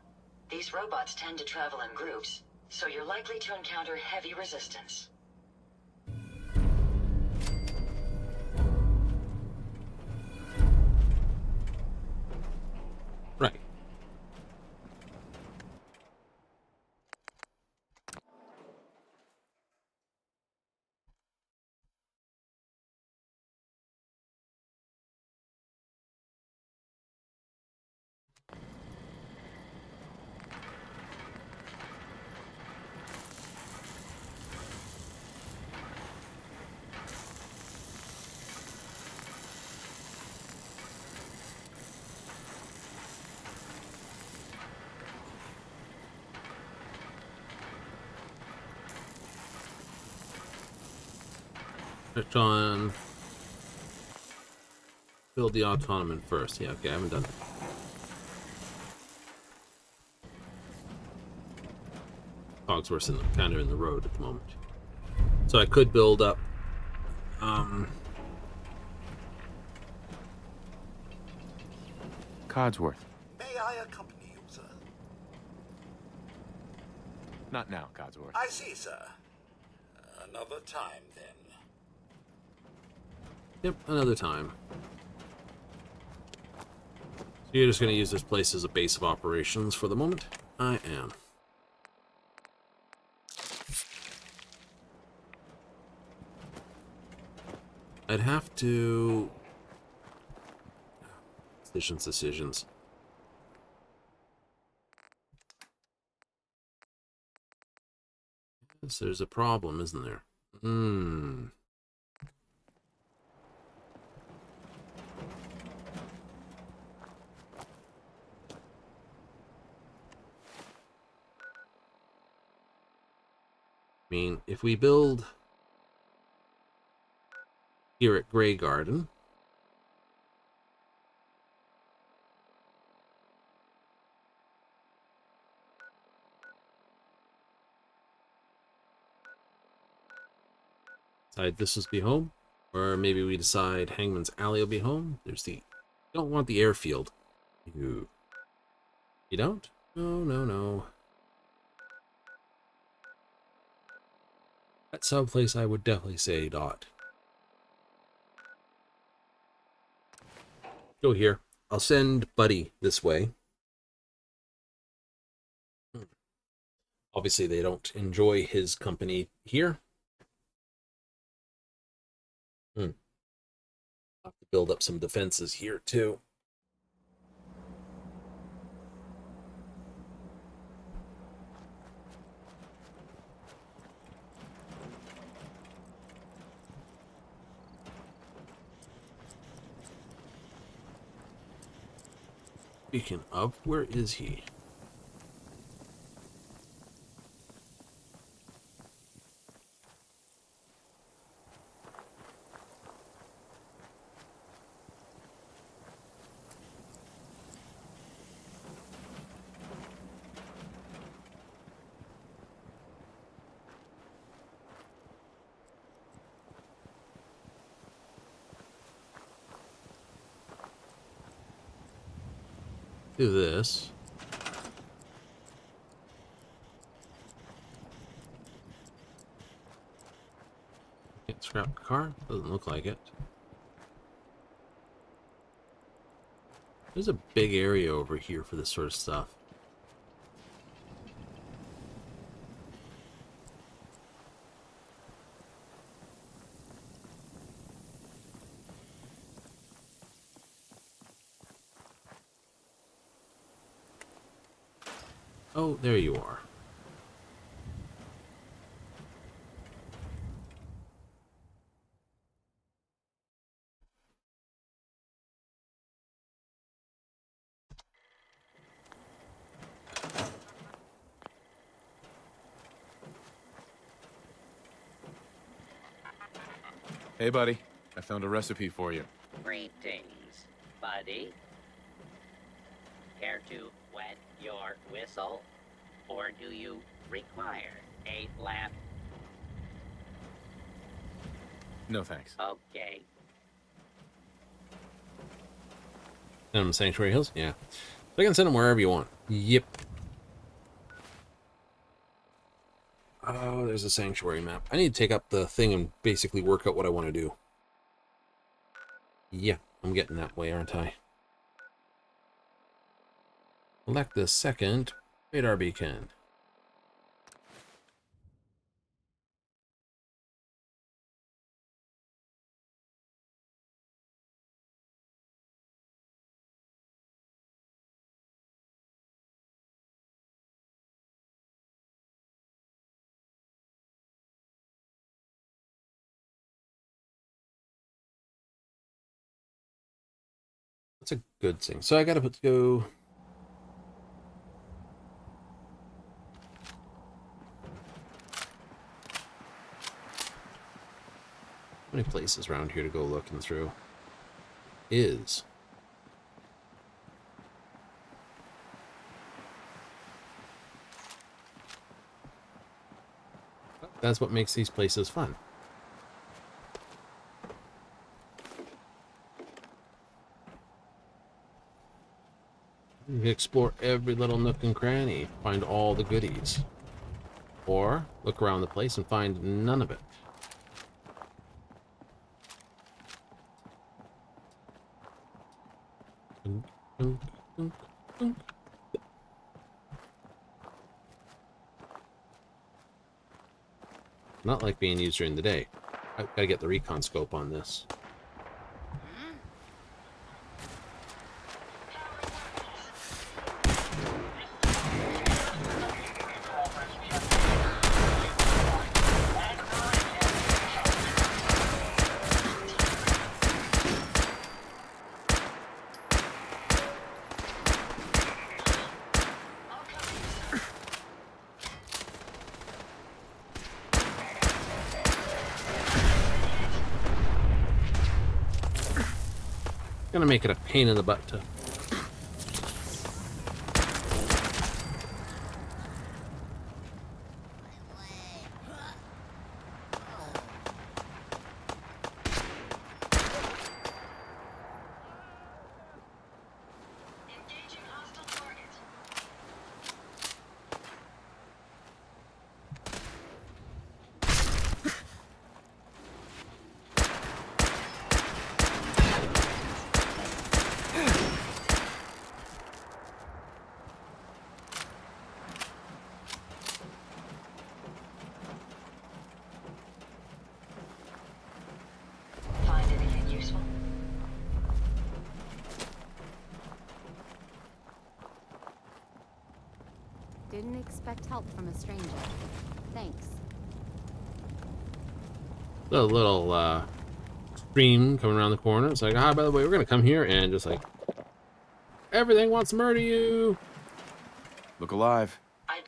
These robots tend to travel in groups, so you're likely to encounter heavy resistance. Right. Switch on. Build the autonomous first. Yeah, okay, I haven't done that. Cogsworth's kind of in the road at the moment. So I could build up Codsworth. May I accompany you, sir? Not now, Codsworth. I see, sir. Another time, then. Yep, another time. So you're just going to use this place as a base of operations for the moment? I am. I'd have to... Decisions. Yes, there's a problem, isn't there? I mean, if we build here at Grey Garden, decide this will be home, or maybe we decide Hangman's Alley will be home. There's the... You don't want the airfield. You don't? No. That's someplace I would definitely say not. Go here. I'll send Buddy this way. Obviously, they don't enjoy his company here. Have to build up some defenses here, too. Speaking of, where is he? do this. Can't scrap the car? Doesn't look like it. There's a big area over here for this sort of stuff. Oh, there you are. Hey, buddy. I found a recipe for you. Greetings, buddy. Care to wet your whistle? Or do you require a lap? No thanks. Okay. Send them to Sanctuary Hills? Yeah. So I can send them wherever you want. Yep. Oh, there's a sanctuary map. I need to take up the thing and basically work out what I want to do. Yeah, I'm getting that way, aren't I? Select the second radar beacon. That's a good thing. So I gotta go. How many places around here to go looking through? That's what makes these places fun. You can explore every little nook and cranny, find all the goodies. Or look around the place and find none of it. Dunk, dunk, dunk, dunk. Not like being used during the day. I've got to get the recon scope on this. Gonna make it a pain in the butt to... Find anything useful? Didn't expect help from a stranger. Thanks. The little stream coming around the corner. It's like, ah, by the way, we're gonna come here and just like... Everything wants to murder you! Look alive.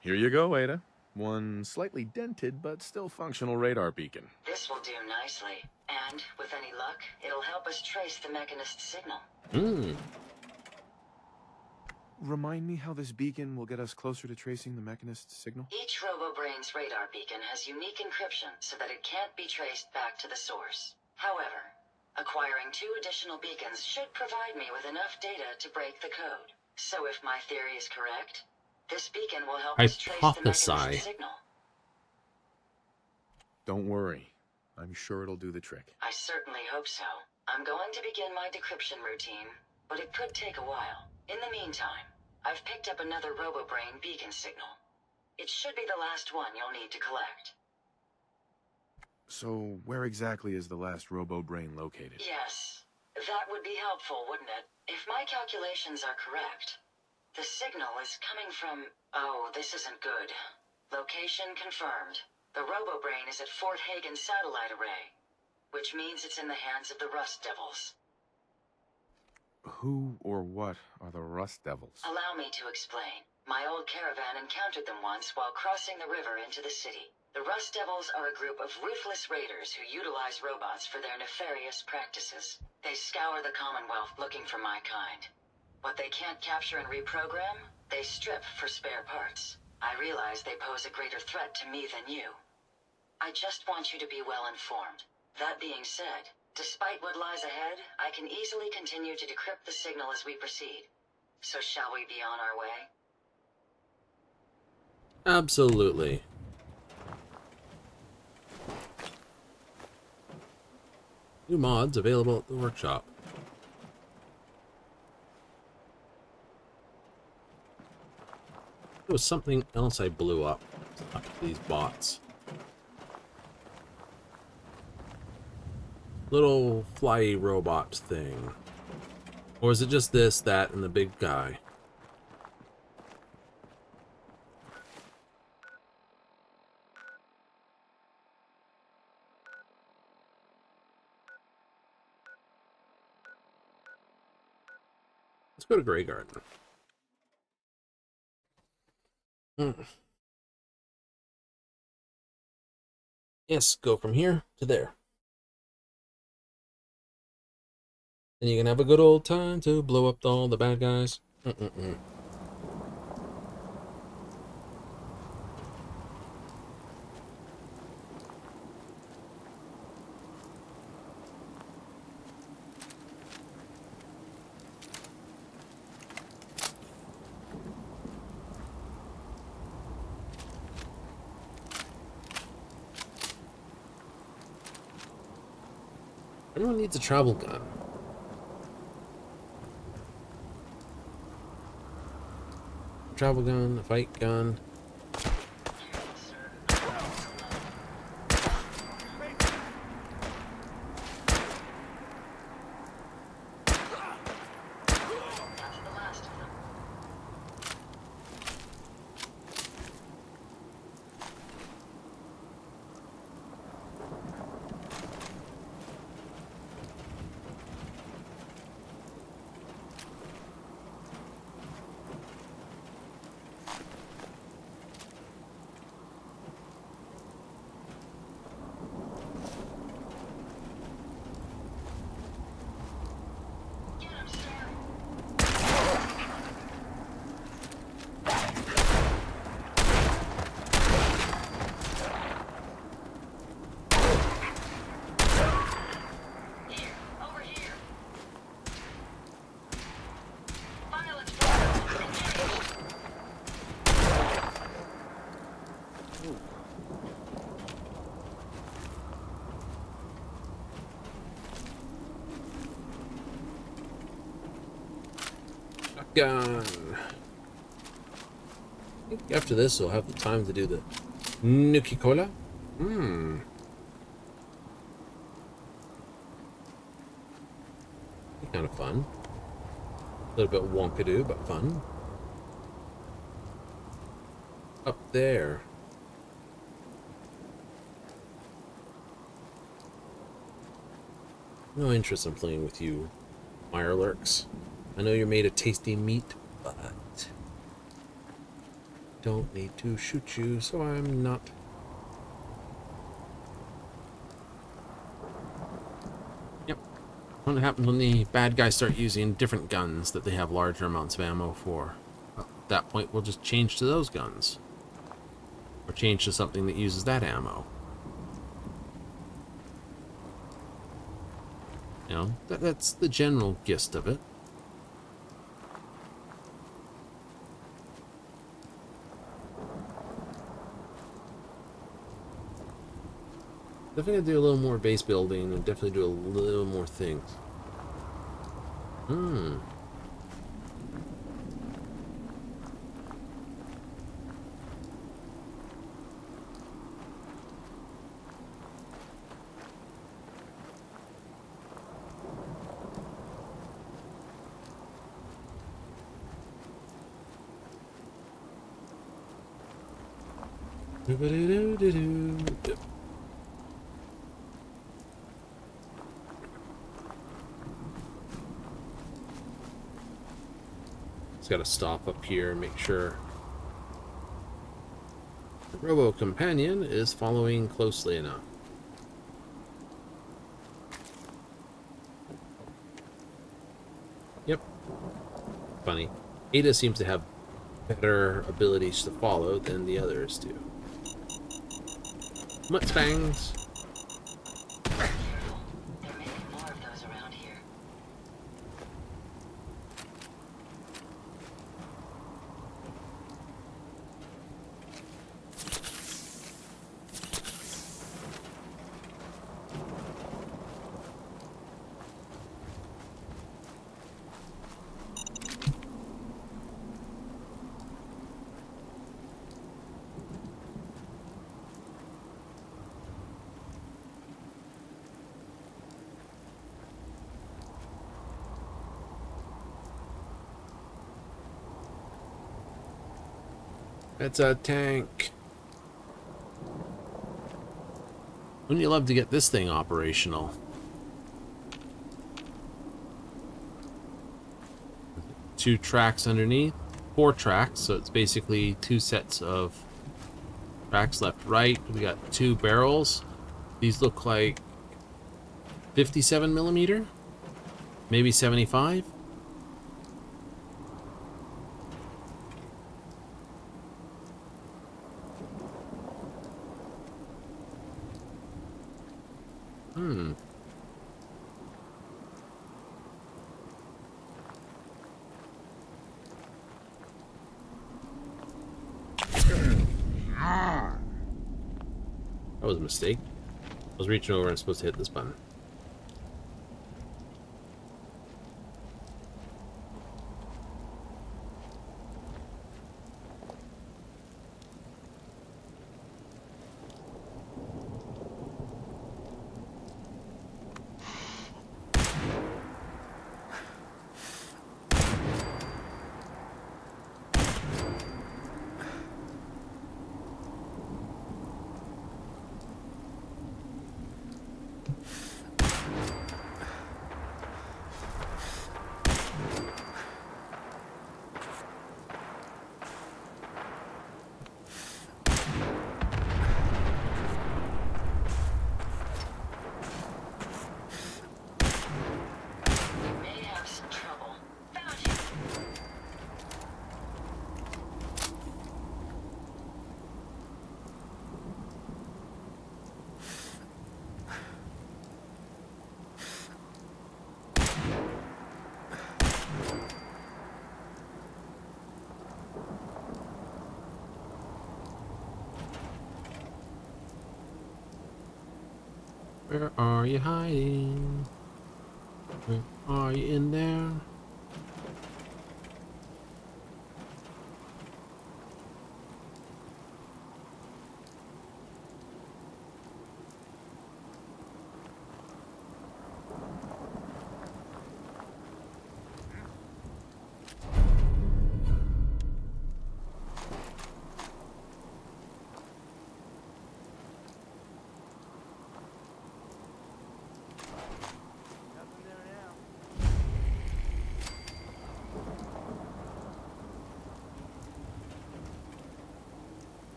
Here you go, Ada. One slightly dented but still functional radar beacon. This will do nicely. And, with any luck, it'll help us trace the Mechanist signal. Remind me how this beacon will get us closer to tracing the Mechanist signal? Each RoboBrain's radar beacon has unique encryption so that it can't be traced back to the source. However, acquiring 2 additional beacons should provide me with enough data to break the code. So if my theory is correct, this beacon will help us trace the mechanism Hypothesize. signal. Don't worry. I'm sure it'll do the trick. I certainly hope so. I'm going to begin my decryption routine, but it could take a while. In the meantime, I've picked up another RoboBrain beacon signal. It should be the last one you'll need to collect. So, where exactly is the last RoboBrain located? Yes, that would be helpful, wouldn't it? If my calculations are correct, the signal is coming from... Oh, this isn't good. Location confirmed. The RoboBrain is at Fort Hagen Satellite Array, which means it's in the hands of the Rust Devils. Who or what are the Rust Devils? Allow me to explain. My old caravan encountered them once while crossing the river into the city. The Rust Devils are a group of ruthless raiders who utilize robots for their nefarious practices. They scour the Commonwealth looking for my kind. What they can't capture and reprogram, they strip for spare parts. I realize they pose a greater threat to me than you. I just want you to be well informed. That being said, despite what lies ahead, I can easily continue to decrypt the signal as we proceed. So shall we be on our way? Absolutely. New mods available at the workshop. There was something else I blew up. These bots. Little flyy robot thing. Or is it just this, that, and the big guy? Let's go to Grey Garden. Yes, go from here to there. And you can have a good old time to blow up all the bad guys. Everyone needs a travel gun. Travel gun, a fight gun. Gun. I think after this we'll have the time to do the Nuki Cola. Kind of fun. A little bit wonkadoo, but fun. Up there. No interest in playing with you, Mirelurks. I know you're made of tasty meat, but don't need to shoot you, so I'm not. Yep. What happens when the bad guys start using different guns that they have larger amounts of ammo for? Well, at that point, we'll just change to those guns. Or change to something that uses that ammo. You know, that's the general gist of it. Definitely gotta do a little more base building and definitely do a little more things. Hmm. Yep. Just gotta stop up here and make sure the Robo Companion is following closely enough. Yep. Funny. Ada seems to have better abilities to follow than the others do. Mutsfangs. There may be more of those around here. It's a tank. Wouldn't you love to get this thing operational? 2 tracks underneath, 4 tracks, so it's basically 2 sets of tracks left, right. We got 2 barrels. These look like 57mm, maybe 75. Hmm. That was a mistake. I was reaching over and supposed to hit this button. May have some trouble. Found you. Where are you hiding? Where are you in there? Nothing there now.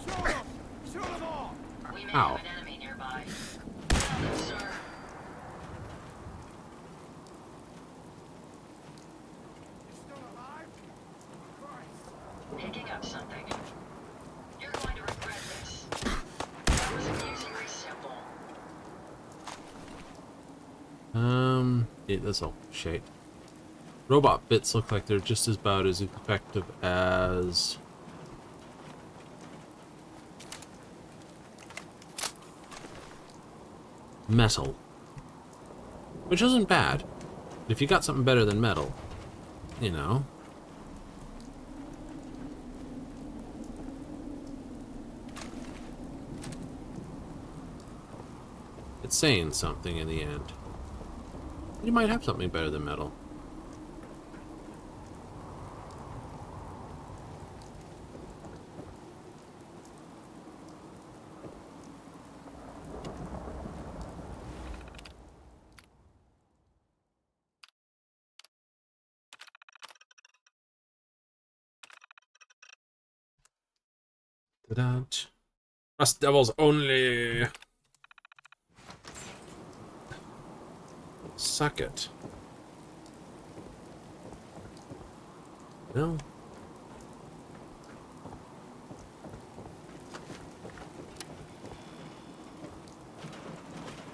Shoot 'em! Shoot 'em all! We may Ow. have an enemy nearby. Found it, sir. You still alive? Christ. Picking up something. You're going to That's all shit. Robot bits look like they're just about as effective as metal, which isn't bad. If you got something better than metal, you know. It's saying something in the end. You might have something better than metal. That us devils only. Suck it. No.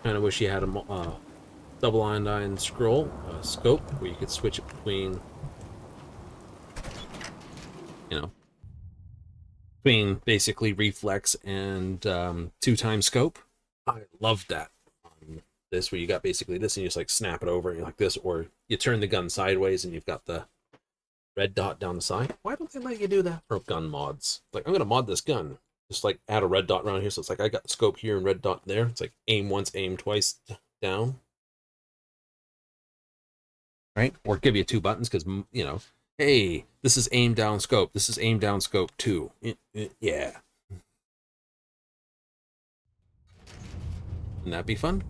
Kind of wish you had a double iodine scroll scope where you could switch it between, you know, between basically reflex and 2-time scope. I loved that on this, where you got basically this and you just like snap it over and you're like this, or you turn the gun sideways and you've got the red dot down the side. Why don't they let you do that for gun mods? Like, I'm gonna mod this gun, just like add a red dot around here, so it's like I got the scope here and red dot there. It's like aim once, aim twice down, right? Or give you 2 buttons because, you know, hey, this is aim down scope, this is aim down scope 2. Yeah. Wouldn't that be fun?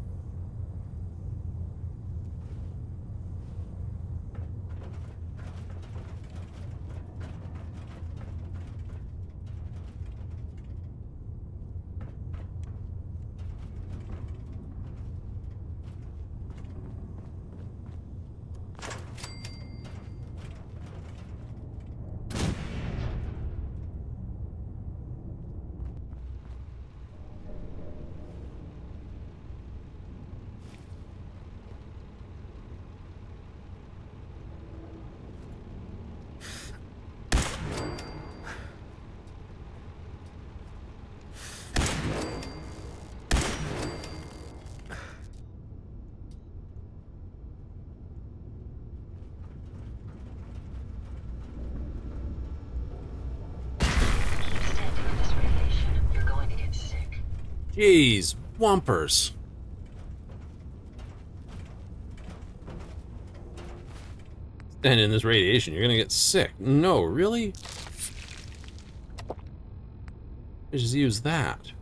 Jeez, Whompers. And in this radiation, you're gonna get sick. No, really? Just use that.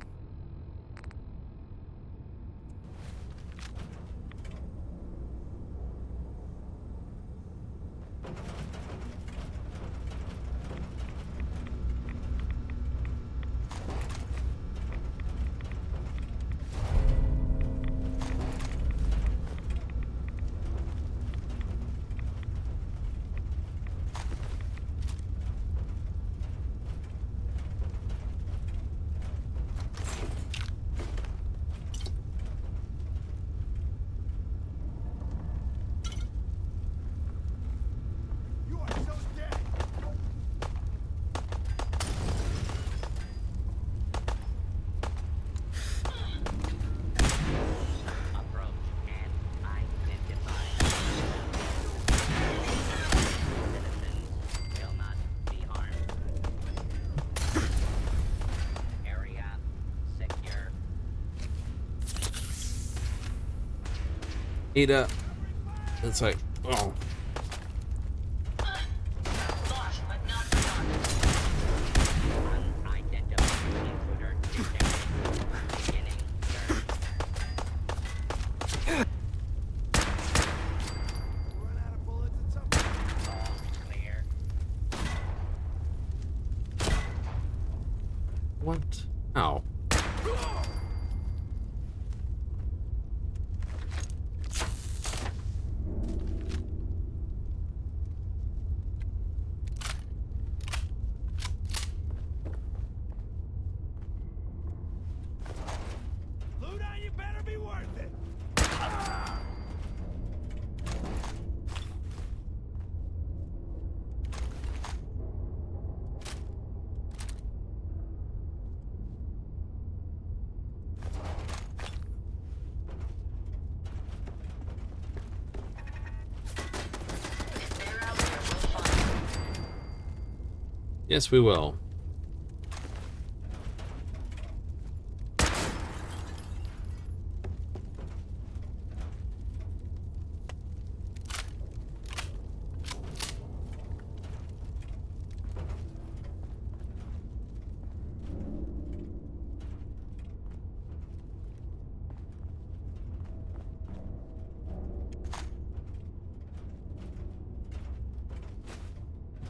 Ada, it's like, oh. What? Ow. Yes, we will.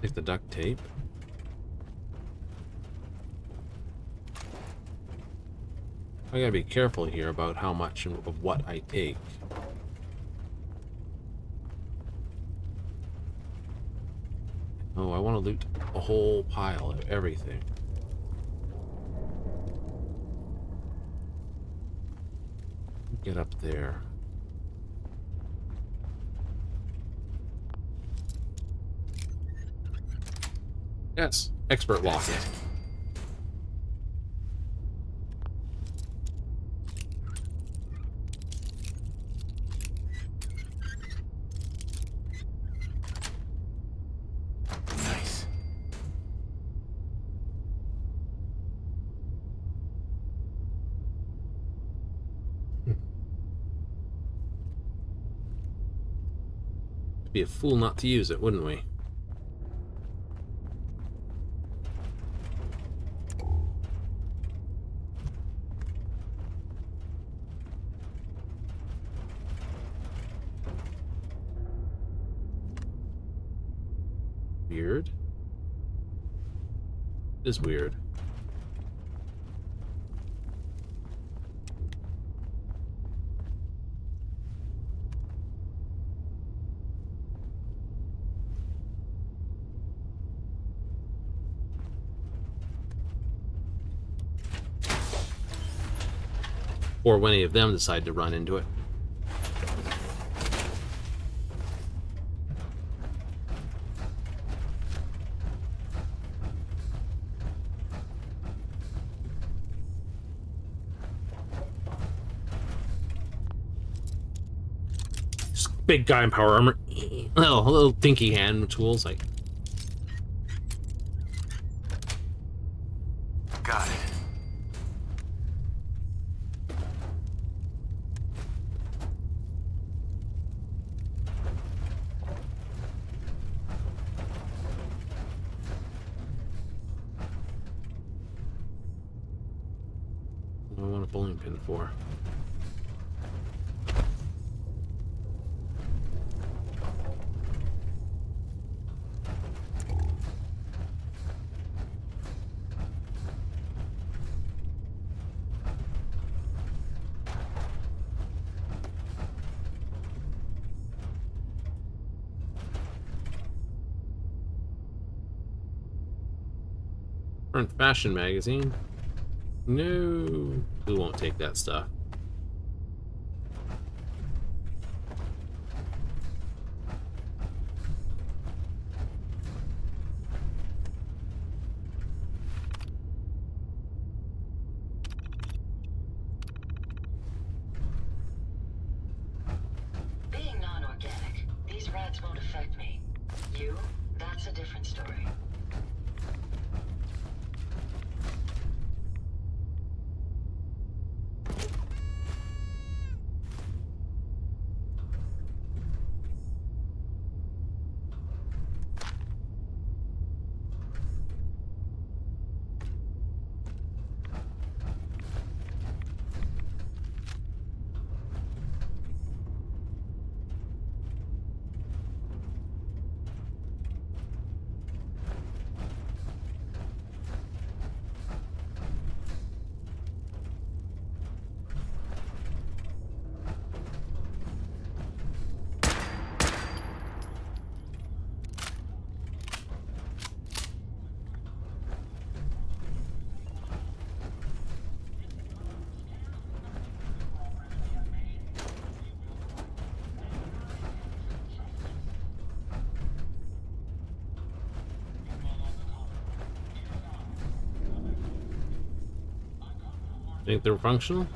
Take the duct tape. I gotta be careful here about how much of what I take. Oh, I want to loot a whole pile of everything. Get up there. Yes, expert lock it. Nice. Be a fool not to use it, wouldn't we? Weird. It is weird. Or when any of them decide to run into it. Just big guy in power armor. Oh, a little dinky hand tools like. Got it. What do I want a bowling pin for? Current fashion magazine. No, we won't take that stuff. Being non-organic, these rats won't affect me. You, that's a different story. Think they're functional?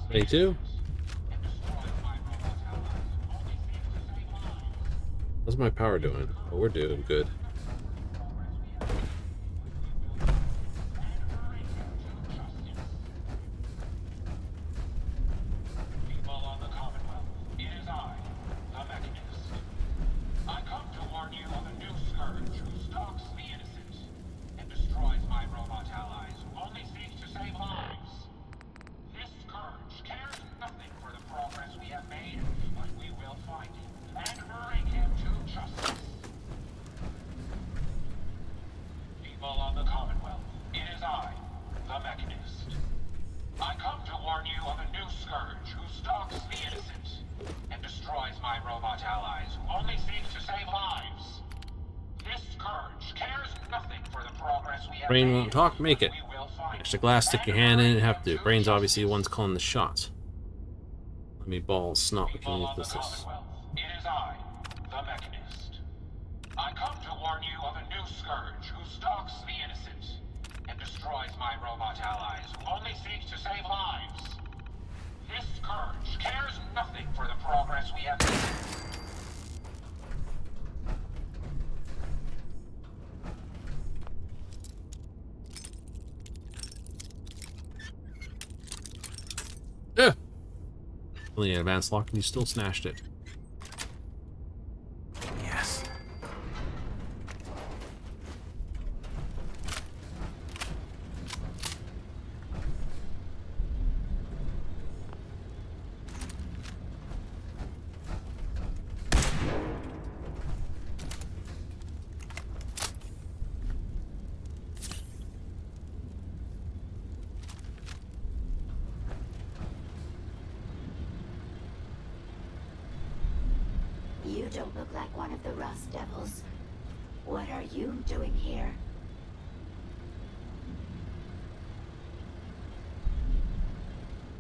22. How's my power doing? Oh, we're doing good. Brain won't talk, make it. Extra glass, stick your hand in it, have to. Brain's obviously the one's calling the shots. Let me balls, snot, we can use this. It is I, the Mechanist. I come to warn you of a new scourge who stalks the innocent and destroys my robot allies who only seek to save lives. This scourge cares nothing for the progress we have made. Only an advanced lock and you still smashed it. Yes. You don't look like one of the Rust Devils. What are you doing here?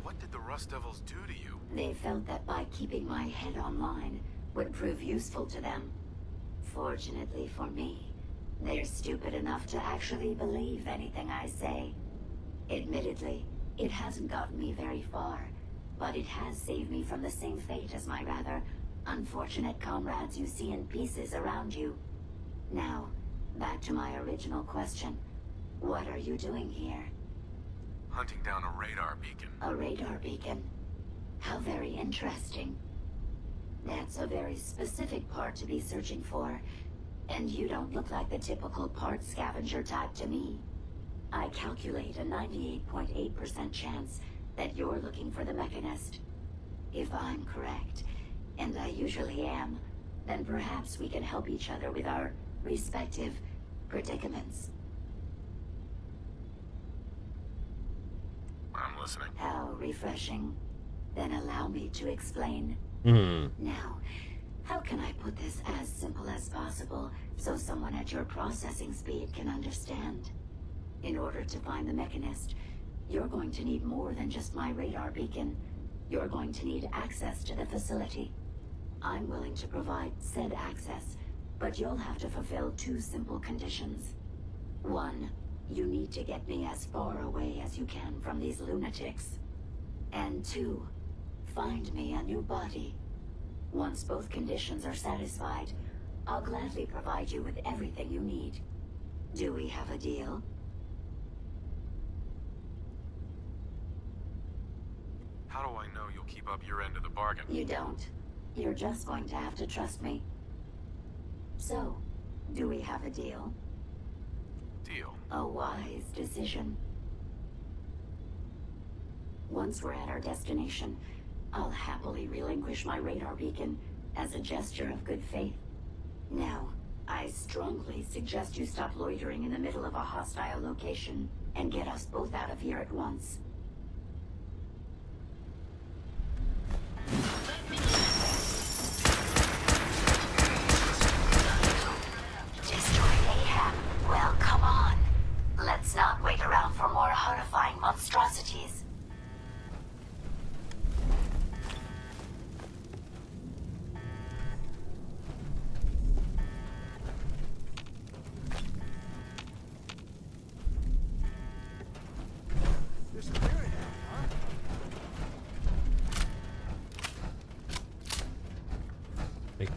What did the Rust Devils do to you? They felt that by keeping my head online would prove useful to them. Fortunately for me, they're stupid enough to actually believe anything I say. Admittedly, it hasn't gotten me very far, but it has saved me from the same fate as my rather unfortunate comrades you see in pieces around you. Now, back to my original question. What are you doing here? Hunting down a radar beacon. A radar beacon? How very interesting. That's a very specific part to be searching for, and you don't look like the typical part scavenger type to me. I calculate a 98.8% chance that you're looking for the Mechanist. If I'm correct, and I usually am, then perhaps we can help each other with our respective predicaments. I'm listening. How refreshing. Then allow me to explain. Now, how can I put this as simple as possible so someone at your processing speed can understand? In order to find the Mechanist, you're going to need more than just my radar beacon. You're going to need access to the facility. I'm willing to provide said access, but you'll have to fulfill two simple conditions. One, you need to get me as far away as you can from these lunatics. And two, find me a new body. Once both conditions are satisfied, I'll gladly provide you with everything you need. Do we have a deal? How do I know you'll keep up your end of the bargain? You don't. You're just going to have to trust me. So, do we have a deal? Deal. A wise decision. Once we're at our destination, I'll happily relinquish my radar beacon as a gesture of good faith. Now, I strongly suggest you stop loitering in the middle of a hostile location and get us both out of here at once. Well, come on. Let's not wait around for more horrifying monstrosities. This is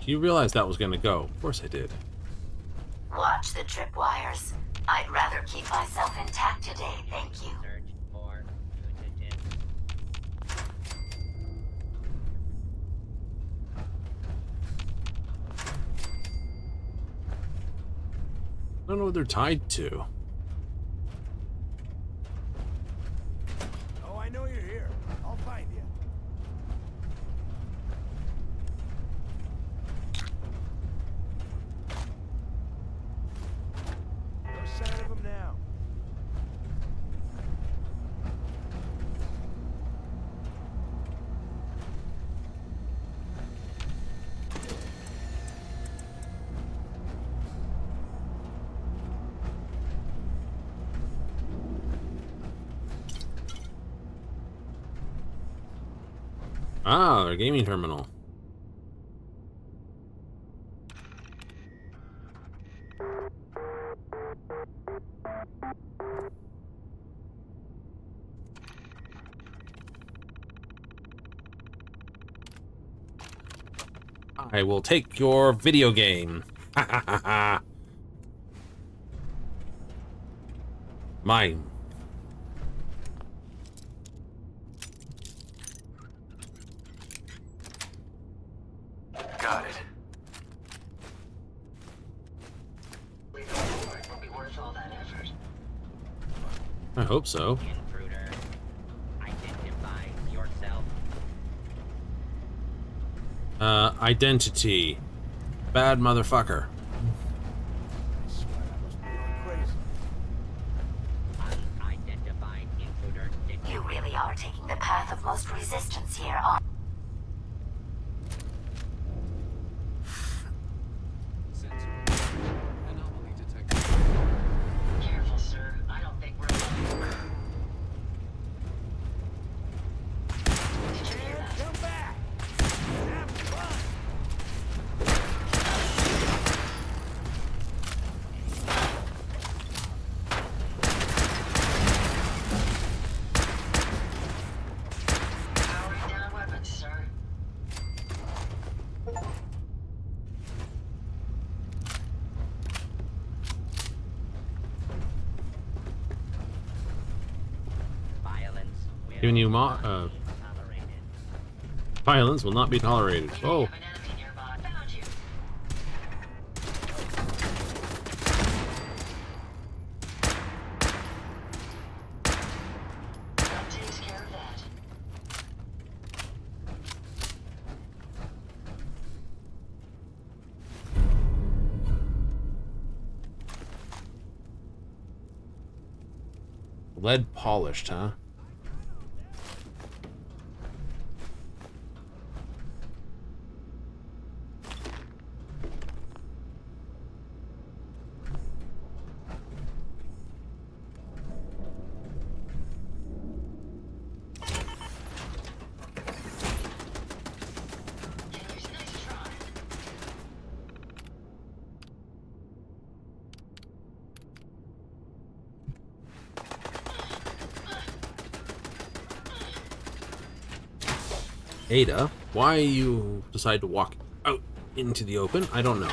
You realized that was going to go. Of course I did. Watch the tripwires. I'd rather keep myself intact today, thank you. Search for fugitives. I don't know what they're tied to. Oh, I know you're here. I'll find you. No sign of him now. Ah, their gaming terminal. I will take your video game. Ha ha ha ha. Mine. Got it. Leaving the board will be worth all that effort. I hope so. Intruder, identify yourself. Identity. Bad motherfucker. I swear I must be going crazy. Unidentified intruder detected. You really are taking the path of most resistance here, aren't Anomaly detected. Careful, sir. I don't think we're alone. Did you hear that? Come back! Have fun! Powering down weapons, sir. Violence will Giving you not be tolerated. violence will not be tolerated. We Oh, have an enemy nearby. Found you. That takes care of that. lead polished, huh? Nice try. Ada, why you decide to walk out into the open, I don't know.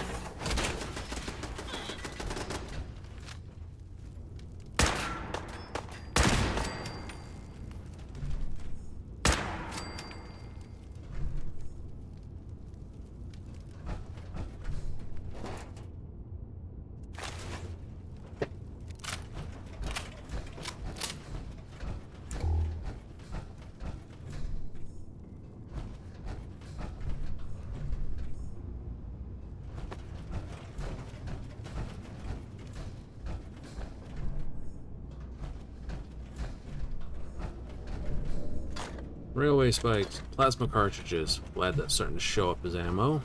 Railway spikes, plasma cartridges. Glad that's starting to show up as ammo.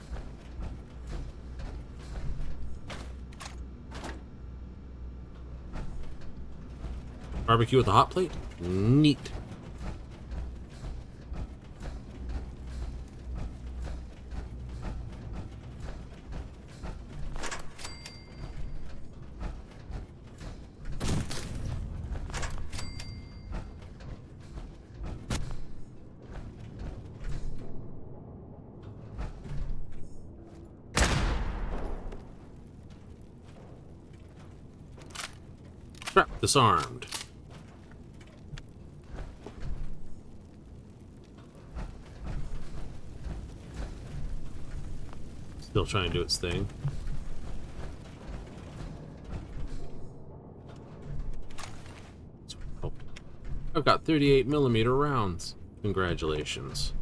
Barbecue with a hot plate? Neat. Trap disarmed. Still trying to do its thing. Oh. I've got 38mm rounds. Congratulations.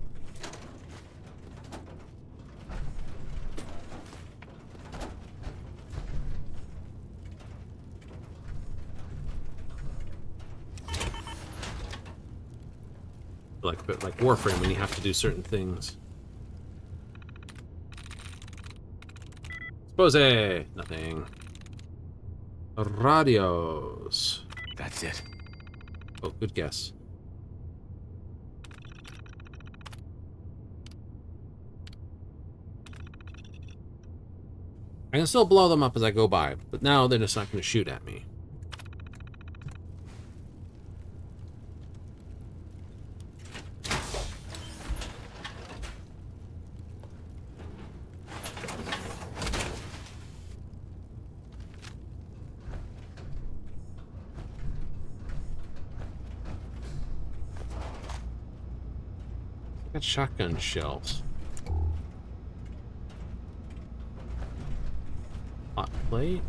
Like a bit like Warframe when you have to do certain things. Expose! Nothing. Radios. That's it. Oh, good guess. I can still blow them up as I go by, but now they're just not going to shoot at me. I got shotgun shells. Hot plate.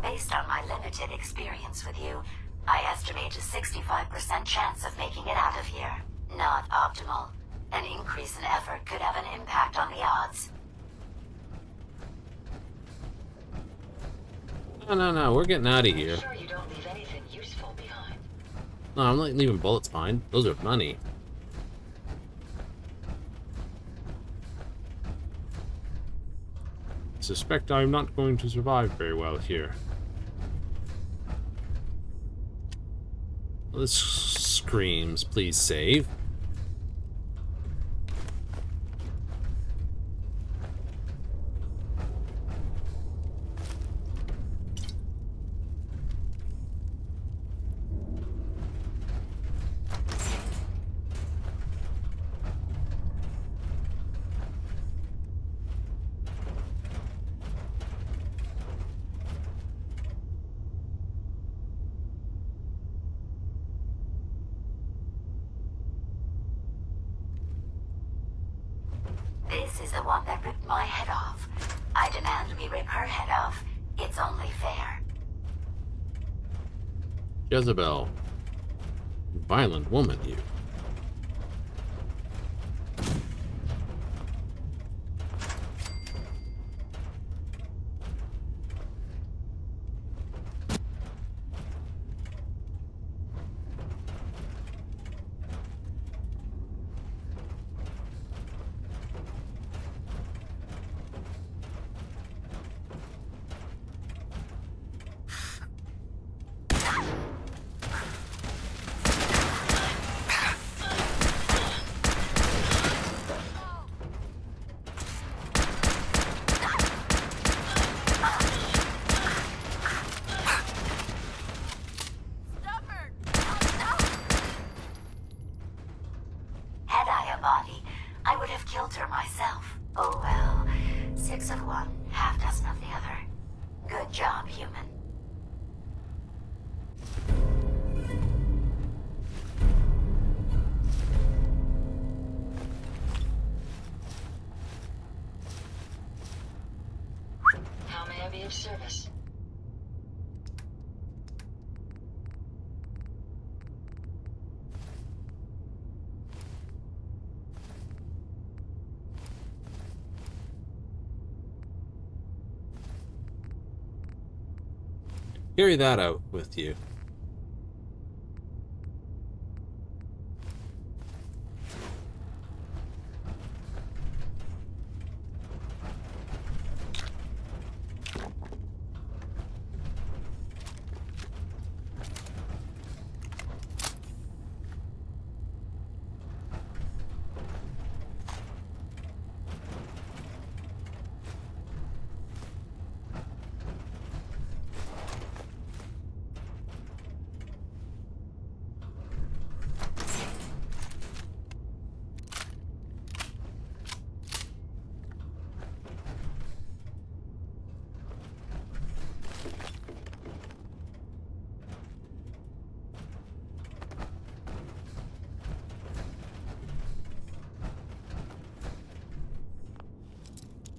Based on my limited experience with you, I estimate a 65% chance of making it out of here. Not optimal. An increase in effort could have an impact on the odds. No, we're getting out of here. Sure you don't leave anything useful behind. No, I'm not leaving bullets behind. Those are money. I suspect I'm not going to survive very well here. Well, this screams, please save. This is the one that ripped my head off. I demand we rip her head off. It's only fair. Jezebel. Violent woman, you. Had I a body, I would have killed her myself. Oh well, 6 of one, half dozen of the other. Good job, human. How may I be of service? Carry that out with you.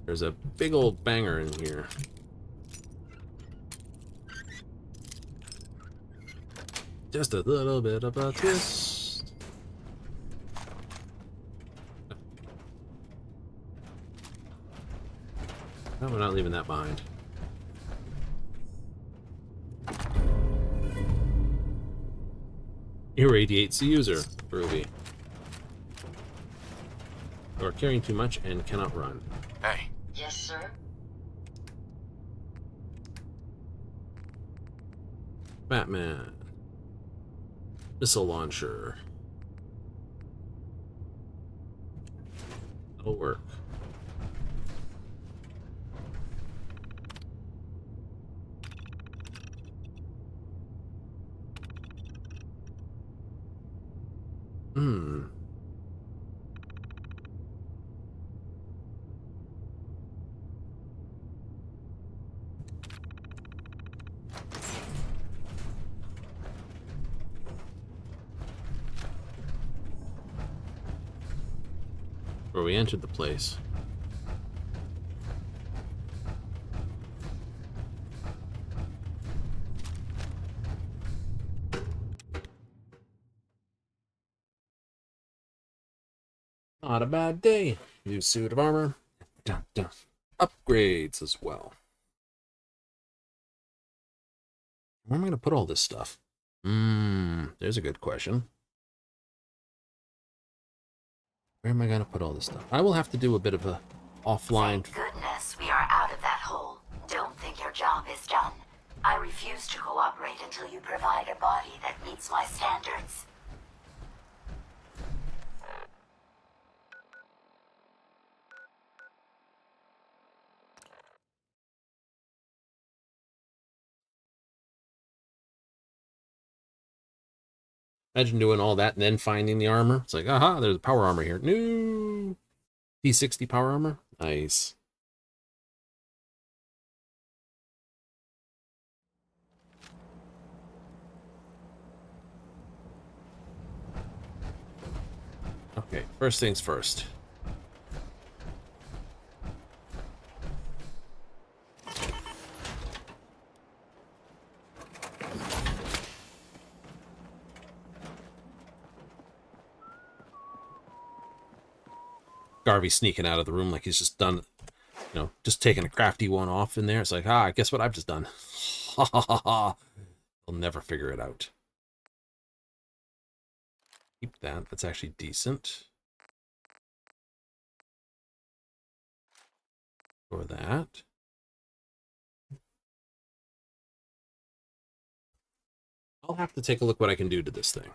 There's a big old banger in here. Just a little bit of a twist. No, we're not leaving that behind. Irradiates the user, Ruby. You are carrying too much and cannot run. Hey. Yes, sir? Batman. Missile launcher. That'll work. Hmm. Where we entered the place. Not a bad day. New suit of armor. Dun, dun. Upgrades as well. Where am I going to put all this stuff? There's a good question. Where am I going to put all this stuff? I will have to do a bit of a offline... Thank goodness we are out of that hole. Don't think your job is done. I refuse to cooperate until you provide a body that meets my standards. Imagine doing all that and then finding the armor. It's like, aha, there's a power armor here. No! P60 power armor? Nice. Okay, first things first. Garvey sneaking out of the room like he's just done, you know, just taking a crafty one off in there. It's like, guess what I've just done? Ha ha ha ha. They'll never figure it out. Keep that. That's actually decent. For that. I'll have to take a look what I can do to this thing.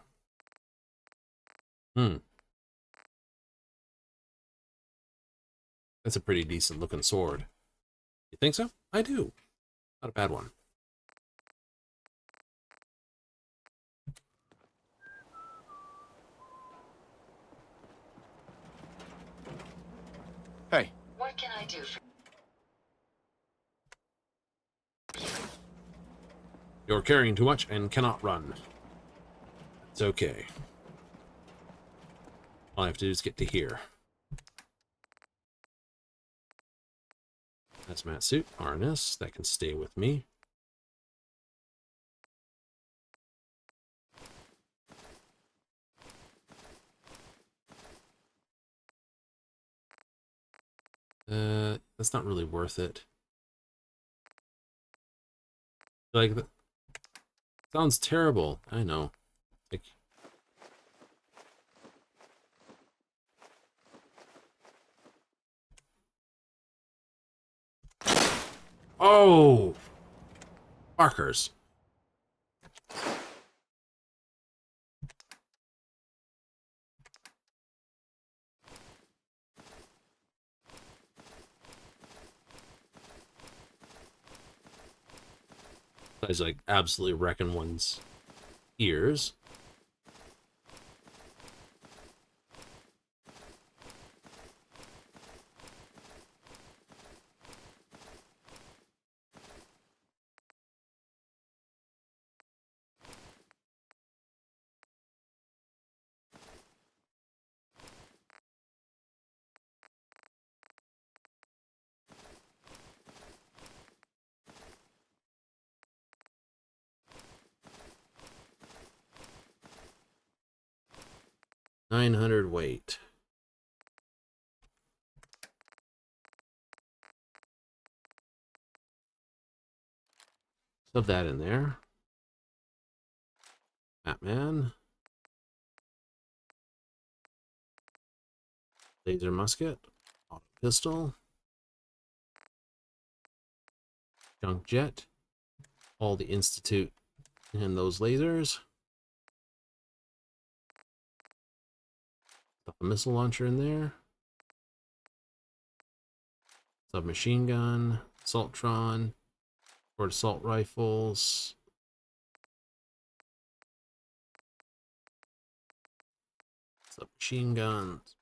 That's a pretty decent looking sword. You think so? I do. Not a bad one. Hey. What can I do for you? You're carrying too much and cannot run. It's okay. All I have to do is get to here. Hazmat suit, harness, that can stay with me. That's not really worth it. Like, that sounds terrible. I know. Like, oh! Markers. He's like absolutely wrecking one's ears. 900 weight. Stuff that in there. Batman. Laser musket. Auto pistol. Junk jet. All the Institute and those lasers. Stuff a missile launcher in there. Submachine gun. Assaultron. Or assault rifles. Submachine guns.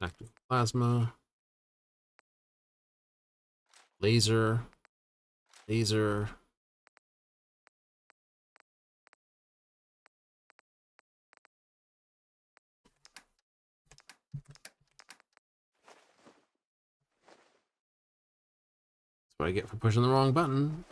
Tactical plasma. Laser. Laser. That's what I get for pushing the wrong button.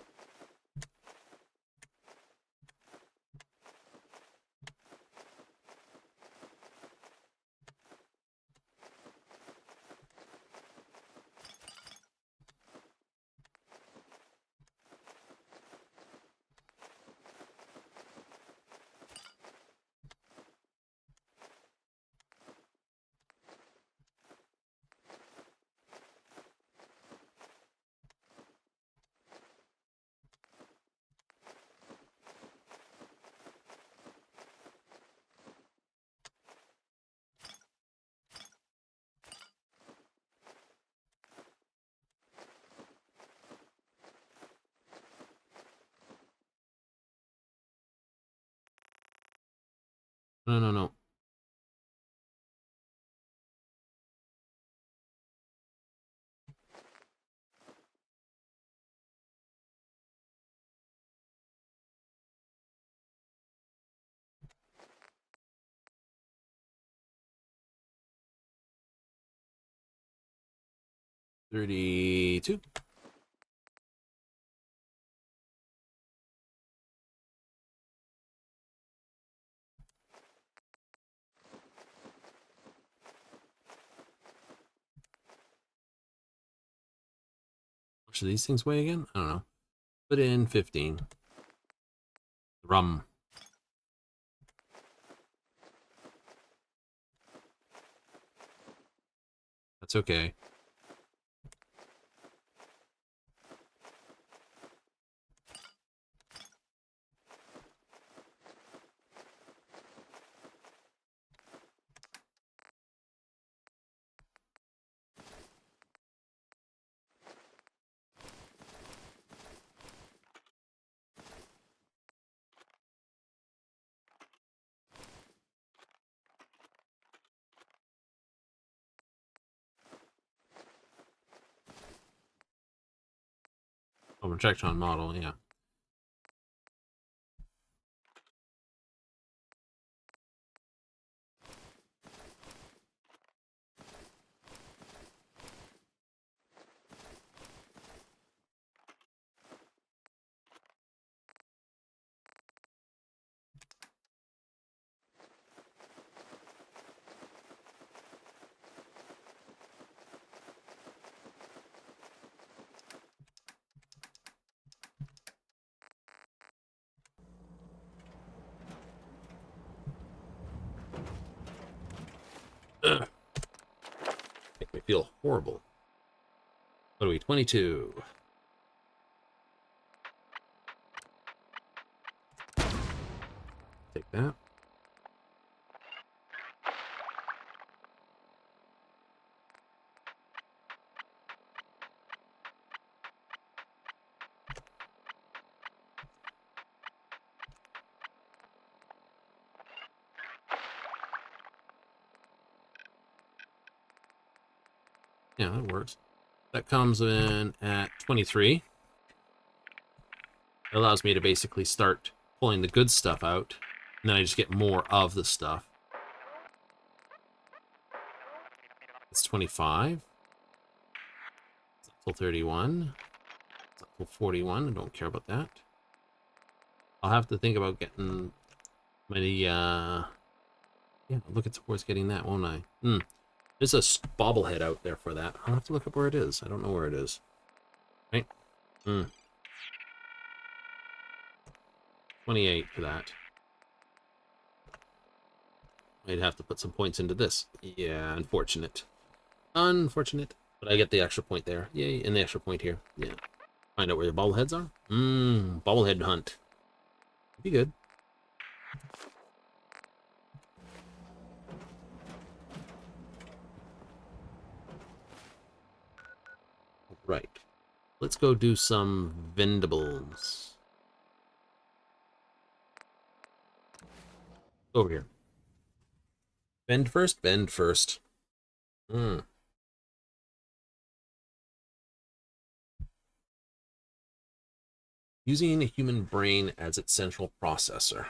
No, no, no. $32. How much do these things weigh again? I don't know. Put in 15. Rum. That's okay. Oh, projection model, yeah. Ugh. Make me feel horrible. What are we, 22? Take that. Yeah, that works. That comes in at 23. It allows me to basically start pulling the good stuff out, and then I just get more of the stuff. It's 25. It's up till 31. It's up till 41. I don't care about that. I'll have to think about getting many, yeah, look at towards getting that, won't I? There's a bobblehead out there for that. I'll have to look up where it is. I don't know where it is. Right? 28 for that. I'd have to put some points into this. Yeah, unfortunate. Unfortunate. But I get the extra point there. Yay, and the extra point here. Yeah. Find out where the bobbleheads are. Bobblehead hunt. Be good. Right. Let's go do some vendables. Over here. Vend first, vend first. Using a human brain as its central processor.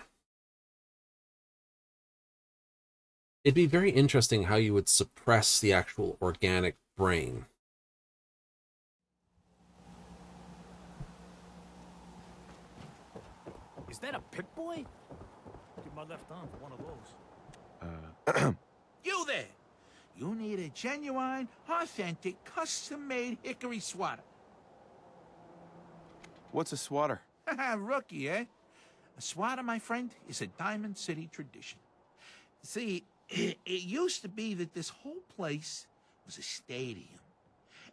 It'd be very interesting how you would suppress the actual organic brain. Is that a Pip-Boy? Give my left arm for one of those. You there! You need a genuine, authentic, custom-made hickory swatter. What's a swatter? Rookie, eh? A swatter, my friend, is a Diamond City tradition. See, it used to be that this whole place was a stadium.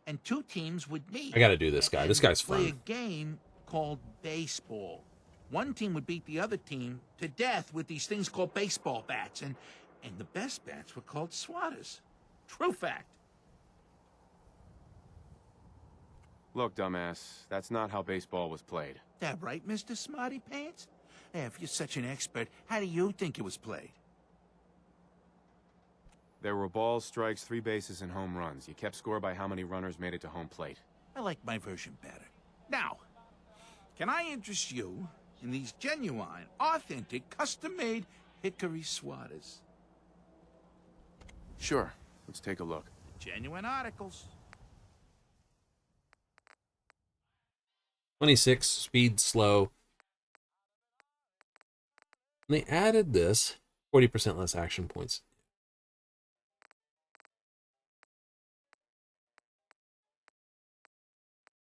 And two teams would meet. I gotta do this guy. This guy's play fun. a game called baseball. One team would beat the other team to death with these things called baseball bats. And the best bats were called swatters. True fact. Look, dumbass, that's not how baseball was played. That right, Mr. Smarty Pants? If you're such an expert, how do you think it was played? There were balls, strikes, 3 bases, and home runs. You kept score by how many runners made it to home plate. I like my version better. Now, can I interest you in these genuine, authentic, custom-made hickory swatters? Sure. Let's take a look. Genuine articles. 26, speed slow. And they added this, 40% less action points.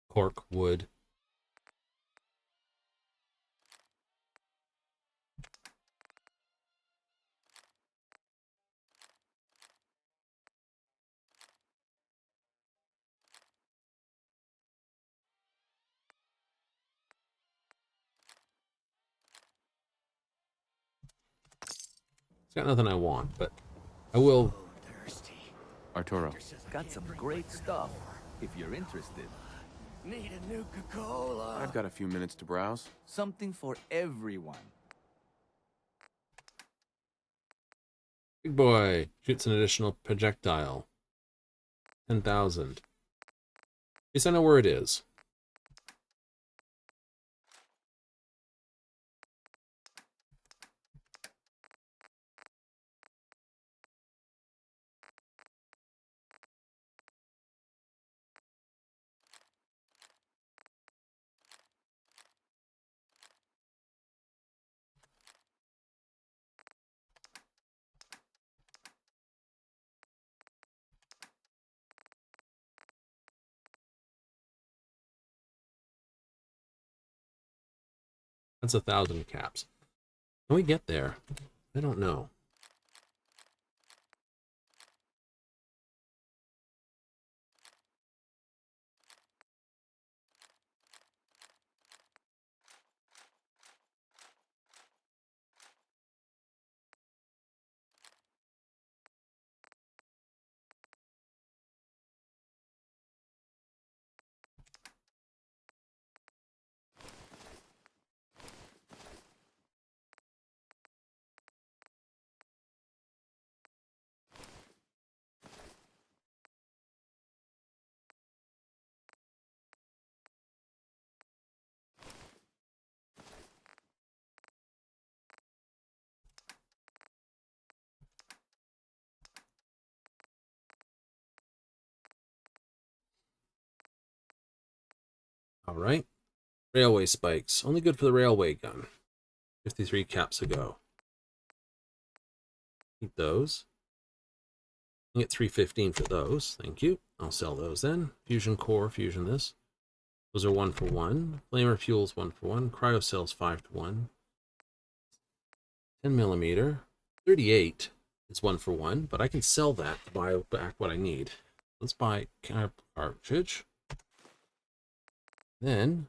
Cork wood. It's got nothing I want, but I will. Arturo. Got some great stuff, if you're interested. Need a new Coca-Cola. I've got a few minutes to browse. Something for everyone. Big boy shoots an additional projectile. 10,000. At least I know where it is. That's 1,000 caps. Can we get there? I don't know. All right. Railway spikes. Only good for the railway gun. 53 caps ago. Keep those. You get 315 for those. Thank you. I'll sell those then. Fusion core, fusion this. Those are 1 for 1. Flamer fuels 1 for 1. Cryo cells 5 to 1. 10 millimeter. 38 is 1 for 1, but I can sell that to buy back what I need. Let's buy cartridge. Then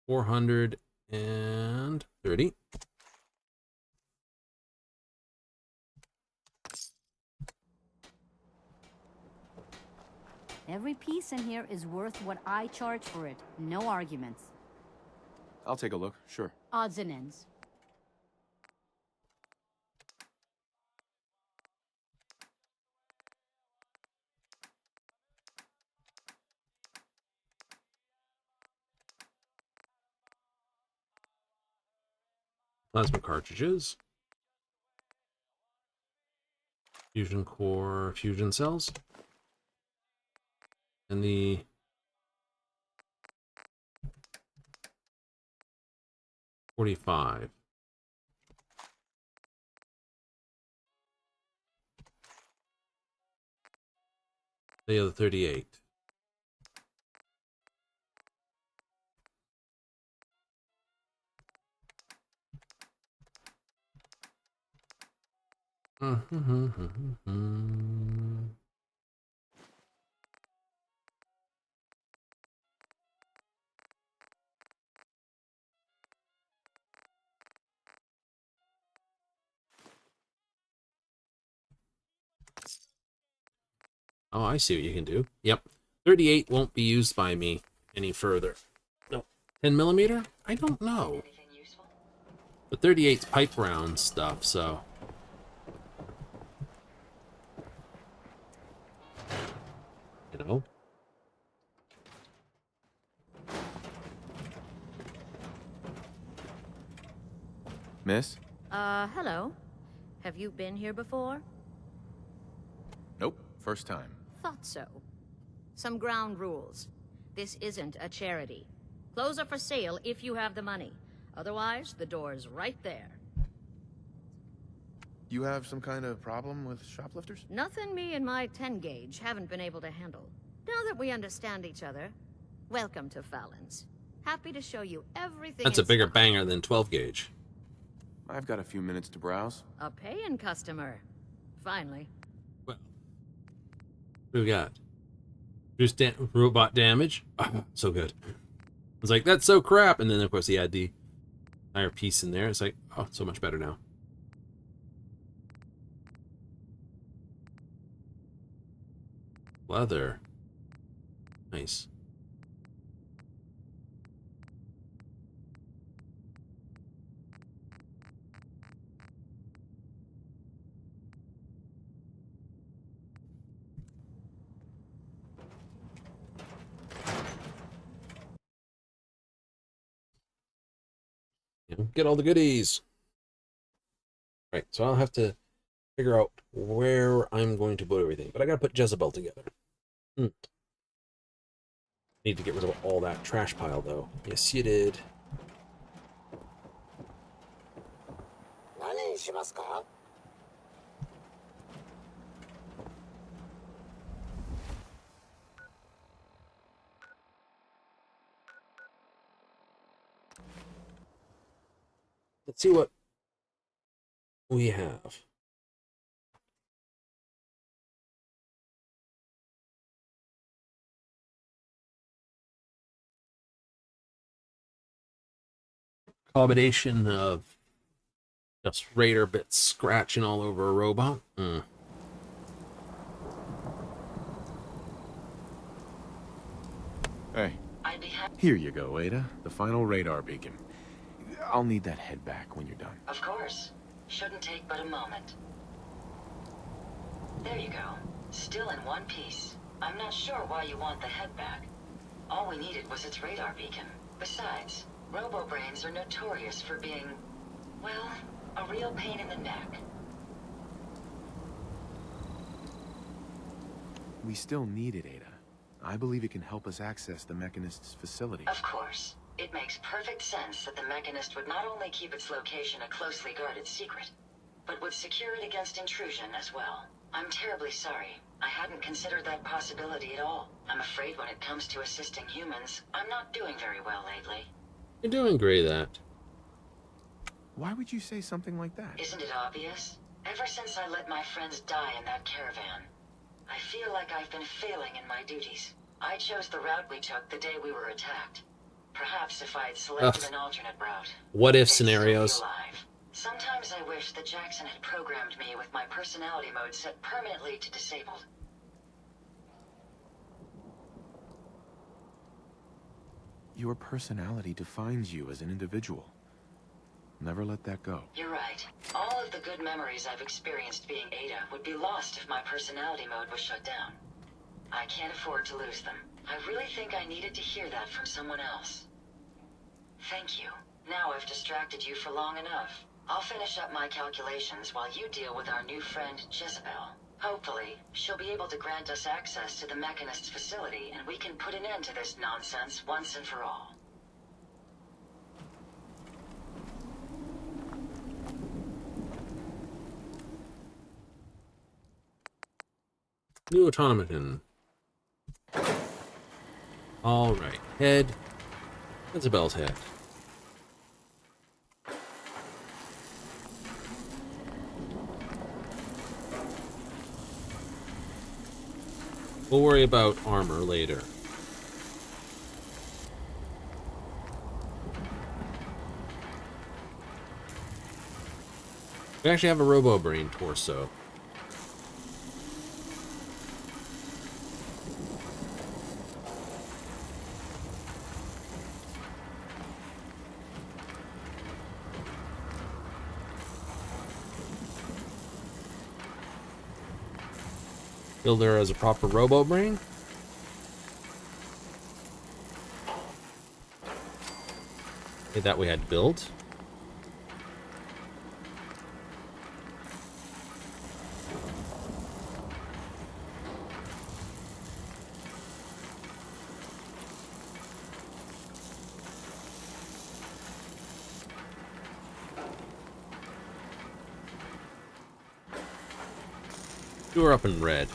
430. Every piece in here is worth what I charge for it. No arguments. I'll take a look, sure. Odds and ends. Plasma cartridges. Fusion core, fusion cells. And the .45. The other 38. Oh, I see what you can do. Yep. 38 won't be used by me any further. No. 10 millimeter? I don't know. But 38's pipe round stuff, so. You know? Miss? Hello. Have you been here before? Nope, first time. Thought so. Some ground rules. This isn't a charity. Clothes are for sale if you have the money. Otherwise, the door's right there. You have some kind of problem with shoplifters? Nothing me and my 10 gauge haven't been able to handle. Now that we understand each other, welcome to Fallon's. Happy to show you everything. That's a bigger banger than 12 gauge. I've got a few minutes to browse. A paying customer. Finally. Well, what do we got? Reduce robot damage. Oh, so good. I was like, that's so crap. And then, of course, he had the entire piece in there. It's like, oh, so much better now. Leather. Nice. You know, get all the goodies. Right, so I'll have to figure out where I'm going to put everything. But I gotta put Jezebel together. Need to get rid of all that trash pile, though. Yes, you did. Let's see what we have. Combination of just raider bits scratching all over a robot. Hey. Here you go, Ada. The final radar beacon. I'll need that head back when you're done. Of course. Shouldn't take but a moment. There you go. Still in one piece. I'm not sure why you want the head back. All we needed was its radar beacon. Besides, robo-brains are notorious for being, well, a real pain in the neck. We still need it, Ada. I believe it can help us access the Mechanist's facility. Of course. It makes perfect sense that the Mechanist would not only keep its location a closely guarded secret, but would secure it against intrusion as well. I'm terribly sorry. I hadn't considered that possibility at all. I'm afraid when it comes to assisting humans, I'm not doing very well lately. You're doing great at that. Why would you say something like that? Isn't it obvious? Ever since I let my friends die in that caravan, I feel like I've been failing in my duties. I chose the route we took the day we were attacked. Perhaps if I had selected an alternate route, what if they'd still be scenarios? alive. Sometimes I wish that Jackson had programmed me with my personality mode set permanently to disabled. Your personality defines you as an individual. Never let that go. You're right. All of the good memories I've experienced being Ada would be lost if my personality mode was shut down. I can't afford to lose them. I really think I needed to hear that from someone else. Thank you. Now I've distracted you for long enough. I'll finish up my calculations while you deal with our new friend, Jezebel. Hopefully, she'll be able to grant us access to the Mechanist's facility, and we can put an end to this nonsense once and for all. New automaton. All right, head. Jezebel's head. We'll worry about armor later. We actually have a Robo-Brain torso. Build her as a proper Robo-Brain. Okay, that we had to build. Do her up in red.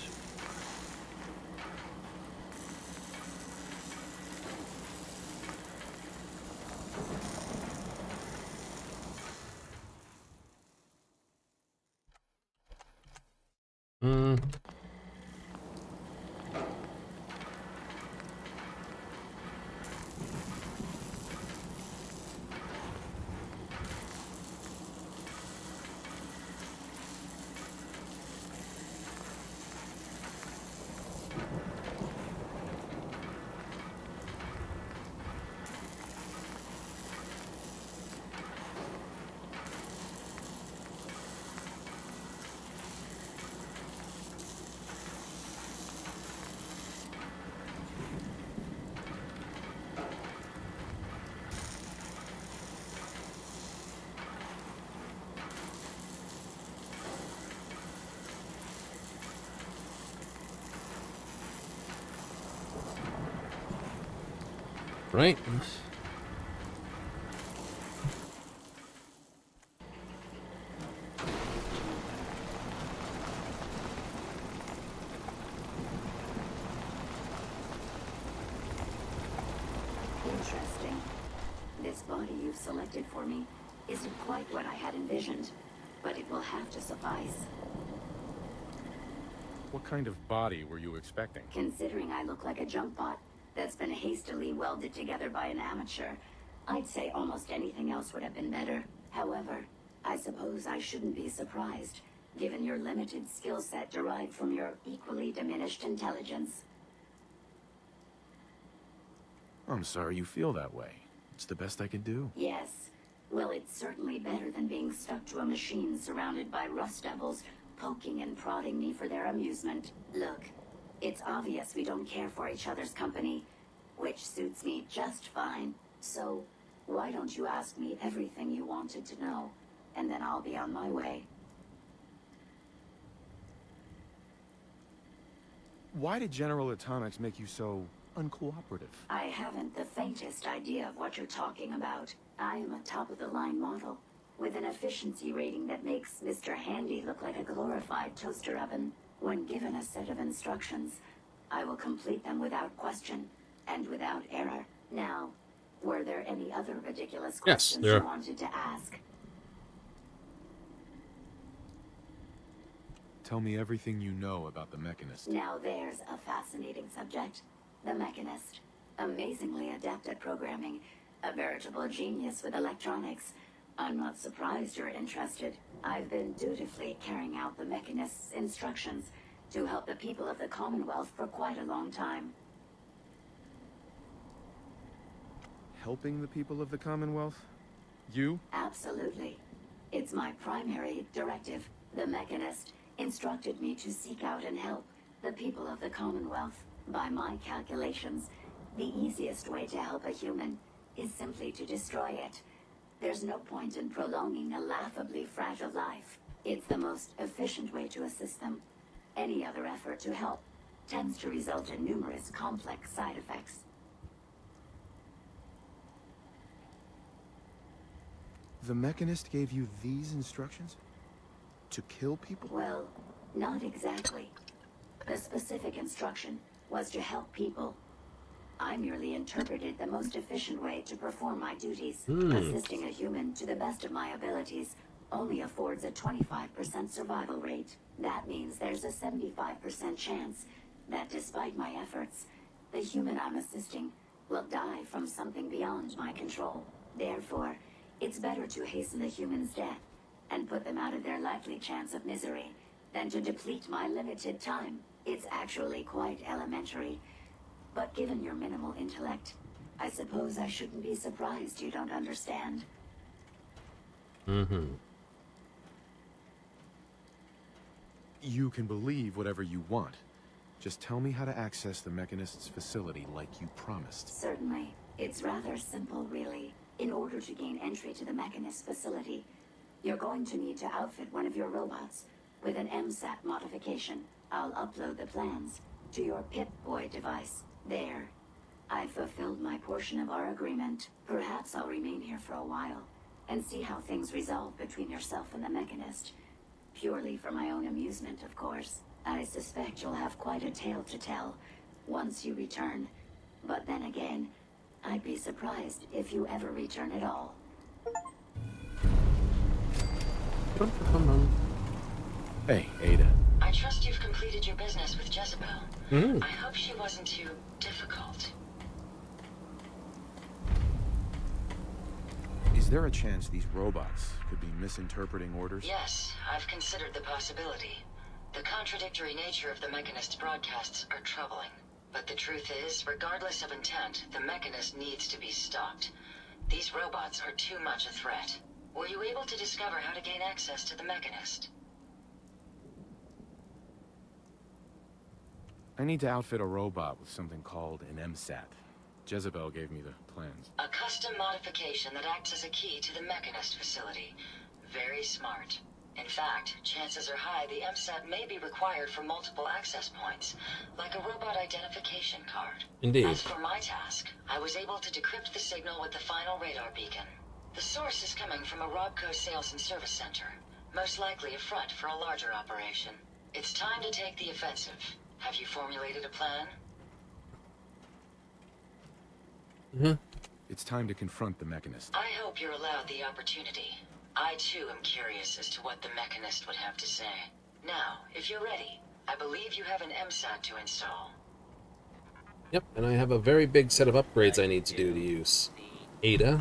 Right. Interesting. This body you've selected for me isn't quite what I had envisioned, but it will have to suffice. What kind of body were you expecting? Considering I look like a junk bot that's been hastily welded together by an amateur, I'd say almost anything else would have been better. However, I suppose I shouldn't be surprised, given your limited skill set derived from your equally diminished intelligence. I'm sorry you feel that way. It's the best I can do. Yes. Well, it's certainly better than being stuck to a machine surrounded by rust devils, poking and prodding me for their amusement. Look, it's obvious we don't care for each other's company, which suits me just fine. So, why don't you ask me everything you wanted to know, and then I'll be on my way. Why did General Atomics make you so uncooperative? I haven't the faintest idea of what you're talking about. I am a top-of-the-line model, with an efficiency rating that makes Mr. Handy look like a glorified toaster oven. When given a set of instructions, I will complete them without question and without error. Now, were there any other ridiculous questions there you are. wanted to ask? Tell me everything you know about the Mechanist. Now there's a fascinating subject. The Mechanist. Amazingly adept at programming. A veritable genius with electronics. I'm not surprised you're interested. I've been dutifully carrying out the Mechanist's instructions to help the people of the Commonwealth for quite a long time. Helping the people of the Commonwealth? You? Absolutely. It's my primary directive. The Mechanist instructed me to seek out and help the people of the Commonwealth. By my calculations, the easiest way to help a human is simply to destroy it. There's no point in prolonging a laughably fragile life. It's the most efficient way to assist them. Any other effort to help tends to result in numerous complex side effects. The Mechanist gave you these instructions? To kill people? Well, not exactly. The specific instruction was to help people. I merely interpreted the most efficient way to perform my duties. Assisting a human to the best of my abilities only affords a 25% survival rate. That means there's a 75% chance that despite my efforts, the human I'm assisting will die from something beyond my control. Therefore, it's better to hasten the human's death and put them out of their likely chance of misery than to deplete my limited time. It's actually quite elementary. But given your minimal intellect, I suppose I shouldn't be surprised you don't understand. You can believe whatever you want. Just tell me how to access the Mechanist's facility like you promised. Certainly. It's rather simple, really. In order to gain entry to the Mechanist facility, you're going to need to outfit one of your robots with an MSAT modification. I'll upload the plans to your Pip-Boy device. There. I've fulfilled my portion of our agreement. Perhaps I'll remain here for a while and see how things resolve between yourself and the Mechanist. Purely for my own amusement, of course. I suspect you'll have quite a tale to tell once you return. But then again, I'd be surprised if you ever return at all. Hey, Ada. I trust you've completed your business with Jezebel. I hope she wasn't too difficult. Is there a chance these robots could be misinterpreting orders? Yes, I've considered the possibility. The contradictory nature of the Mechanist's broadcasts are troubling. But the truth is, regardless of intent, the Mechanist needs to be stopped. These robots are too much a threat. Were you able to discover how to gain access to the Mechanist? I need to outfit a robot with something called an MSAT. Jezebel gave me the plans. A custom modification that acts as a key to the Mechanist facility. Very smart. In fact, chances are high the MSAT may be required for multiple access points, like a robot identification card. Indeed. As for my task, I was able to decrypt the signal with the final radar beacon. The source is coming from a Robco sales and service center, most likely a front for a larger operation. It's time to take the offensive. Have you formulated a plan? It's time to confront the Mechanist. I hope you're allowed the opportunity. I too am curious as to what the Mechanist would have to say. Now, if you're ready, I believe you have an MSAT to install. Yep, and I have a very big set of upgrades I need to do to use Ada.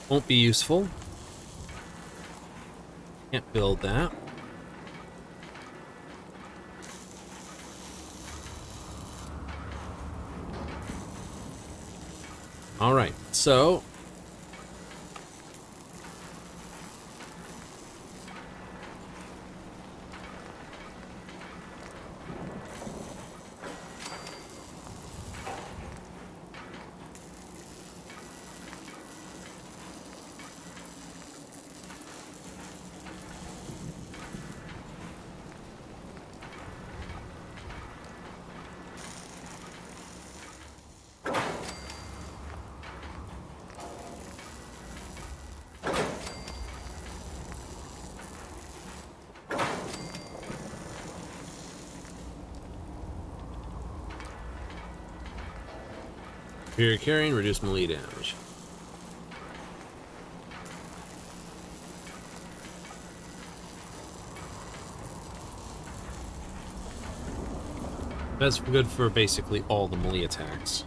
Won't be useful. Can't build that. All right, so Superior carrying, reduce melee damage. That's good for basically all the melee attacks.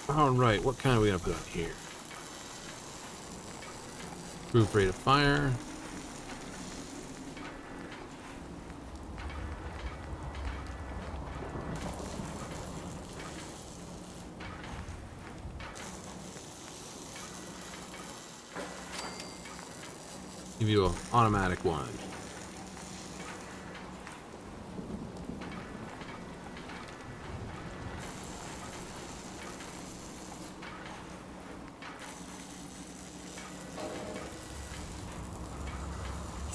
Alright, what kind are we gonna put on here? Improved rate of fire. Give you an automatic one.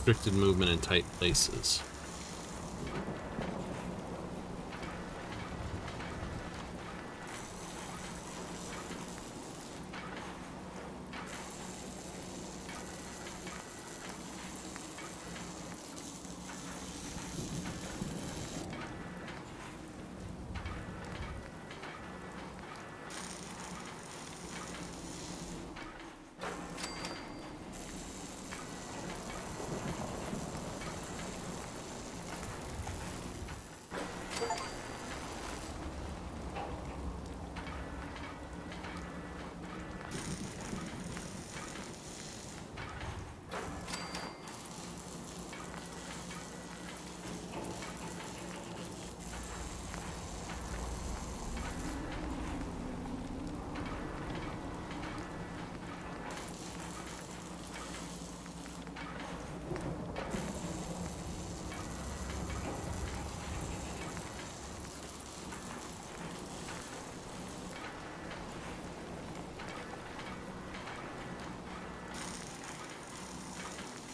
Restricted movement in tight places.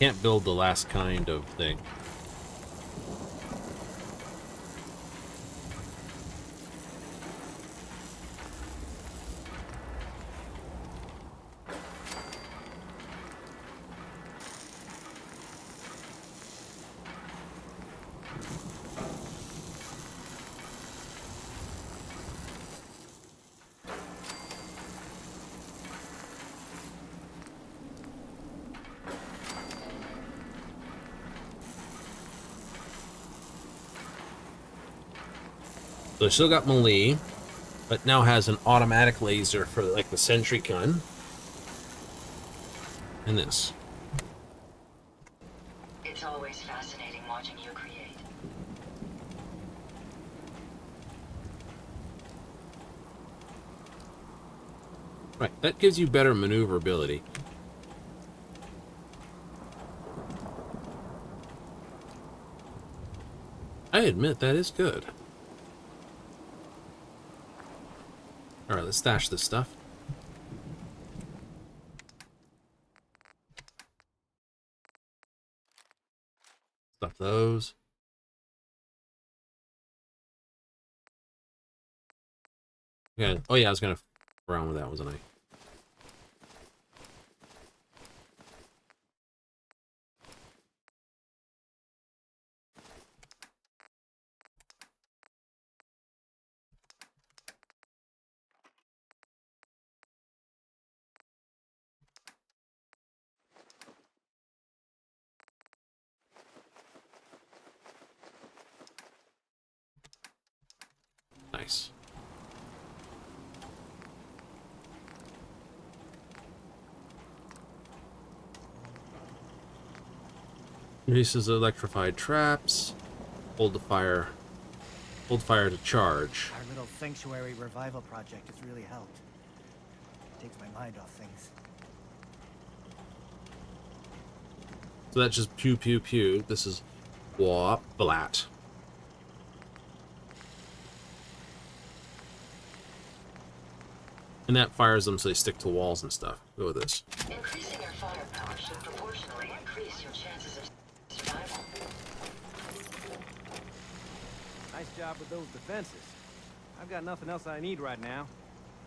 Can't build the last kind of thing. So it still got melee, but now has an automatic laser for like the sentry gun. And this. It's always fascinating watching you create. Right, that gives you better maneuverability. I admit that is good. Alright, let's stash this stuff. Stuff those. Okay. Oh yeah, I was gonna f around with that, wasn't I? Nice. Reduces electrified traps. Hold fire to charge. Our little sanctuary revival project has really helped. It takes my mind off things. So that's just pew pew pew. This is wah blat. And that fires them so they stick to walls and stuff. Go with this. Increasing your firepower should proportionally increase your chances of survival. Nice job with those defenses. I've got nothing else I need right now.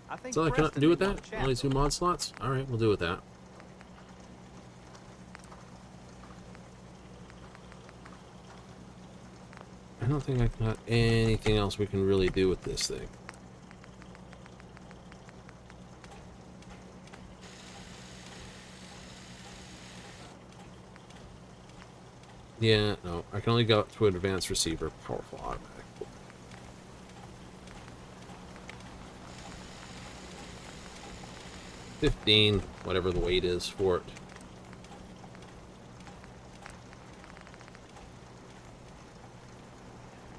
I think So I can Preston do with may that? want to chat Only 2 mod slots? Alright, we'll do with that. I don't think I got anything else we can really do with this thing. Yeah, no, I can only go up to an advanced receiver, powerful automatic. 15, whatever the weight is for it.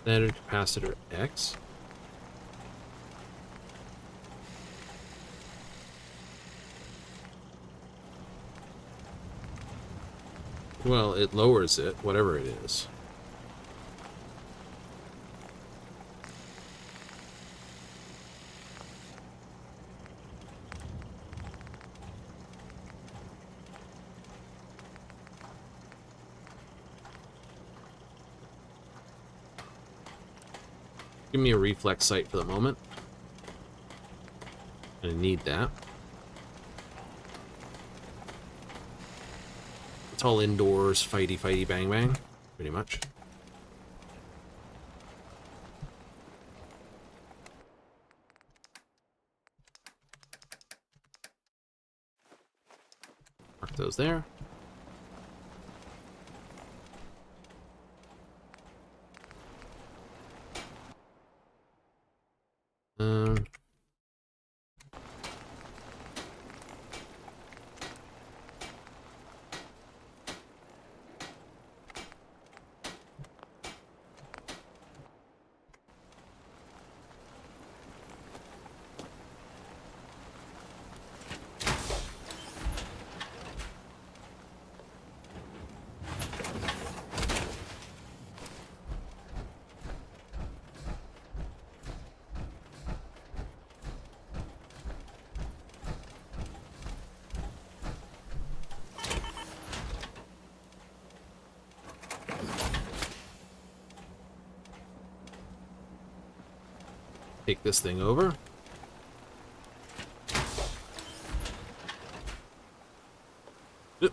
Standard capacitor X. Well, it lowers it, whatever it is. Give me a reflex sight for the moment. I need that. It's all indoors, fighty, fighty, bang, bang, pretty much. Mark those there. Take this thing over. Oop.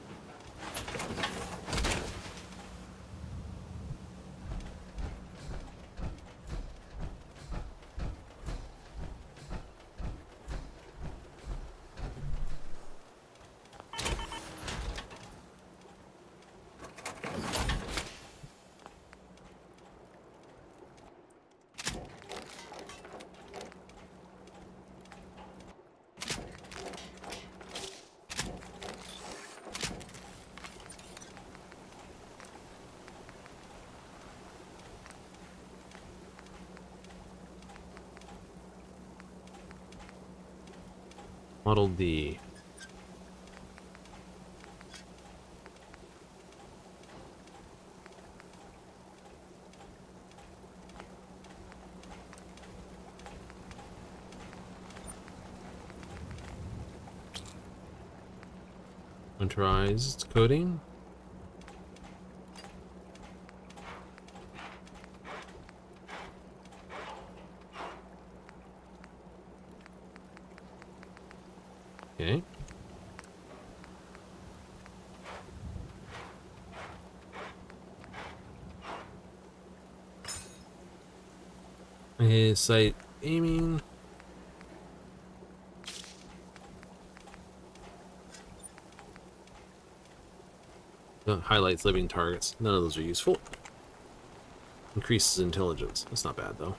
Model D. Winterized coating. Okay. Okay, sight aiming. Highlights living targets. None of those are useful. Increases intelligence. That's not bad though.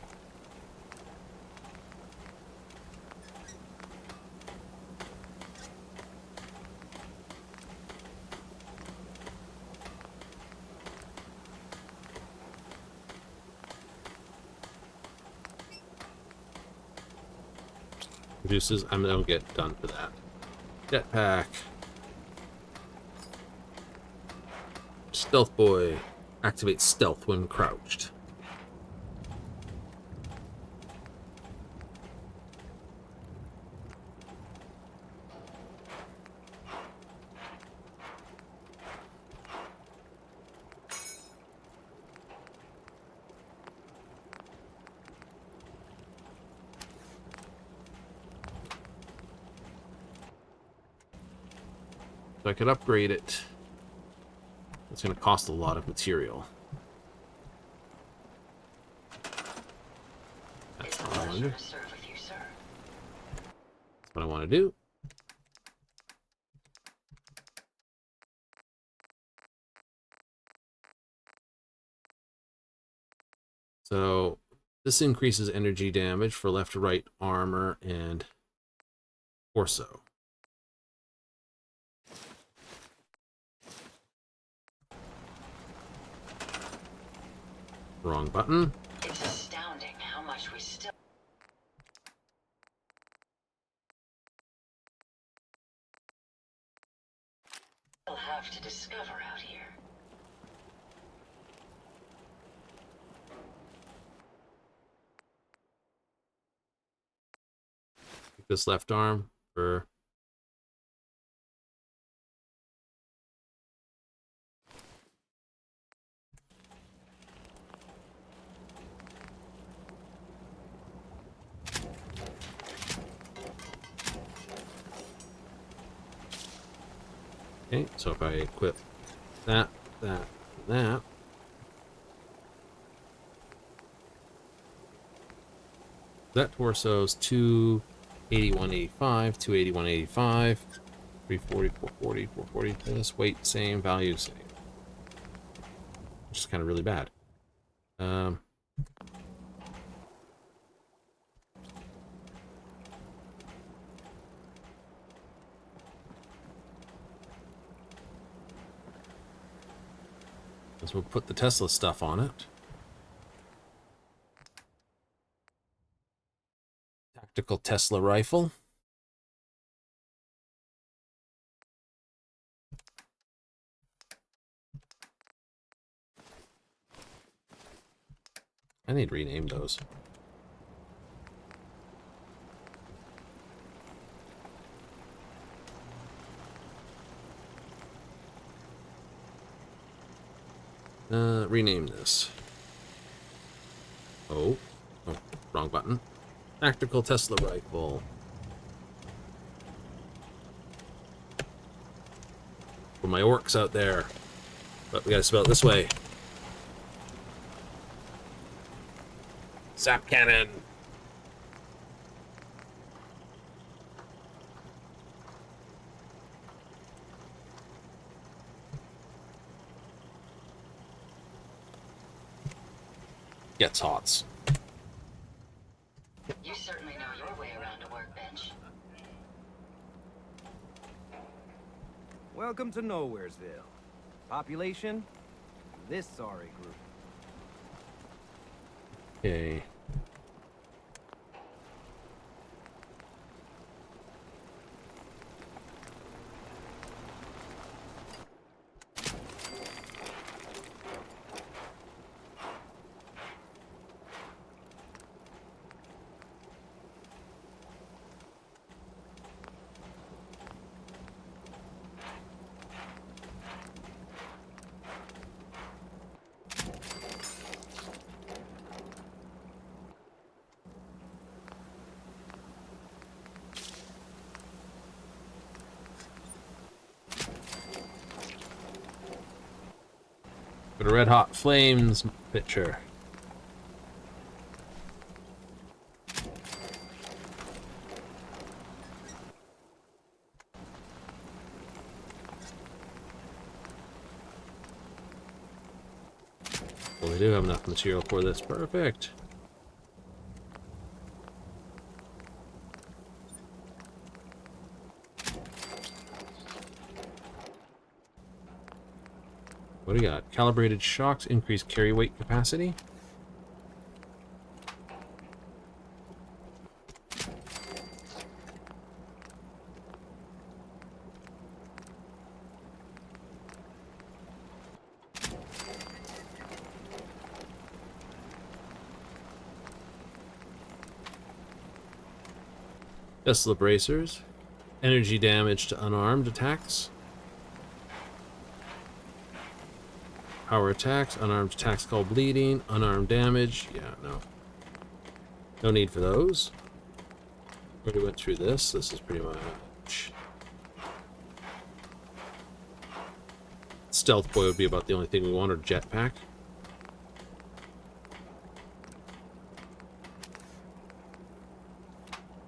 Reduces. I don't get done for that. Jetpack. Stealth boy. Activates stealth when crouched. So I could upgrade it. It's going to cost a lot of material. That's what I want to do. That's what I want to do. So this increases energy damage for left to right armor and torso. Wrong button. It's astounding how much we still have to discover out here. Take this left arm for okay, so if I equip that, that, and that torso's 281.85, 281.85, 340, 440, 440. This weight same, value same. Which is kind of really bad. So we'll put the Tesla stuff on it. Tactical Tesla rifle. I need to rename those. Rename this. Oh, wrong button. Tactical Tesla rifle. For my orcs out there. But we gotta spell it this way. Zap cannon. Gets hots. You certainly know your way around a workbench. Welcome to Nowheresville. Population? This sorry group. Okay. Got a Red Hot Flames picture. Well, we do have enough material for this. Perfect. What do we got? Calibrated shocks increase carry weight capacity. Tesla bracers. Energy damage to unarmed attacks. Power attacks, unarmed attacks called bleeding, unarmed damage. Yeah, no. No need for those. Already went through this. This is pretty much... Stealth boy would be about the only thing we want, or jetpack.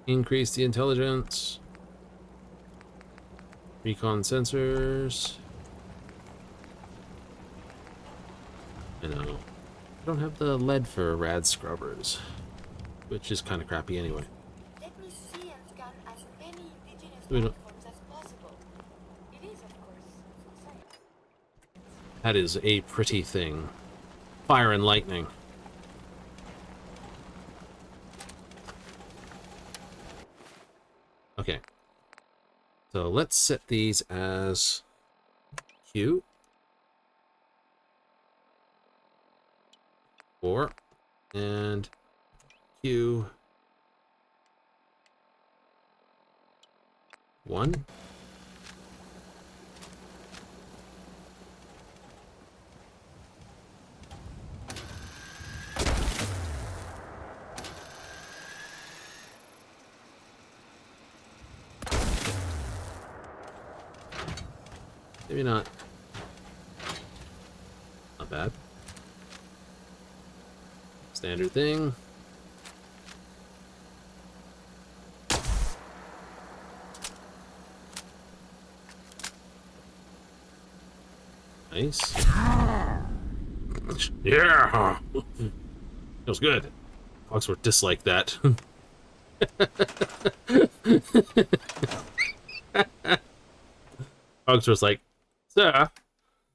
Increase the intelligence. Recon sensors. I know. I don't have the lead for rad scrubbers, which is kind of crappy anyway. Let me see and scan as many indigenous We don't- platforms as possible. It is, of course, for science. That is a pretty thing. Fire and lightning. Okay. So let's set these as Q. 4. And Q. 1. Maybe not. Not bad. Standard thing. Nice. Yeah! Feels good. Cogsworth disliked that. Cogsworth's like,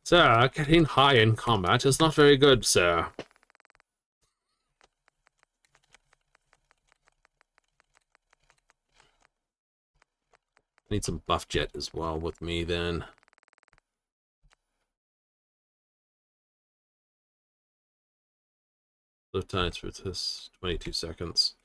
Sir, getting high in combat is not very good, sir. Need some buff jet as well with me then. Live times for this 22 seconds.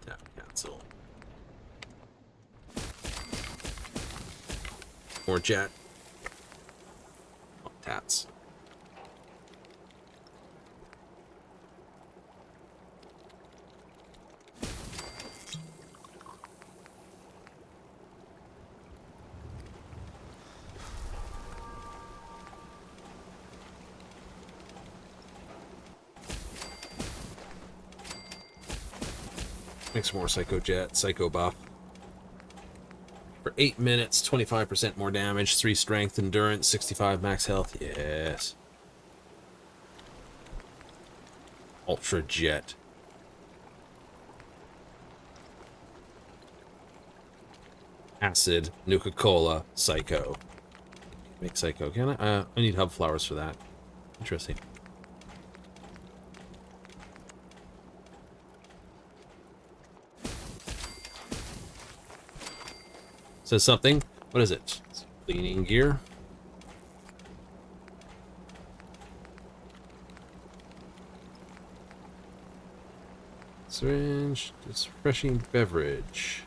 Tap cancel. More jet. Oh, tats. Make some more Psycho Jet, Psycho Buff. For 8 minutes, 25% more damage, 3 strength, endurance, 65 max health. Yes. Ultra Jet. Acid, Nuka-Cola, Psycho. Make Psycho, can I? I need hub flowers for that. Interesting. Says something. What is it? Cleaning gear. Syringe. Refreshing beverage.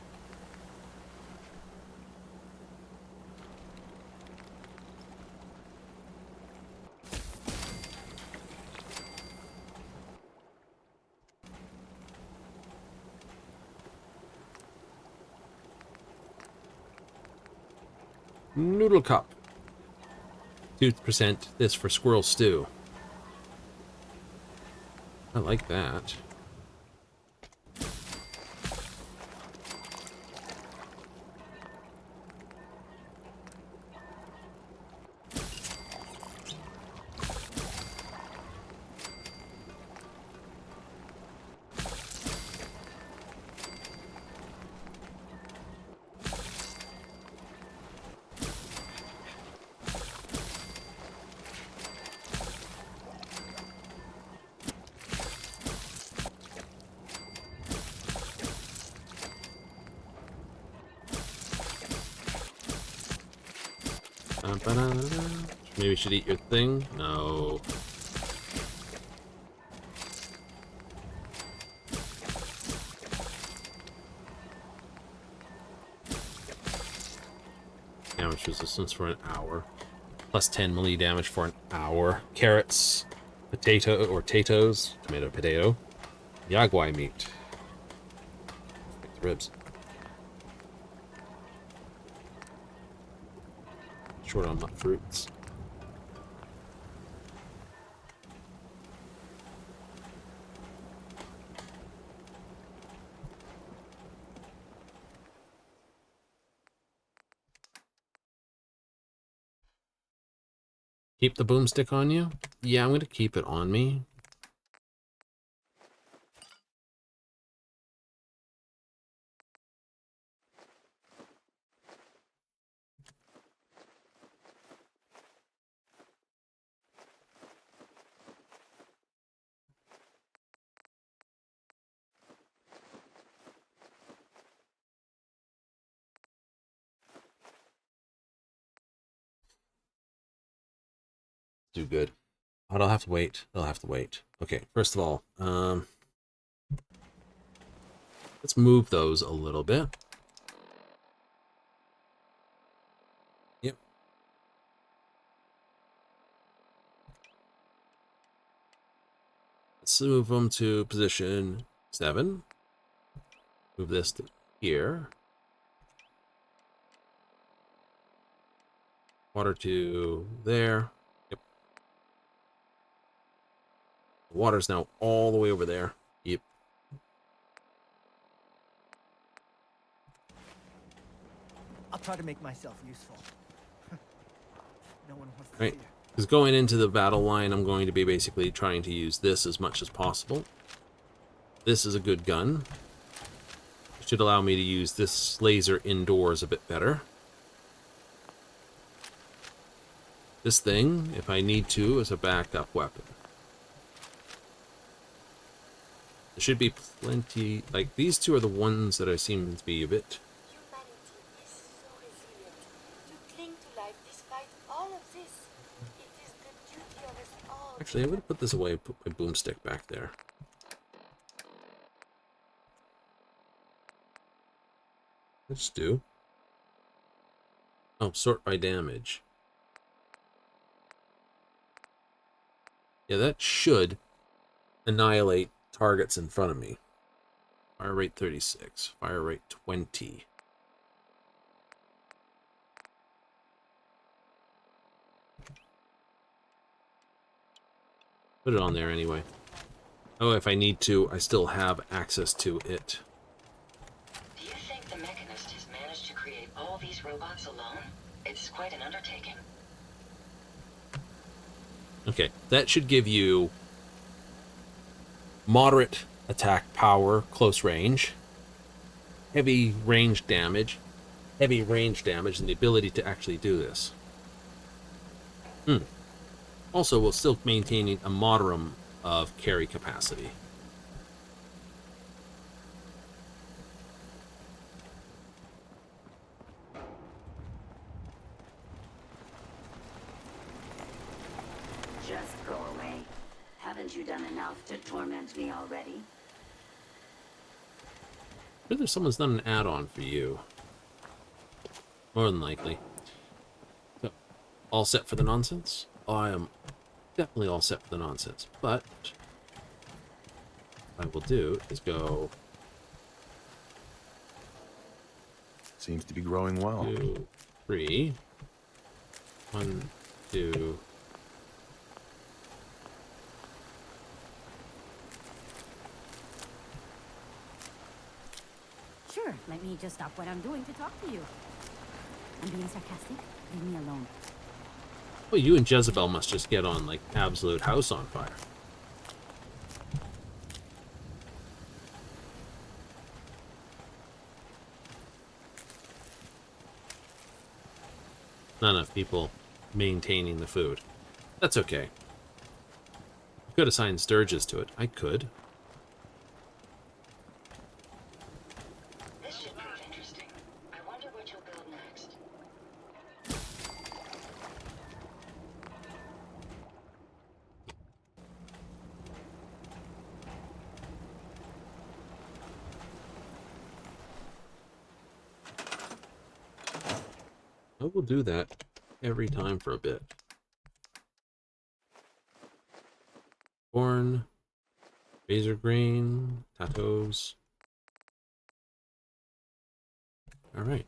Noodle cup. 2% this for squirrel stew. I like that. Maybe you should eat your thing. No. Damage resistance for an hour. Plus 10 melee damage for an hour. Carrots, potato or potatoes, tomato, potato, yaguai meat. Make the ribs. Short on nut fruits. Keep the boomstick on you? Yeah, I'm going to keep it on me. Do good. But I'll have to wait. I'll have to wait. Okay, first of all, let's move those a little bit. Yep. Let's move them to position 7. Move this to here. Water to there. Yep. The water's now all the way over there. Yep. I'll try to make myself useful. No one wants to Right. see it. Because going into the battle line, I'm going to be basically trying to use this as much as possible. This is a good gun. It should allow me to use this laser indoors a bit better. This thing, if I need to, is a backup weapon. There should be plenty, like these two are the ones that I seem to be a bit. Humanity is so resilient to cling to life despite all of this. It is the duty of us all. Actually, I'm going to put this away, put my boomstick back there. Let's do. Oh, sort by damage. Yeah, that should annihilate targets in front of me. Fire rate 36. Fire rate 20. Put it on there anyway. Oh, if I need to, I still have access to it. Do you think the Mechanist has managed to create all these robots alone? It's quite an undertaking. Okay, that should give you moderate attack power, close range, heavy range damage, and the ability to actually do this. Also, we're still maintaining a moderate of carry capacity. Just go away. Haven't you done enough to torment me already? Whether someone's done an add-on for you. More than likely. So, all set for the nonsense? I am definitely all set for the nonsense, but what I will do is go... Seems to be growing well. 2, 3. 1, 2... Sure, let me just stop what I'm doing to talk to you. I'm being sarcastic. Leave me alone. Well, you and Jezebel must just get on, like, absolute house on fire. Not enough people maintaining the food. That's okay. I could assign Sturges to it. I could. This should prove interesting. I wonder what you'll build next. I will do that every time for a bit. Corn, razor grain, potatoes. All right.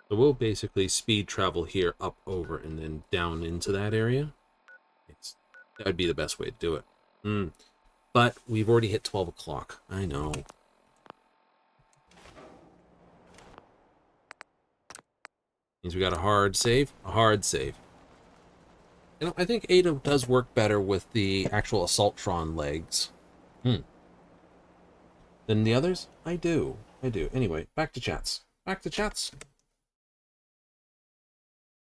So we'll basically speed travel here up over and then down into that area. That would be the best way to do it. But we've already hit 12 o'clock. I know. Means we got a hard save. A hard save. You know, I think Ada does work better with the actual Assaultron legs. Than the others? I do. Anyway, back to chats.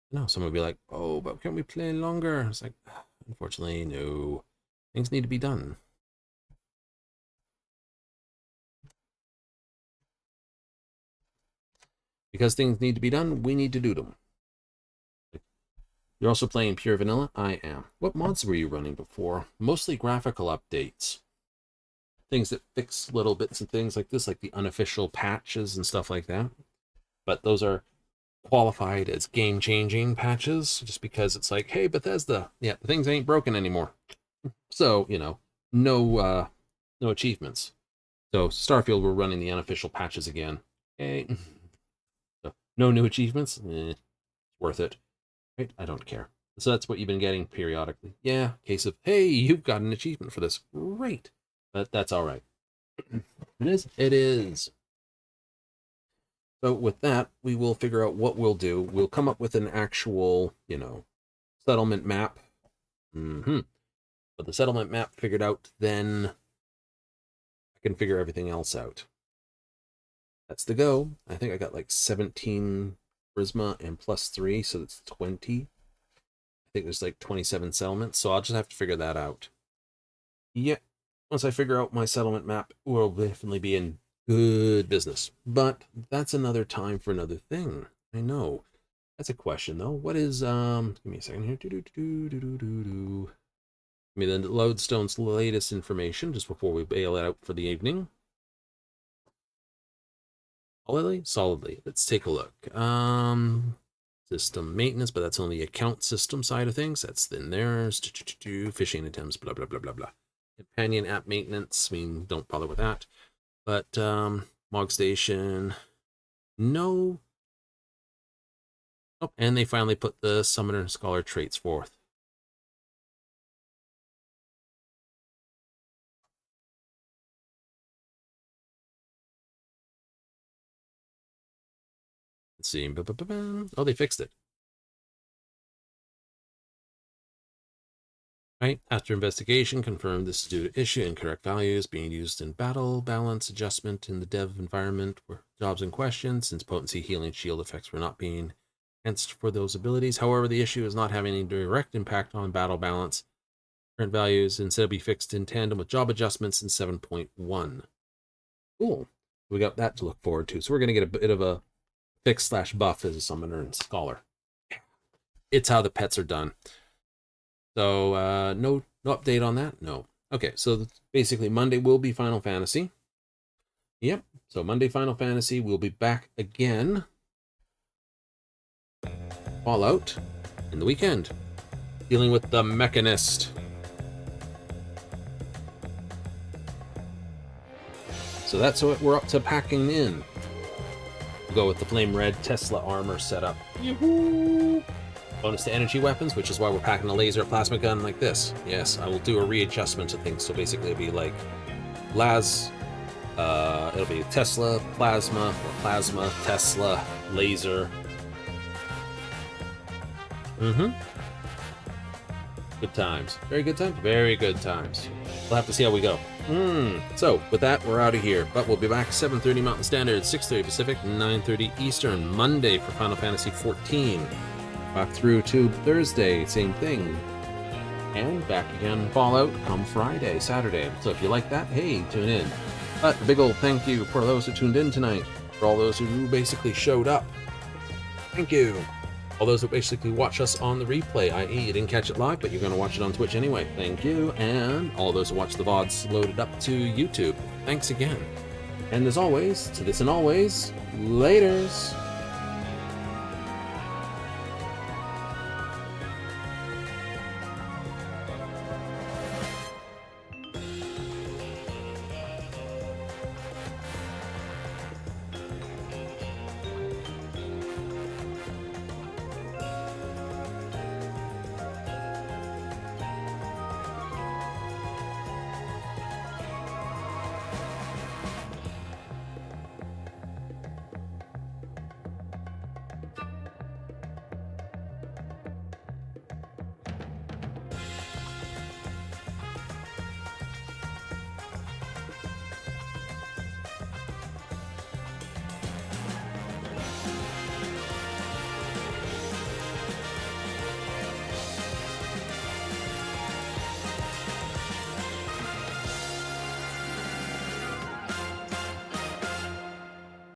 No, someone will be like, oh, but can't we play longer? It's like, unfortunately, no. Things need to be done. Because things need to be done, we need to do them. You're also playing pure vanilla? I am. What mods were you running before? Mostly graphical updates. Things that fix little bits and things like this, like the unofficial patches and stuff like that. But those are qualified as game-changing patches, just because it's like, hey, Bethesda, yeah, the things ain't broken anymore. So, you know, no achievements. So Starfield, we're running the unofficial patches again. Okay. So, no new achievements? Worth it. Right? I don't care. So that's what you've been getting periodically. Yeah, case of, hey, you've got an achievement for this. Great. But that's all right. It is? It is. So with that, we will figure out what we'll do. We'll come up with an actual, you know, settlement map. But the settlement map figured out, then I can figure everything else out. That's the go. I think I got like 17 charisma and +3, so that's 20. I think there's like 27 settlements, so I'll just have to figure that out. Yeah, once I figure out my settlement map, we'll definitely be in good business. But that's another time for another thing. I know. That's a question though. What is give me a second here. Give me the Lodestone's latest information just before we bail it out for the evening. Solidly. Let's take a look. System maintenance, but that's only the account system side of things. That's in there. Fishing attempts, blah blah blah blah blah. Companion app maintenance. I mean, don't bother with that. But Mog Station, no. Oh, and they finally put the Summoner and Scholar traits forth. Let's see. Oh, they fixed it. Right, after investigation, confirmed this is due to issue incorrect values being used in battle balance adjustment in the dev environment where jobs in question, since potency, healing, shield effects were not being enhanced for those abilities. However, the issue is not having any direct impact on battle balance. Current values instead be fixed in tandem with job adjustments in 7.1. Cool. We got that to look forward to. So we're going to get a bit of a fix/buff as a Summoner and Scholar. It's how the pets are done. So, no update on that? No. Okay, so basically Monday will be Final Fantasy. Yep, so Monday Final Fantasy, we'll be back again. Fallout in the weekend. Dealing with the Mechanist. So that's what we're up to packing in. We'll go with the Flame Red Tesla armor setup. Yoo-hoo! Bonus to energy weapons, which is why we're packing a laser plasma gun like this. Yes, I will do a readjustment of things. So basically it'll be like it'll be Tesla, plasma, or plasma, Tesla, laser. Good times. Very good times? Very good times. We'll have to see how we go. So, with that, we're out of here. But we'll be back 7:30 Mountain Standard, 6:30 Pacific, 9:30 Eastern, Monday for Final Fantasy XIV. Back through to Thursday, same thing. And back again, Fallout, come Friday, Saturday. So if you like that, hey, tune in. But a big old thank you for those who tuned in tonight. For all those who basically showed up. Thank you. All those that basically watch us on the replay, i.e. you didn't catch it live, but you're going to watch it on Twitch anyway. Thank you. And all those who watch the VODs loaded up to YouTube, thanks again. And as always, to this and always, laters.